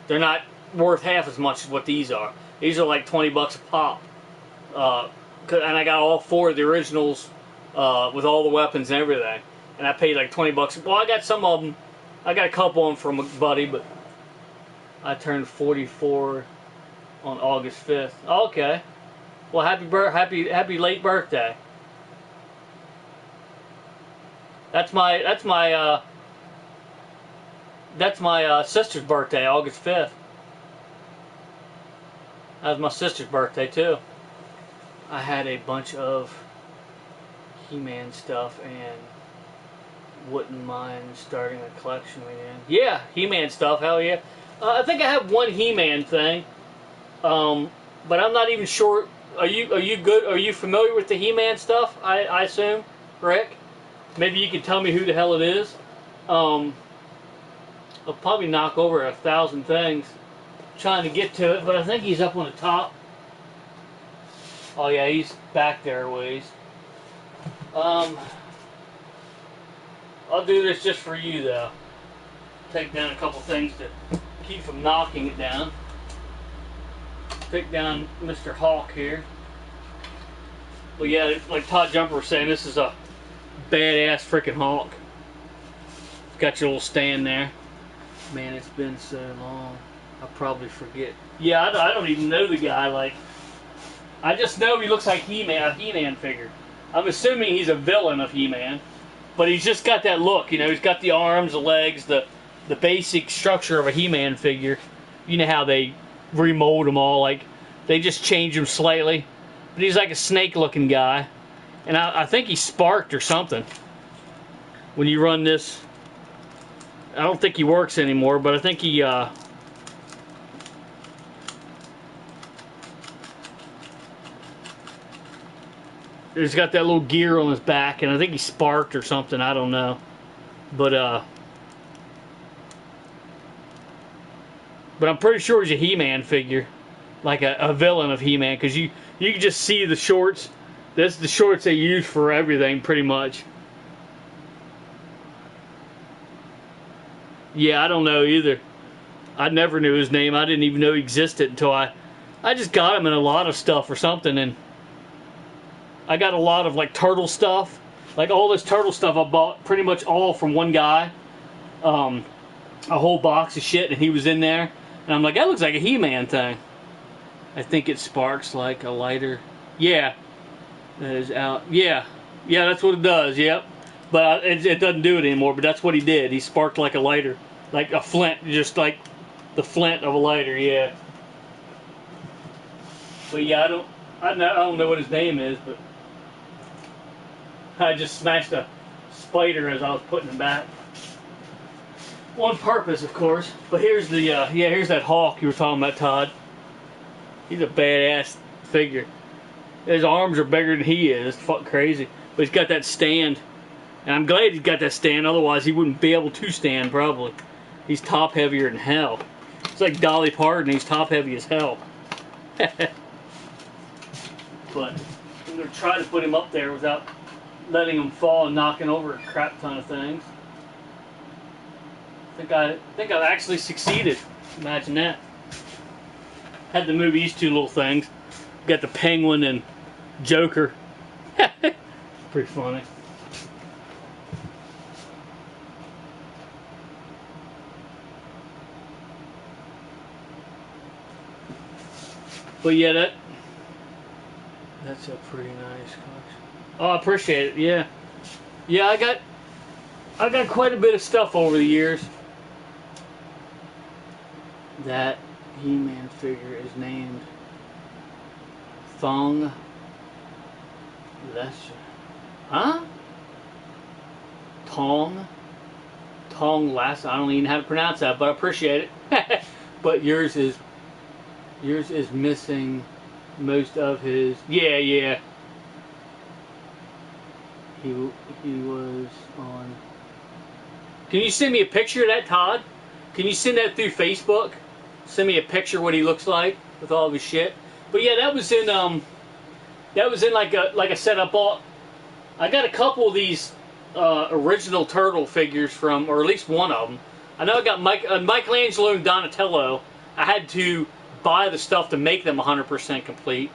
They're not worth half as much as what these are. These are like $20 a pop, and I got all 4 of the originals with all the weapons and everything, and I paid like $20. Well, I got some of them. I got a couple of them from a buddy, but I turned 44. On August 5th. Okay. Well, happy late birthday. That's my sister's birthday, August 5th. That was my sister's birthday too. I had a bunch of He-Man stuff and wouldn't mind starting a collection again. Yeah, He-Man stuff. Hell yeah. I think I have one He-Man thing. But I'm not even sure. Are you good? Are you familiar with the He-Man stuff? I assume, Rick. Maybe you can tell me who the hell it is. I'll probably knock over 1,000 things trying to get to it, but I think he's up on the top. Oh yeah, he's back there a ways. I'll do this just for you though. Take down a couple things to keep from knocking it down. Take down Mr. Hawk here. But yeah, like Todd Jumper was saying, this is a badass freaking Hawk. Got your little stand there. Man, it's been so long. I'll probably forget. Yeah, I don't even know the guy. Like, I just know he looks like He-Man, a He-Man figure. I'm assuming he's a villain of He-Man, but he's just got that look. You know, he's got the arms, the legs, the basic structure of a He-Man figure. You know how they remold them all, like they just change him slightly, but he's like a snake looking guy, and I think he's sparked or something when you run this. I don't think he works anymore, but I think he he's got that little gear on his back, and I think he's sparked or something. I don't know. But I'm pretty sure he's a He-Man figure, like a villain of He-Man, because you can just see the shorts. That's the shorts they use for everything, pretty much. Yeah, I don't know either. I never knew his name. I didn't even know he existed until I just got him in a lot of stuff or something, and I got a lot of like turtle stuff. Like all this turtle stuff I bought pretty much all from one guy. A whole box of shit, and he was in there. And I'm like, that looks like a He-Man thing. I think it sparks like a lighter. Yeah. That is out. Yeah. Yeah, that's what it does, yep. But it doesn't do it anymore, but that's what he did. He sparked like a lighter. Like a flint, just like the flint of a lighter, yeah. But yeah, I don't know what his name is, but I just smashed a spider as I was putting it back. On purpose, of course. But here's the here's that hawk you were talking about, Todd. He's a badass figure. His arms are bigger than he is. It's fucking crazy. But he's got that stand. And I'm glad he's got that stand, otherwise he wouldn't be able to stand, probably. He's top heavier than hell. It's like Dolly Parton, he's top heavy as hell. But I'm going to try to put him up there without letting him fall and knocking over a crap ton of things. I think I've actually succeeded. Imagine that. Had to move these two little things. Got the Penguin and Joker. Pretty funny. But yeah, that's a pretty nice collection. Oh, I appreciate it. Yeah, yeah. I got quite a bit of stuff over the years. That He-Man figure is named Thong Lesser. Huh? Tong Lass. I don't even know how to pronounce that, but I appreciate it. But yours is missing most of his. Yeah. He was on. Can you send me a picture of that, Todd? Can you send that through Facebook? Send me a picture of what he looks like with all of his shit. But yeah, that was in like I said, I got a couple of these original turtle figures from, or at least one of them. I know I got Michelangelo and Donatello. I had to buy the stuff to make them 100% complete.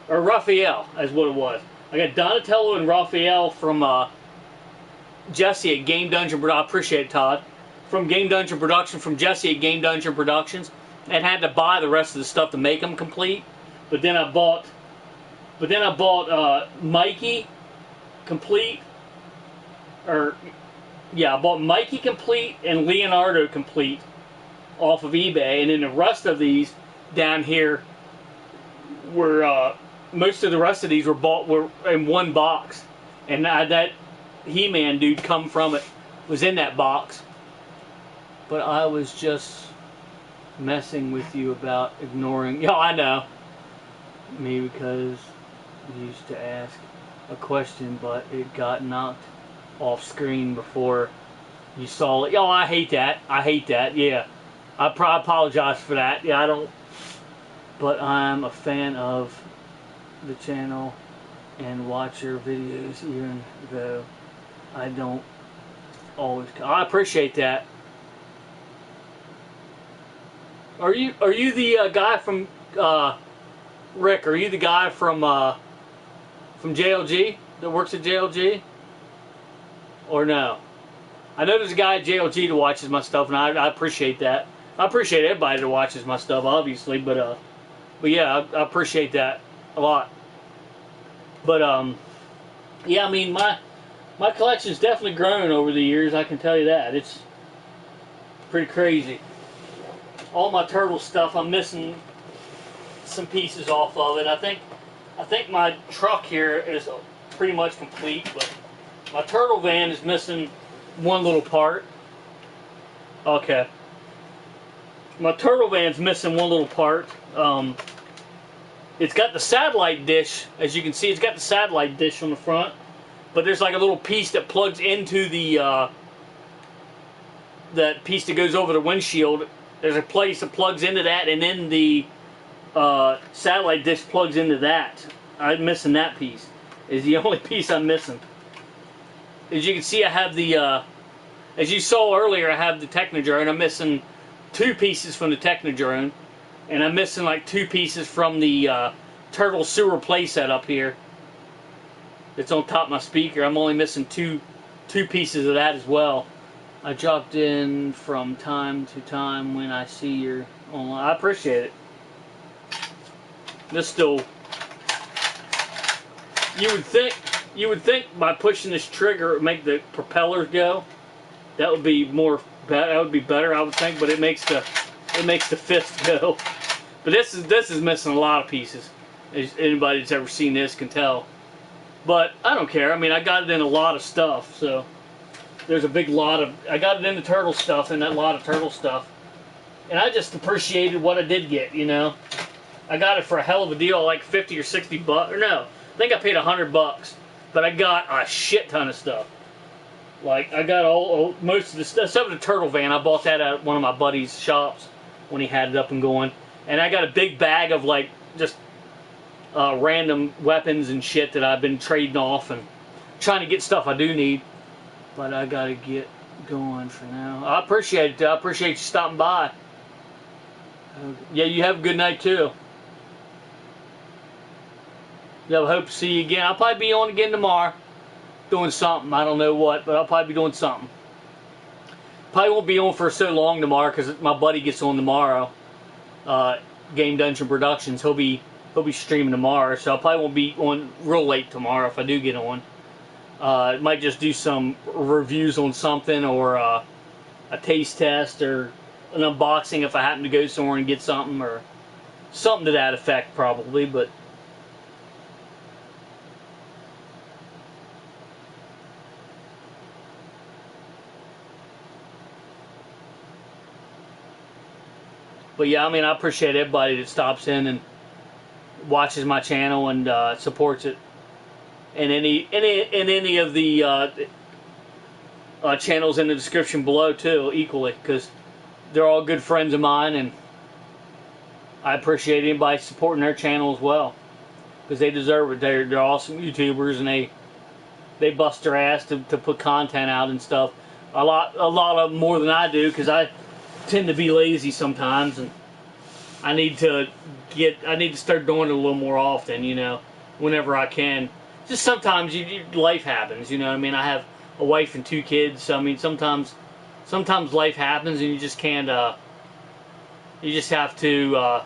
Or Raphael, is what it was. I got Donatello and Raphael from Jesse at Game Dungeon Productions. I appreciate it, Todd. From Game Dungeon Productions, from Jesse at Game Dungeon Productions. And had to buy the rest of the stuff to make them complete. But then I bought Mikey complete. I bought Mikey complete and Leonardo complete off of eBay, and then the rest of these down here were most of the rest of these were in one box, and that He-Man dude was in that box. But I was just messing with you about ignoring. Yeah, I know. Me, because you used to ask a question, but it got knocked off screen before you saw it. Oh, I hate that. Yeah, I apologize for that. Yeah, I don't. But I'm a fan of the channel and watch your videos, even though I don't always. I appreciate that. Are you the guy from Rick? Are you the guy from JLG that works at JLG? Or no? I know there's a guy at JLG that watches my stuff, and I appreciate that. I appreciate everybody that watches my stuff, obviously, but yeah, I appreciate that a lot. But yeah, I mean, my collection's definitely grown over the years. I can tell you that. It's pretty crazy. All my turtle stuff, I'm missing some pieces off of it. I think my truck here is pretty much complete, but my turtle van is missing one little part. Okay. My turtle van's missing one little part. It's got the satellite dish, as you can see. It's got the satellite dish on the front, but there's like a little piece that plugs into the that piece that goes over the windshield. There's a place that plugs into that, and then the satellite dish plugs into that. I'm missing that piece. Is the only piece I'm missing. As you can see, I have the, as you saw earlier, I have the Technodrone. I'm missing 2 pieces from the Technodrone, and I'm missing like 2 pieces from the turtle sewer playset up here. It's on top of my speaker. I'm only missing two pieces of that as well. I dropped in from time to time when I see your online. I appreciate it. This still, you would think by pushing this trigger it would make the propellers go. That would be better, I would think, but it makes the fist go. But this is missing a lot of pieces. As anybody that's ever seen this can tell. But I don't care. I mean, I got it in a lot of stuff, so there's a big lot of. I got it in the turtle stuff, and that lot of turtle stuff, and I just appreciated what I did get. You know, I got it for a hell of a deal, like 50 or 60 bucks. Or no, I think I paid $100, but I got a shit ton of stuff. Like I got most of the stuff. Except for the turtle van, I bought that at one of my buddy's shops when he had it up and going, and I got a big bag of like just. Random weapons and shit that I've been trading off and trying to get stuff I do need, but I gotta get going for now. I appreciate it. I appreciate you stopping by. Yeah, you have a good night too. Yeah, I hope to see you again. I'll probably be on again tomorrow, doing something. I don't know what, but I'll probably be doing something. Probably won't be on for so long tomorrow because my buddy gets on tomorrow. Game Dungeon Productions. He'll be streaming tomorrow, so I probably won't be on real late tomorrow if I do get on. Might just do some reviews on something, or a taste test, or an unboxing if I happen to go somewhere and get something, or something to that effect probably, but yeah, I mean, I appreciate everybody that stops in and watches my channel and supports it, and any of the channels in the description below too, equally, because they're all good friends of mine, and I appreciate anybody supporting their channel as well, because they deserve it. They're awesome YouTubers, and they bust their ass to put content out and stuff. A lot of them more than I do, because I tend to be lazy sometimes, and I need to start doing it a little more often, you know, whenever I can. Just sometimes life happens, you know what I mean? I have a wife and 2 kids, so I mean, sometimes life happens and you just can't, you just have to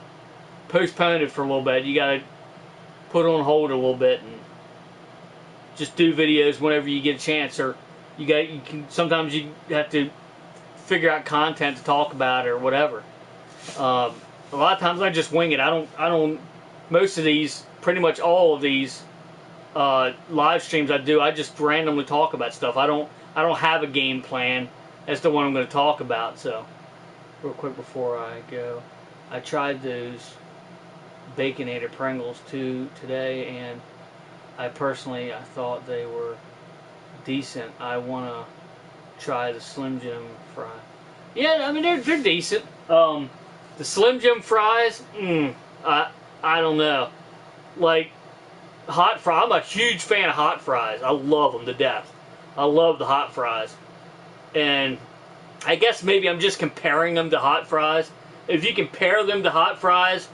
postpone it for a little bit. You gotta put it on hold a little bit and just do videos whenever you get a chance, or sometimes you have to figure out content to talk about or whatever. A lot of times I just wing it. I don't. Most of these, pretty much all of these live streams I do, I just randomly talk about stuff. I don't have a game plan as to what I'm going to talk about. So, real quick before I go, I tried those Baconator Pringles today, and I thought they were decent. I want to try the Slim Jim fry. Yeah, I mean they're decent. The Slim Jim fries, I don't know. Like, hot fries, I'm a huge fan of hot fries. I love them to death. I love the hot fries. And I guess maybe I'm just comparing them to hot fries. If you compare them to hot fries,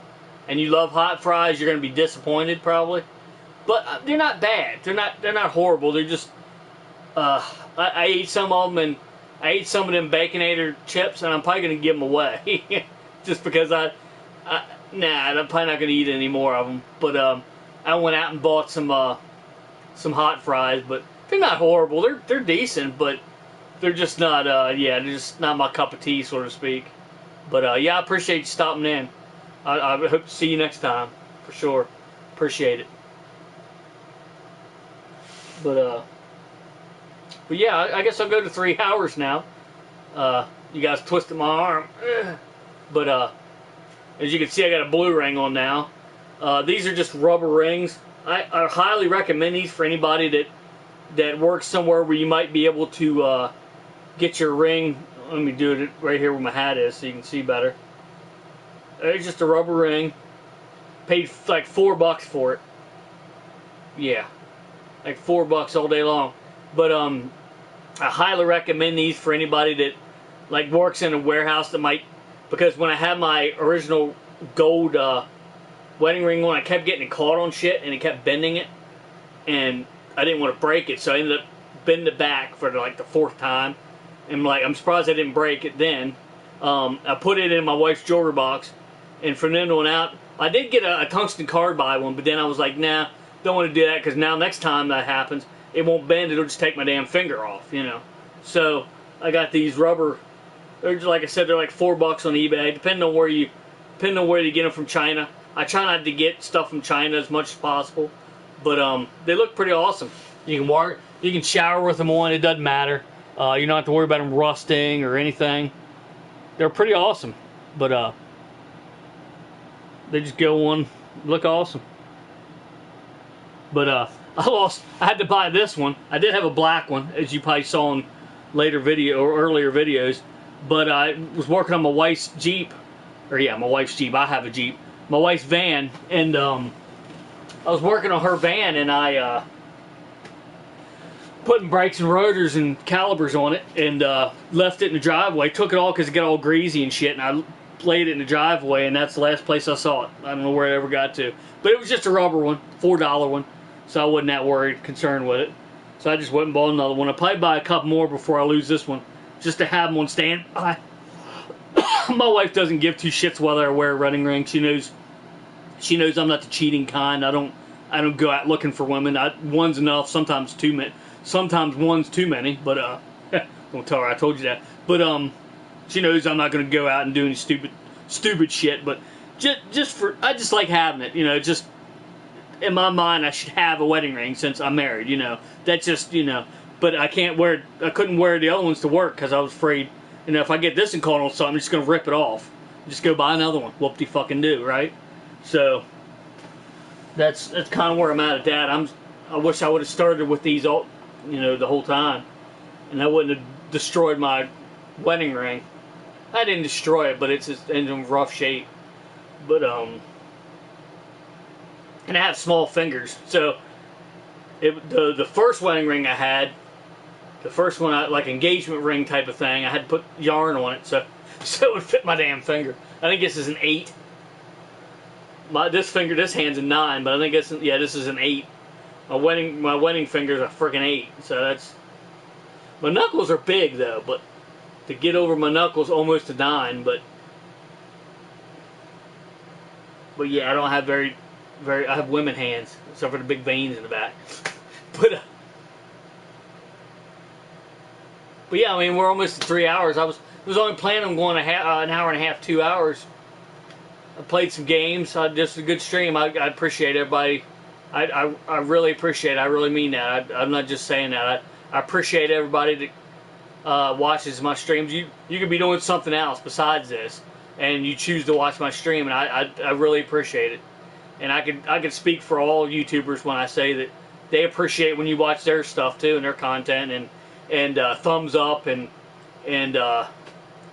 and you love hot fries, you're going to be disappointed probably. But they're not bad. They're not horrible. They're just, I ate some of them, and I ate some of them Baconator chips, and I'm probably going to give them away. Just because I'm probably not going to eat any more of them. But I went out and bought some hot fries, but they're not horrible. They're decent, but they're just not they're just not my cup of tea, so to speak. But yeah, I appreciate you stopping in. I hope to see you next time for sure. Appreciate it. But yeah, I guess I'll go to 3 hours now. You guys twisted my arm. But as you can see, I got a blue ring on now. These are just rubber rings. I highly recommend these for anybody that works somewhere where you might be able to get your ring let me do it right here where my hat is so you can see better. It's just a rubber ring. Paid like $4 for it. Yeah, like $4 all day long. But I highly recommend these for anybody that like works in a warehouse that might, because when I had my original gold wedding ring on, I kept getting it caught on shit and it kept bending it, and I didn't want to break it, so I ended up bending it back for like the 4th time. And like, I'm surprised I didn't break it then. I put it in my wife's jewelry box, and from then on out, I did get a tungsten carbide one, but then I was like, nah, don't want to do that, because now next time that happens, it won't bend, it'll just take my damn finger off, you know. So I got these rubber. They're just, like I said, they're like $4 on eBay, depending on where you get them from China. I try not to get stuff from China as much as possible, but they look pretty awesome. You can shower with them on. It doesn't matter. You don't have to worry about them rusting or anything. They're pretty awesome, but they just go on, look awesome. But I had to buy this one. I did have a black one, as you probably saw in later video or earlier videos. But I was working on my wife's Jeep, or yeah, my wife's Jeep. I have a Jeep. My wife's van, and I was working on her van, and I putting brakes and rotors and calipers on it, and left it in the driveway. Took it all because it got all greasy and shit, and I laid it in the driveway, and that's the last place I saw it. I don't know where it ever got to, but it was just a rubber one, $4 one, so I wasn't that concerned with it. So I just went and bought another one. I'll probably buy a couple more before I lose this one, just to have them on standby. My wife doesn't give two shits whether I wear a wedding ring. She knows I'm not the cheating kind. I don't go out looking for women. One's enough. Sometimes two men. Sometimes one's too many. But don't tell her I told you that. But she knows I'm not going to go out and do any stupid shit. But I just like having it. You know, just in my mind, I should have a wedding ring since I'm married. You know, that's just, you know. But I couldn't wear the other ones to work because I was afraid, you know, if I get this and caught on something, I'm just going to rip it off. Just go buy another one. Whoop-de-fucking-do, right? So, that's kind of where I'm at that. I wish I would have started with these, all, you know, the whole time. And I wouldn't have destroyed my wedding ring. I didn't destroy it, but it's just in rough shape. But, and I have small fingers. So, the first wedding ring I had, the first one, like engagement ring type of thing, I had to put yarn on it so it would fit my damn finger. I think this is an 8. This hand's a 9, but I think this is an 8. My wedding finger's a freaking 8. So that's, my knuckles are big though, but to get over my knuckles, almost a 9. But yeah, I don't have I have women hands, except for the big veins in the back. But yeah, I mean, we're almost at 3 hours. I was only planning on going an hour and a half, 2 hours. I played some games. Just a good stream. I appreciate everybody. I really appreciate it. I really mean that. I'm not just saying that. I appreciate everybody that watches my streams. You could be doing something else besides this, and you choose to watch my stream, and I really appreciate it. And I could speak for all YouTubers when I say that they appreciate when you watch their stuff too and their content, and thumbs up and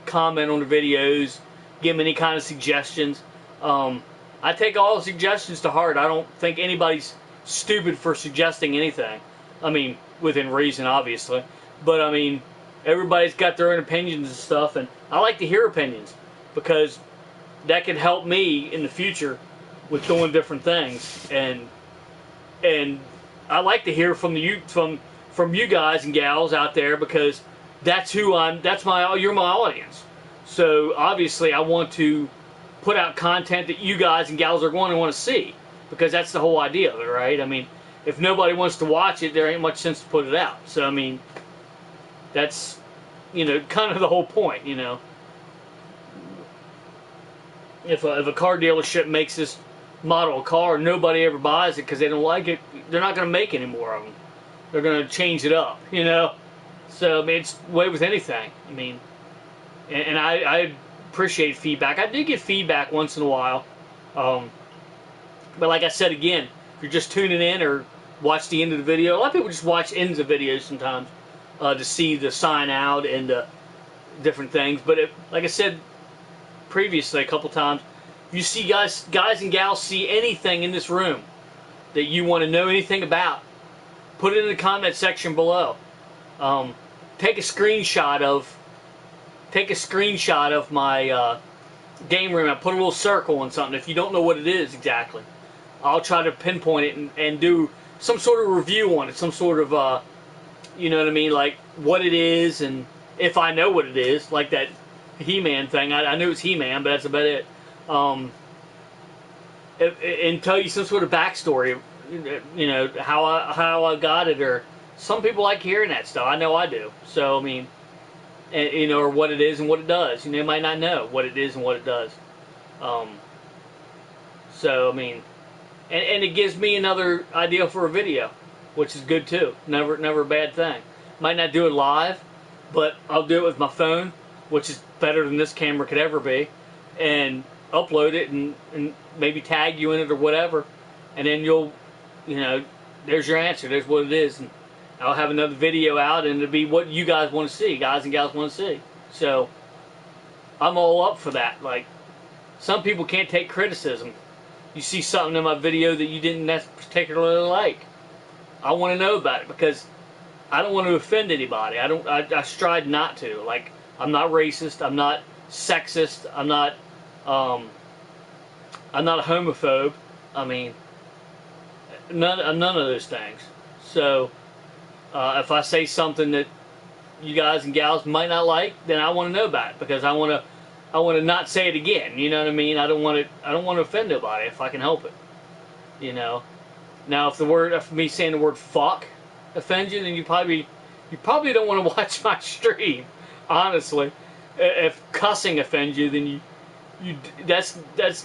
comment on the videos, give them any kind of suggestions. I take all the suggestions to heart. I don't think anybody's stupid for suggesting anything. I mean, within reason, obviously. But I mean, everybody's got their own opinions and stuff, and I like to hear opinions because that can help me in the future with doing different things. And I like to hear from you guys and gals out there, because you're my audience. So obviously I want to put out content that you guys and gals are going to want to see, because that's the whole idea of it, right? I mean, if nobody wants to watch it, there ain't much sense to put it out. So I mean, that's, you know, kind of the whole point, you know. If a car dealership makes this model of car, nobody ever buys it because they don't like it, they're not going to make any more of them. They're going to change it up, you know. So I mean, it's the way with anything. I mean, and I appreciate feedback. I do get feedback once in a while, but like I said again, if you're just tuning in or watch the end of the video, a lot of people just watch ends of videos sometimes to see the sign out and different things. But if, like I said previously a couple times, if you see guys and gals see anything in this room that you want to know anything about, put it in the comment section below. Take a screenshot of my game room. I put a little circle on something. If you don't know what it is exactly, I'll try to pinpoint it and do some sort of review on it, some sort of you know what I mean, like what it is, and if I know what it is, like that He-Man thing. I knew it was He-Man, but that's about it. And tell you some sort of backstory, you know, how I got it, or some people like hearing that stuff. I know I do. So I mean, and, you know, or what it is and what it does. You know, you might not know what it is and what it does. So I mean, and it gives me another idea for a video, which is good too. Never a bad thing. Might not do it live, but I'll do it with my phone, which is better than this camera could ever be, and upload it and maybe tag you in it or whatever, and then you'll, you know, there's your answer. There's what it is, and I'll have another video out, and it'll be what you guys want to see, guys and gals want to see. So I'm all up for that. Like, some people can't take criticism. You see something in my video that you didn't particularly like, I want to know about it, because I don't want to offend anybody. I strive not to. Like, I'm not racist. I'm not sexist. I'm not a homophobe. I mean, none of those things. So if I say something that you guys and gals might not like, then I want to know about it, because I want to not say it again. You know what I mean? I don't want to offend nobody if I can help it. You know. Now, if me saying the word fuck offends you, then you probably don't want to watch my stream. Honestly, if cussing offends you, then that's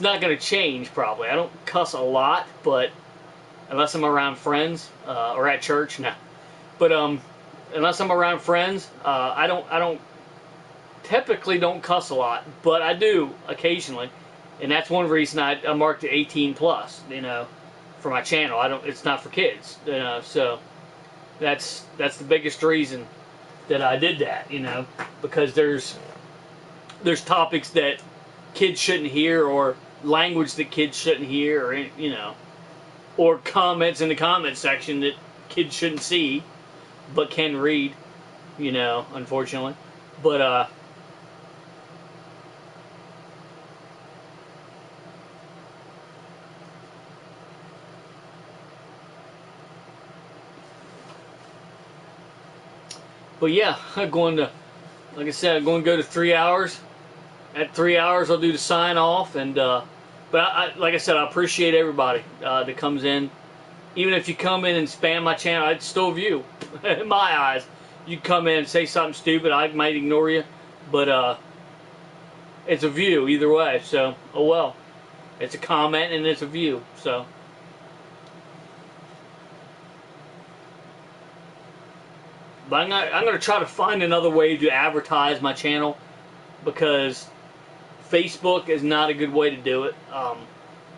not going to change probably. I don't cuss a lot, but unless I'm around friends or at church, no. But unless I'm around friends, I don't typically don't cuss a lot, but I do occasionally, and that's one reason I marked it 18 plus. You know, for my channel. It's not for kids. You know, so that's the biggest reason that I did that. You know, because there's topics that kids shouldn't hear, or language that kids shouldn't hear, or, you know, or comments in the comment section that kids shouldn't see but can read, you know, unfortunately. But yeah, I'm going to, like I said, I'm going to go to 3 hours. At 3 hours, I'll do the sign off, and but like I said, I appreciate everybody that comes in. Even if you come in and spam my channel, I'd still view. In my eyes, you come in and say something stupid, I might ignore you, but it's a view either way. So, oh well, it's a comment and it's a view. So, but I'm gonna try to find another way to advertise my channel, because Facebook is not a good way to do it.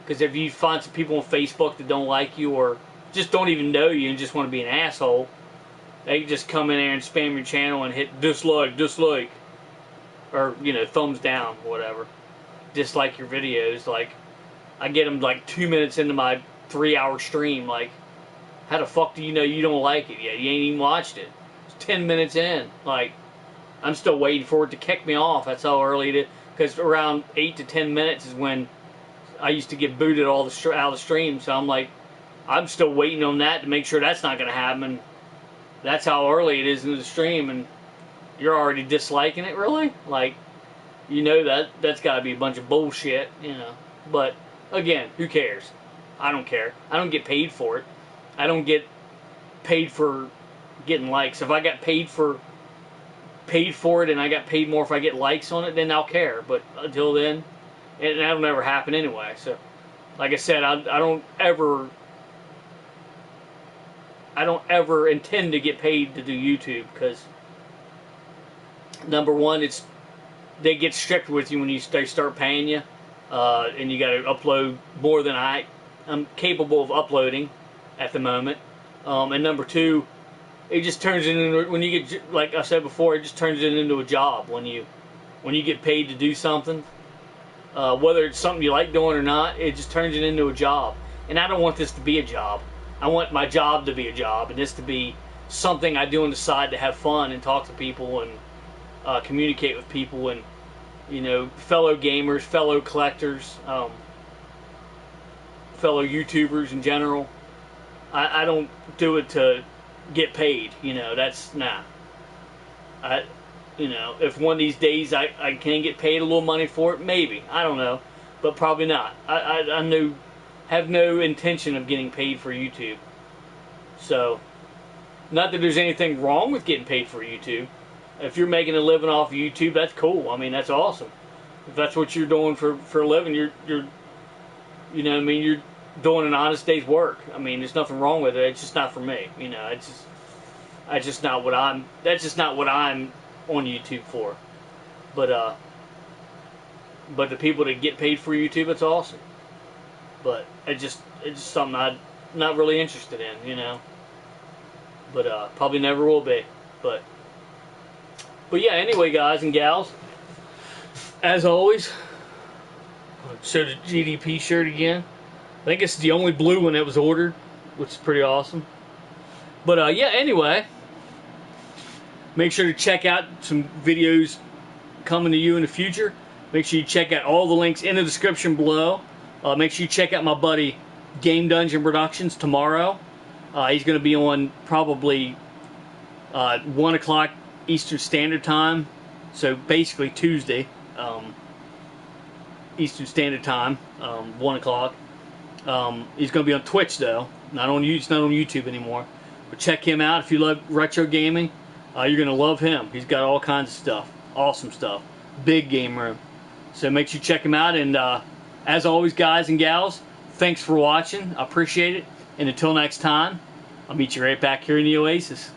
Because if you find some people on Facebook that don't like you, or just don't even know you and just want to be an asshole, they can just come in there and spam your channel and hit dislike, or, you know, thumbs down, whatever. Dislike your videos. Like, I get them like 2 minutes into my 3 hour stream. Like, how the fuck do you know you don't like it yet? You ain't even watched it. It's 10 minutes in. Like, I'm still waiting for it to kick me off. That's how early it is. Because around 8 to 10 minutes is when I used to get booted out of the stream. So I'm like, I'm still waiting on that to make sure that's not going to happen. That's how early it is in the stream, and you're already disliking it, really? Like, you know that's got to be a bunch of bullshit, you know. But, again, who cares? I don't care. I don't get paid for it. I don't get paid for getting likes. If I got paid for it, and I got paid more if I get likes on it, then I'll care. But until then, and that'll never happen anyway. So, like I said, I don't ever intend to get paid to do YouTube, because number one, they get strict with you when they start paying you, and you got to upload more than I'm capable of uploading at the moment. And number two, it just turns it into, when you get, like I said before, it just turns it into a job when you get paid to do something. Whether it's something you like doing or not, it just turns it into a job. And I don't want this to be a job. I want my job to be a job, and this to be something I do on the side to have fun and talk to people and communicate with people and, you know, fellow gamers, fellow collectors, fellow YouTubers in general. I don't do it to get paid, you know. That's nah. You know, if one of these days I can get paid a little money for it, maybe. I don't know, but probably not. I have no intention of getting paid for YouTube. So, not that there's anything wrong with getting paid for YouTube. If you're making a living off of YouTube, that's cool. I mean, that's awesome. If that's what you're doing for a living, you're you know what I mean, you're doing an honest day's work. I mean, there's nothing wrong with it. It's just not for me. You know, that's just not what I'm on YouTube for. But the people that get paid for YouTube, it's awesome. But it's just something I'm not really interested in, you know. But probably never will be. But yeah, anyway, guys and gals, as always, I'll show the GDP shirt again. I think it's the only blue one that was ordered, which is pretty awesome. But yeah, anyway, make sure to check out some videos coming to you in the future. Make sure you check out all the links in the description below. Make sure you check out my buddy Game Dungeon Productions tomorrow. He's going to be on probably 1 o'clock Eastern Standard Time. So basically Tuesday, Eastern Standard Time, 1 o'clock. He's going to be on Twitch though. It's not on YouTube anymore. But check him out if you love retro gaming. You're going to love him. He's got all kinds of stuff. Awesome stuff. Big game room. So make sure you check him out. And as always, guys and gals, thanks for watching. I appreciate it. And until next time, I'll meet you right back here in the Oasis.